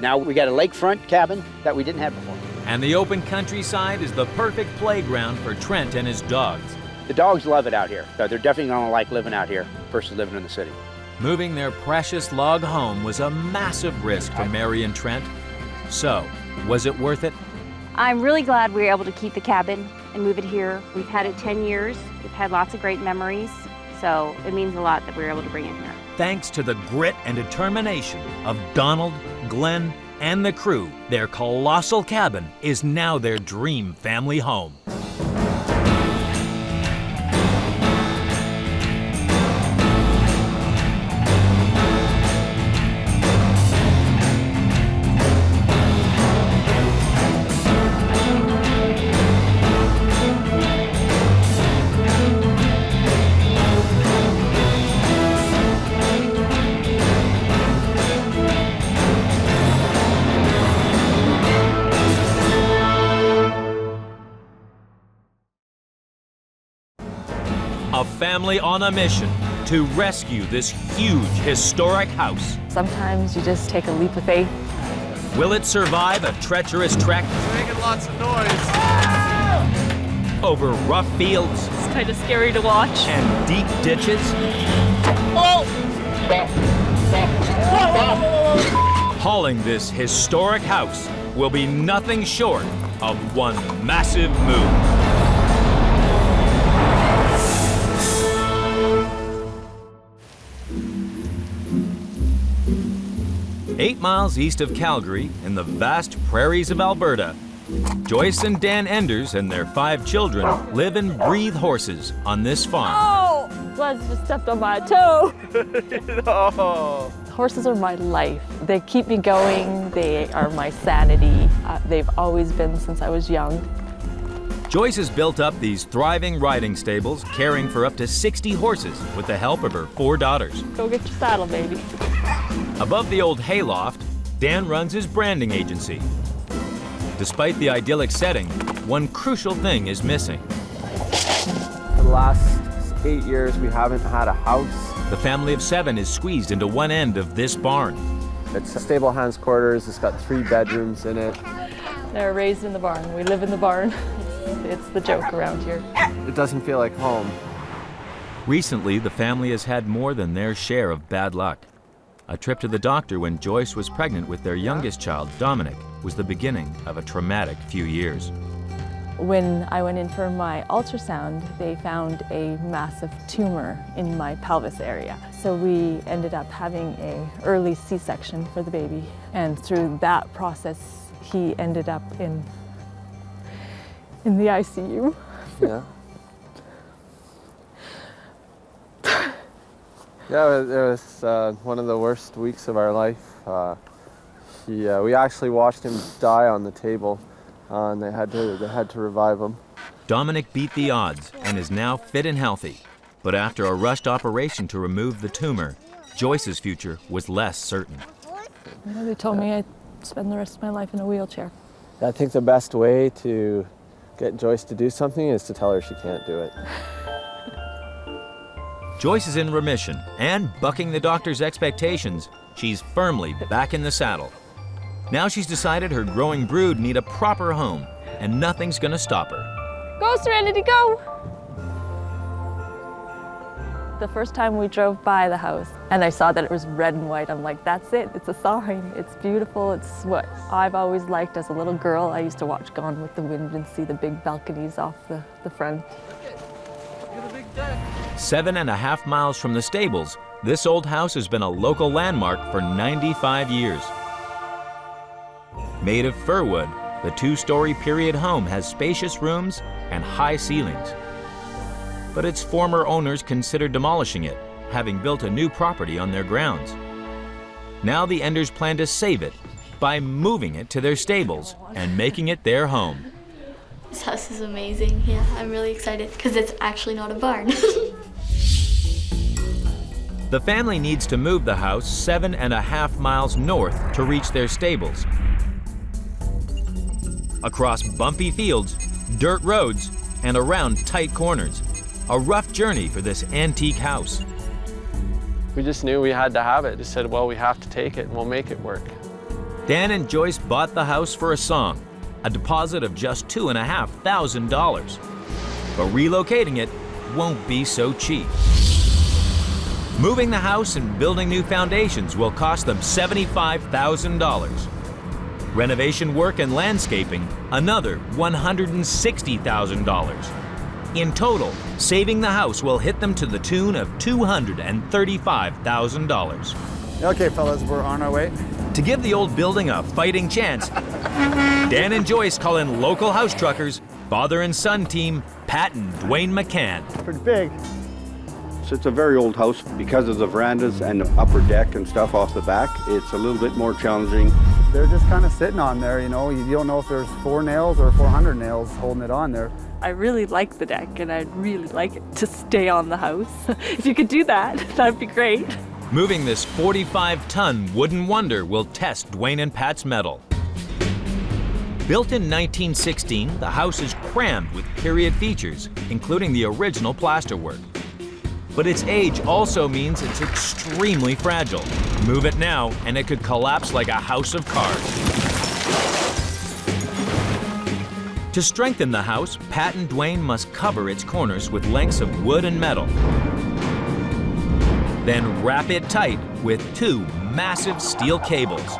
Now we got a lakefront cabin that we didn't have before.
And the open countryside is the perfect playground for Trent and his dogs.
The dogs love it out here, so they're definitely gonna like living out here versus living in the city.
Moving their precious log home was a massive risk for Mary and Trent. So, was it worth it?
I'm really glad we were able to keep the cabin and move it here. We've had it 10 years. We've had lots of great memories. So it means a lot that we were able to bring it here.
Thanks to the grit and determination of Donald, Glenn, and the crew, their colossal cabin is now their dream family home. A family on a mission to rescue this huge historic house.
Sometimes you just take a leap of faith.
Will it survive a treacherous trek?
It's making lots of noise.
Over rough fields?
It's kind of scary to watch.
And deep ditches?
Oh!
Hauling this historic house will be nothing short of one massive move. 8 miles east of Calgary, in the vast prairies of Alberta, Joyce and Dan Enders and their 5 children live and breathe horses on this farm.
Oh! Buzz just stepped on my toe.
No.
Horses are my life. They keep me going. They are my sanity. They've always been since I was young.
Joyce has built up these thriving riding stables, caring for up to 60 horses with the help of her 4 daughters.
Go get your saddle, baby.
Above the old hayloft, Dan runs his branding agency. Despite the idyllic setting, one crucial thing is missing.
For the last 8 years, we haven't had a house.
The family of 7 is squeezed into one end of this barn.
It's a stable hands quarters. It's got 3 bedrooms in it.
They're raised in the barn. We live in the barn. It's the joke around here.
It doesn't feel like home.
Recently, the family has had more than their share of bad luck. A trip to the doctor when Joyce was pregnant with their youngest child, Dominic, was the beginning of a traumatic few years.
When I went in for my ultrasound, they found a massive tumor in my pelvis area. So we ended up having an early C-section for the baby. And through that process, he ended up in the ICU.
Yeah. Yeah, it was one of the worst weeks of our life. We actually watched him die on the table, and they had to revive him.
Dominic beat the odds and is now fit and healthy. But after a rushed operation to remove the tumor, Joyce's future was less certain.
They told me I'd spend the rest of my life in a wheelchair.
I think the best way to get Joyce to do something is to tell her she can't do it.
Joyce is in remission, and bucking the doctor's expectations, she's firmly back in the saddle. Now she's decided her growing brood need a proper home, and nothing's gonna stop her.
Go, Serenity, go! The first time we drove by the house and I saw that it was red and white, I'm like, that's it, it's a sign. It's beautiful, it's what I've always liked as a little girl. I used to watch Gone with the Wind and see the big balconies off the front.
7.5 miles from the stables, this old house has been a local landmark for 95 years. Made of fir wood, the 2-story period home has spacious rooms and high ceilings. But its former owners considered demolishing it, having built a new property on their grounds. Now the Enders plan to save it by moving it to their stables and making it their home.
This house is amazing. Yeah, I'm really excited because it's actually not a barn.
The family needs to move the house 7.5 miles north to reach their stables. Across bumpy fields, dirt roads, and around tight corners. A rough journey for this antique house.
We just knew we had to have it. Just said, well, we have to take it and we'll make it work.
Dan and Joyce bought the house for a song, a deposit of just $2,500. But relocating it won't be so cheap. Moving the house and building new foundations will cost them $75,000. Renovation work and landscaping, another $160,000. In total, saving the house will hit them to the tune of $235,000.
Okay, fellas, we're on our way.
To give the old building a fighting chance, Dan and Joyce call in local house truckers, father and son team Pat and Dwayne McCann.
Pretty big.
So it's a very old house because of the verandas and the upper deck and stuff off the back. It's a little bit more challenging.
They're just kind of sitting on there, you know. You don't know if there's 4 nails or 400 nails holding it on there.
I really like the deck and I'd really like it to stay on the house. If you could do that, that'd be great.
Moving this 45-ton wooden wonder will test Dwayne and Pat's mettle. Built in 1916, the house is crammed with period features, including the original plasterwork. But its age also means it's extremely fragile. Move it now, and it could collapse like a house of cards. To strengthen the house, Pat and Dwayne must cover its corners with lengths of wood and metal. Then wrap it tight with 2 massive steel cables.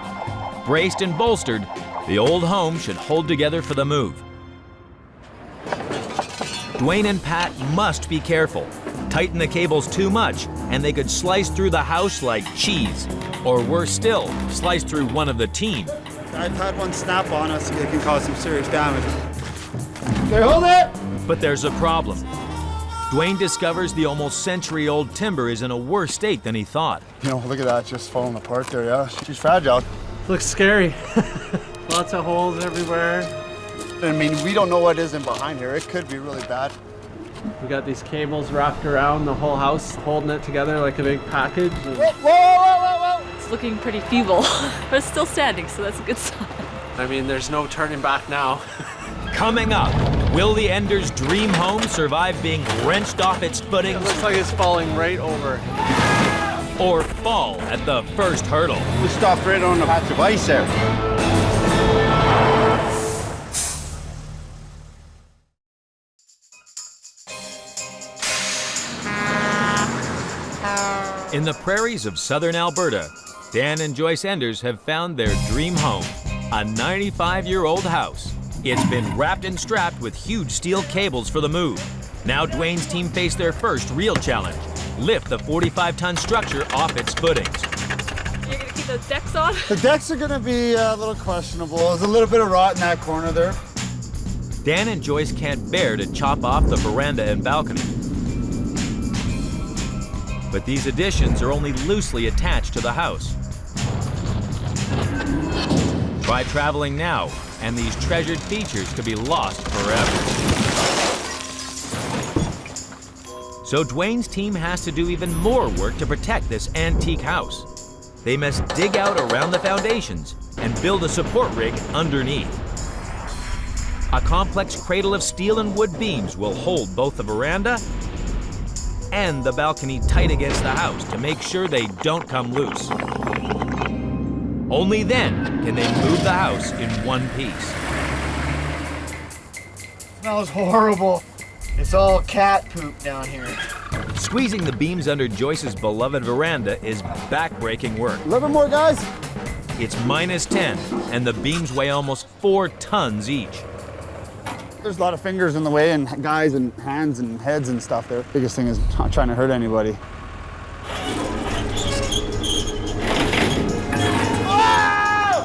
Braced and bolstered, the old home should hold together for the move. Dwayne and Pat must be careful. Tighten the cables too much, and they could slice through the house like cheese. Or worse still, slice through one of the team.
I've had one snap on us, it can cause some serious damage. Okay, hold it!
But there's a problem. Dwayne discovers the almost century-old timber is in a worse state than he thought.
You know, look at that, just falling apart there, yeah. She's fragile.
Looks scary. Lots of holes everywhere.
I mean, we don't know what is in behind here. It could be really bad.
We got these cables wrapped around the whole house, holding it together like a big package.
Whoa, whoa, whoa, whoa!
It's looking pretty feeble, but it's still standing, so that's a good sign.
I mean, there's no turning back now.
Coming up, will the Enders' dream home survive being wrenched off its footing?
It looks like it's falling right over.
Or fall at the first hurdle?
We stopped right on the patch of ice there.
In the prairies of southern Alberta, Dan and Joyce Enders have found their dream home, a 95-year-old house. It's been wrapped and strapped with huge steel cables for the move. Now Dwayne's team face their first real challenge: lift the 45-ton structure off its footings.
You're gonna keep those decks on?
The decks are gonna be a little questionable. There's a little bit of rot in that corner there.
Dan and Joyce can't bear to chop off the veranda and balcony. But these additions are only loosely attached to the house. Try traveling now, and these treasured features could be lost forever. So Dwayne's team has to do even more work to protect this antique house. They must dig out around the foundations and build a support rig underneath. A complex cradle of steel and wood beams will hold both the veranda and the balcony tight against the house to make sure they don't come loose. Only then can they move the house in one piece.
It smells horrible. It's all cat poop down here.
Squeezing the beams under Joyce's beloved veranda is back-breaking work.
A little bit more, guys.
It's -10, and the beams weigh almost 4 tons each.
There's a lot of fingers in the way, and guys and hands and heads and stuff there. Biggest thing is not trying to hurt anybody.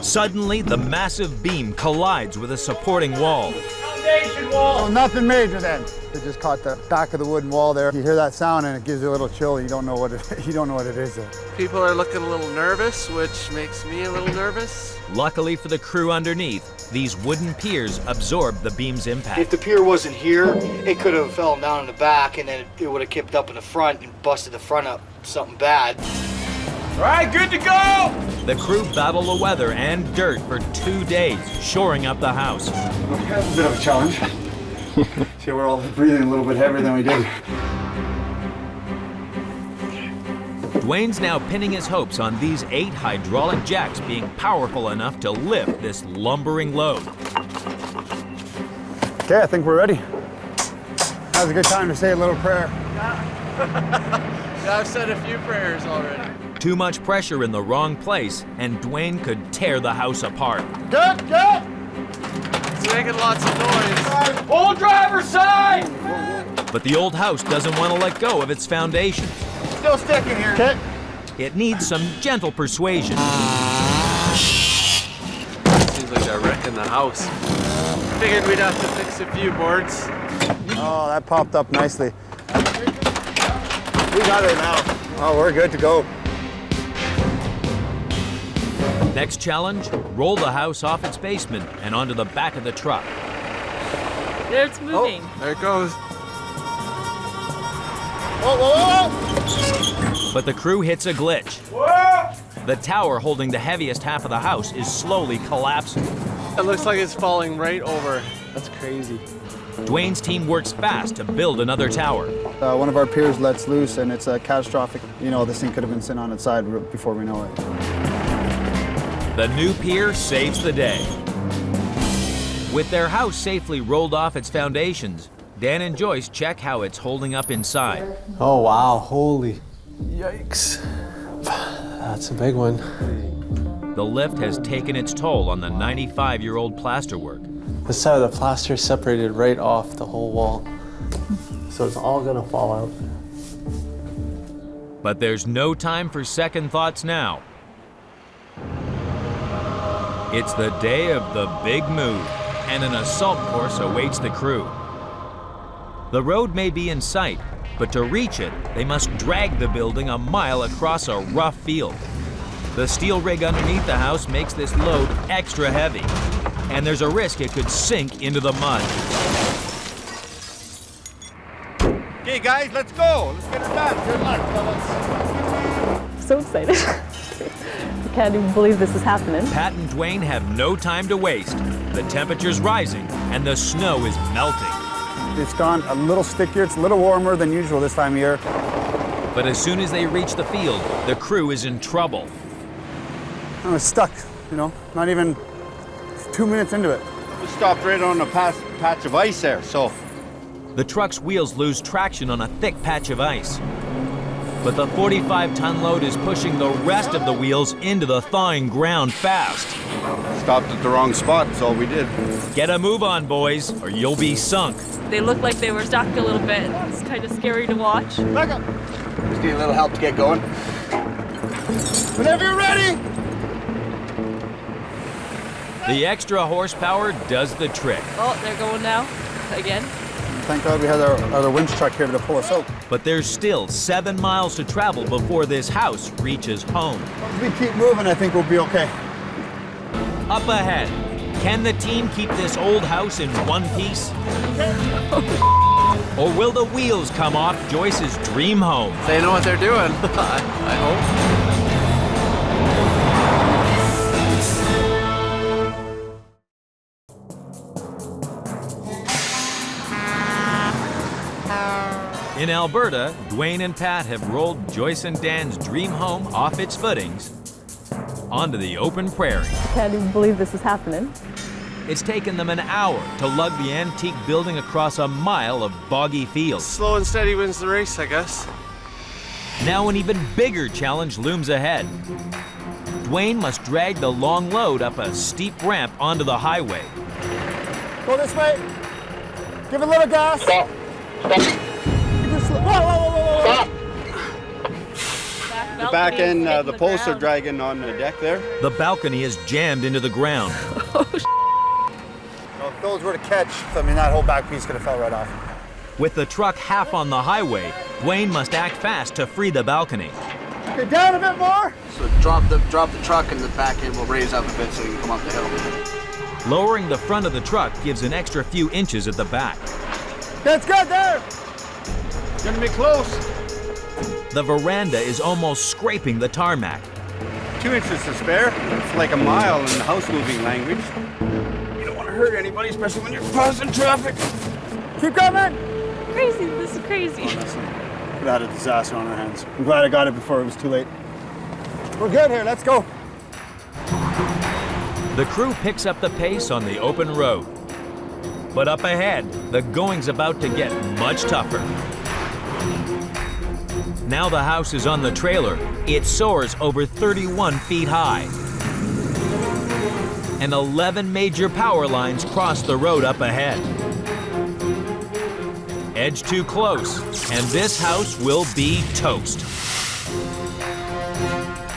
Suddenly, the massive beam collides with a supporting wall.
Foundation wall! Oh, nothing major then. It just caught the back of the wooden wall there. You hear that sound and it gives you a little chill. You don't know what it is.
People are looking a little nervous, which makes me a little nervous.
Luckily for the crew underneath, these wooden piers absorb the beam's impact.
If the pier wasn't here, it could have fell down in the back and then it would have kipped up in the front and busted the front up something bad.
All right, good to go!
The crew battle the weather and dirt for 2 days, shoring up the house.
That's a bit of a challenge. See, we're all breathing a little bit heavier than we did.
Dwayne's now pinning his hopes on these 8 hydraulic jacks being powerful enough to lift this lumbering load.
Okay, I think we're ready. Now's a good time to say a little prayer.
Yeah, I've said a few prayers already.
Too much pressure in the wrong place, and Dwayne could tear the house apart.
Good!
It's making lots of noise.
Full driver's side!
But the old house doesn't want to let go of its foundations.
Still sticking here.
Okay.
It needs some gentle persuasion.
Seems like they're wrecking the house. Figured we'd have to fix a few boards.
Oh, that popped up nicely. We got it now. Oh, we're good to go.
Next challenge, roll the house off its basement and onto the back of the truck.
It's moving.
Oh, there it goes.
Whoa, whoa, whoa!
But the crew hits a glitch.
Whoa!
The tower holding the heaviest half of the house is slowly collapsing.
It looks like it's falling right over. That's crazy.
Dwayne's team works fast to build another tower.
One of our piers lets loose and it's catastrophic. You know, this thing could have been sitting on its side before we know it.
The new pier saves the day. With their house safely rolled off its foundations, Dan and Joyce check how it's holding up inside.
Oh, wow. Holy yikes. That's a big one.
The lift has taken its toll on the 95-year-old plasterwork.
This side of the plaster is separated right off the whole wall. So it's all gonna fall out.
But there's no time for second thoughts now. It's the day of the big move, and an assault course awaits the crew. The road may be in sight, but to reach it, they must drag the building a mile across a rough field. The steel rig underneath the house makes this load extra heavy, and there's a risk it could sink into the mud.
Okay, guys, let's go. Let's get it done. Good luck, fellas.
So excited. I can't even believe this is happening.
Pat and Dwayne have no time to waste. The temperature's rising, and the snow is melting.
It's gone a little stickier. It's a little warmer than usual this time of year.
But as soon as they reach the field, the crew is in trouble.
I was stuck, you know, not even 2 minutes into it.
We stopped right on a patch of ice there, so.
The truck's wheels lose traction on a thick patch of ice. But the 45-ton load is pushing the rest of the wheels into the thawing ground fast.
Stopped at the wrong spot, that's all we did.
Get a move on, boys, or you'll be sunk.
They looked like they were stuck a little bit. It's kind of scary to watch.
Back up.
Just need a little help to get going.
Whenever you're ready.
The extra horsepower does the trick.
Oh, they're going now. Again.
Thank God we had our winch truck here to pull us out.
But there's still 7 miles to travel before this house reaches home.
If we keep moving, I think we'll be okay.
Up ahead, can the team keep this old house in one piece? Or will the wheels come off Joyce's dream home?
They know what they're doing, I hope.
In Alberta, Dwayne and Pat have rolled Joyce and Dan's dream home off its footings onto the open prairie.
Can't even believe this is happening.
It's taken them an hour to lug the antique building across a mile of boggy fields.
Slow and steady wins the race, I guess.
Now an even bigger challenge looms ahead. Dwayne must drag the long load up a steep ramp onto the highway.
Go this way. Give it a little gas. Stop. Stop.
The back end, the posts are dragging on the deck there.
The balcony is jammed into the ground.
If those were to catch, I mean, that whole back piece could have fell right off.
With the truck half on the highway, Dwayne must act fast to free the balcony.
Get down a bit more.
So drop the truck and the back end will raise up a bit so you can come up the hill.
Lowering the front of the truck gives an extra few inches at the back.
That's good there.
Getting me close.
The veranda is almost scraping the tarmac.
2 inches to spare. It's like a mile in the house moving language. You don't want to hurt anybody, especially when you're causing traffic.
Keep coming.
Crazy, this is crazy.
Honestly, could have had a disaster on our hands. I'm glad I got it before it was too late. We're good here, let's go.
The crew picks up the pace on the open road. But up ahead, the going's about to get much tougher. Now the house is on the trailer. It soars over 31 feet high. And 11 major power lines cross the road up ahead. Edge too close, and this house will be toast.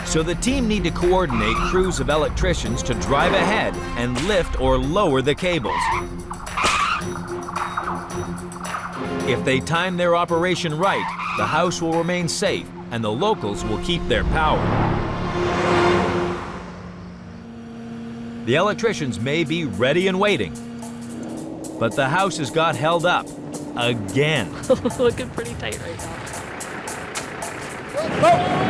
So the team need to coordinate crews of electricians to drive ahead and lift or lower the cables. If they time their operation right, the house will remain safe and the locals will keep their power. The electricians may be ready and waiting, but the house has got held up again.
Looking pretty tight right now.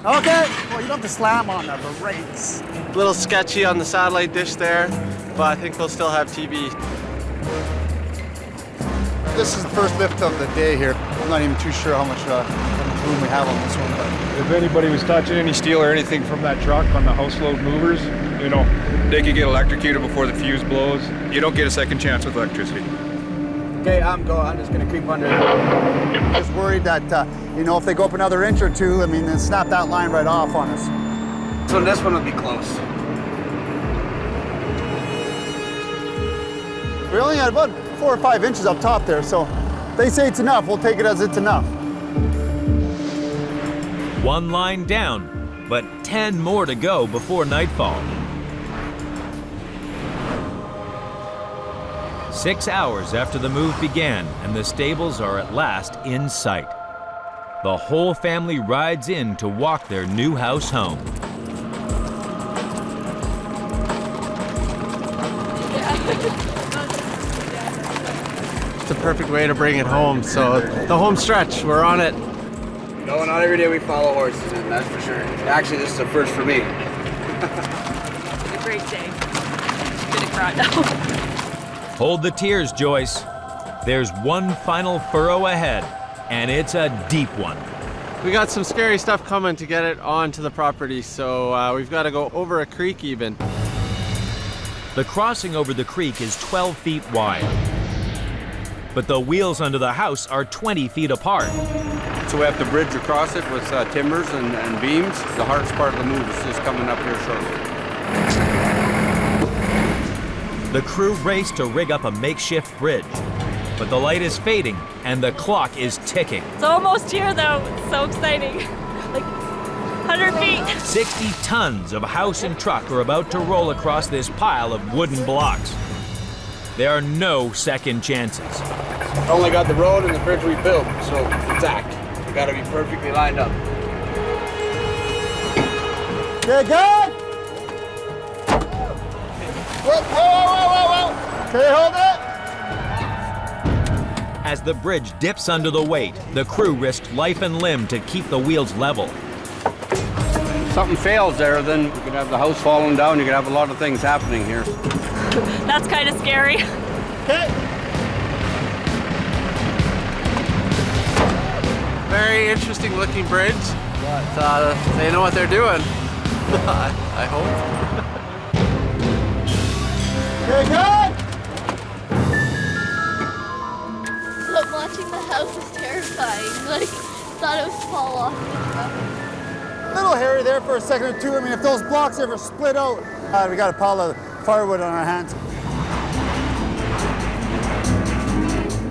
Okay. Well, you don't have to slam on the brakes.
A little sketchy on the satellite dish there, but I think we'll still have TV.
This is the first lift of the day here. I'm not even too sure how much room we have on this one. But
if anybody was touching any steel or anything from that truck on the house load movers, you know, they could get electrocuted before the fuse blows. You don't get a second chance with electricity.
Okay, I'm just gonna creep under.
I was worried that, you know, if they go up another inch or two, I mean, then snap that line right off on us.
So this one will be close.
We only had about 4 or 5 inches up top there, so they say it's enough. We'll take it as it's enough.
One line down, but 10 more to go before nightfall. 6 hours after the move began, and the stables are at last in sight. The whole family rides in to walk their new house home.
It's a perfect way to bring it home. So the home stretch, we're on it.
No, not every day we follow horses, and that's for sure. Actually, this is a first for me.
It's a great day. I'm gonna cry now.
Hold the tears, Joyce. There's one final furrow ahead, and it's a deep one.
We got some scary stuff coming to get it onto the property, so we've got to go over a creek even.
The crossing over the creek is 12 feet wide, but the wheels under the house are 20 feet apart.
So we have to bridge across it with timbers and beams. The hardest part of the move is just coming up here shortly.
The crew race to rig up a makeshift bridge, but the light is fading and the clock is ticking.
It's almost here though. It's so exciting. Like 100 feet.
60 tons of house and truck are about to roll across this pile of wooden blocks. There are no second chances.
Only got the road and the bridge we built, so exact. We got to be perfectly lined up.
Okay, good. Whoa, whoa, whoa, whoa, whoa. Okay, hold it.
As the bridge dips under the weight, the crew risked life and limb to keep the wheels level.
If something fails there, then you could have the house falling down. You could have a lot of things happening here.
That's kind of scary.
Okay.
Very interesting looking bridge, but they know what they're doing. I hope.
Okay, good.
But watching the house is terrifying. Like, thought it would fall off.
A little hairy there for a second or two. I mean, if those blocks ever split out, we got a pile of firewood on our hands.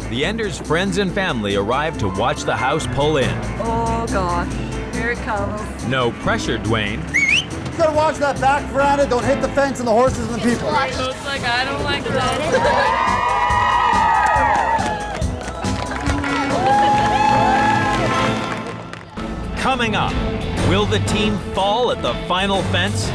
The Enders' friends and family arrive to watch the house pull in.
Oh gosh, here it comes.
No pressure, Dwayne.
You gotta watch that back veranda. Don't hit the fence and the horses and the people.
It's like, I don't like that.
Coming up, will the team fall at the final fence?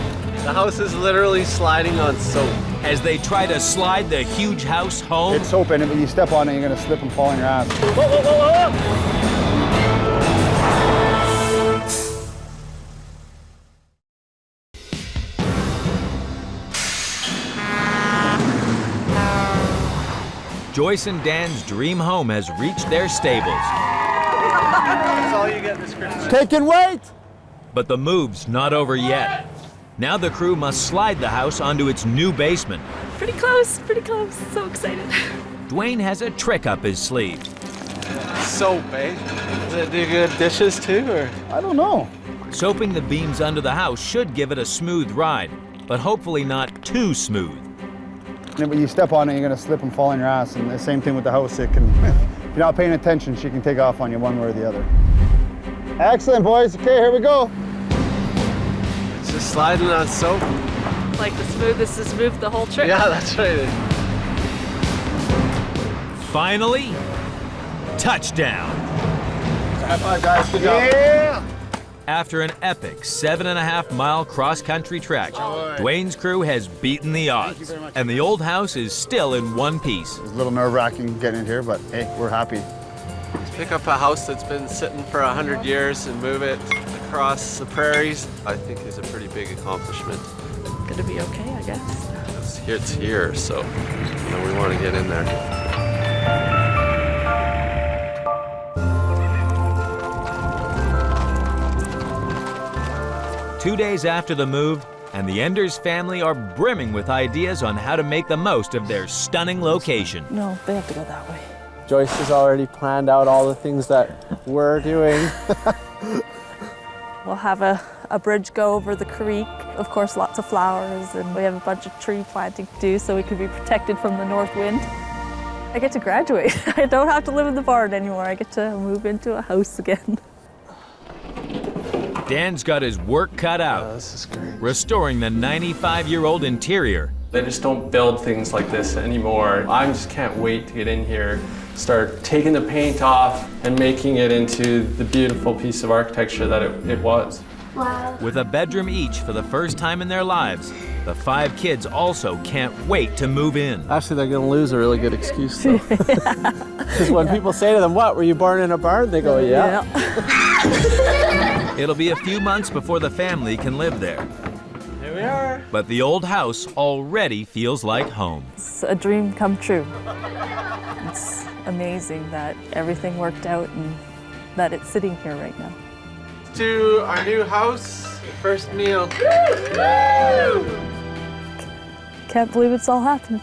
The house is literally sliding on soap.
As they try to slide the huge house home?
It's soap in it, but you step on it, you're gonna slip and fall on your ass.
Whoa, whoa, whoa, whoa! Joyce and Dan's dream home has reached their stables.
That's all you get this Christmas.
Taking weight!
But the move's not over yet. Now the crew must slide the house onto its new basement.
Pretty close, pretty close. So excited.
Dwayne has a trick up his sleeve.
Soap, eh? Does it do good dishes too, or?
I don't know.
Soaping the beams under the house should give it a smooth ride, but hopefully not too smooth.
Yeah, but you step on it, you're gonna slip and fall on your ass, and the same thing with the house. It can, if you're not paying attention, she can take off on you one way or the other. Excellent, boys. Okay, here we go.
It's just sliding on soap.
Like the smoothest is smooth the whole trip.
Yeah, that's right.
Finally, touchdown.
High five, guys. Good job.
Yeah!
After an epic 7.5-mile cross-country trek, Dwayne's crew has beaten the odds, and the old house is still in one piece.
It's a little nerve-wracking getting in here, but hey, we're happy.
Pick up a house that's been sitting for 100 years and move it across the prairies, I think is a pretty big accomplishment.
Gonna be okay, I guess.
It's here, so we want to get in there.
2 days after the move, and the Enders family are brimming with ideas on how to make the most of their stunning location.
No, they have to go that way.
Joyce has already planned out all the things that we're doing.
We'll have a bridge go over the creek. Of course, lots of flowers, and we have a bunch of tree planting to do so we can be protected from the north wind. I get to graduate. I don't have to live in the barn anymore. I get to move into a house again.
Dan's got his work cut out,
This is great.
restoring the 95-year-old interior.
They just don't build things like this anymore. I just can't wait to get in here, start taking the paint off and making it into the beautiful piece of architecture that it was.
Wow.
With a bedroom each for the first time in their lives, the 5 kids also can't wait to move in.
Actually, they're gonna lose a really good excuse though. Because when people say to them, "What, were you born in a barn?" They go, "Yeah."
It'll be a few months before the family can live there.
Here we are.
But the old house already feels like home.
It's a dream come true. It's amazing that everything worked out and that it's sitting here right now.
To our new house, first meal.
Can't believe it's all happened.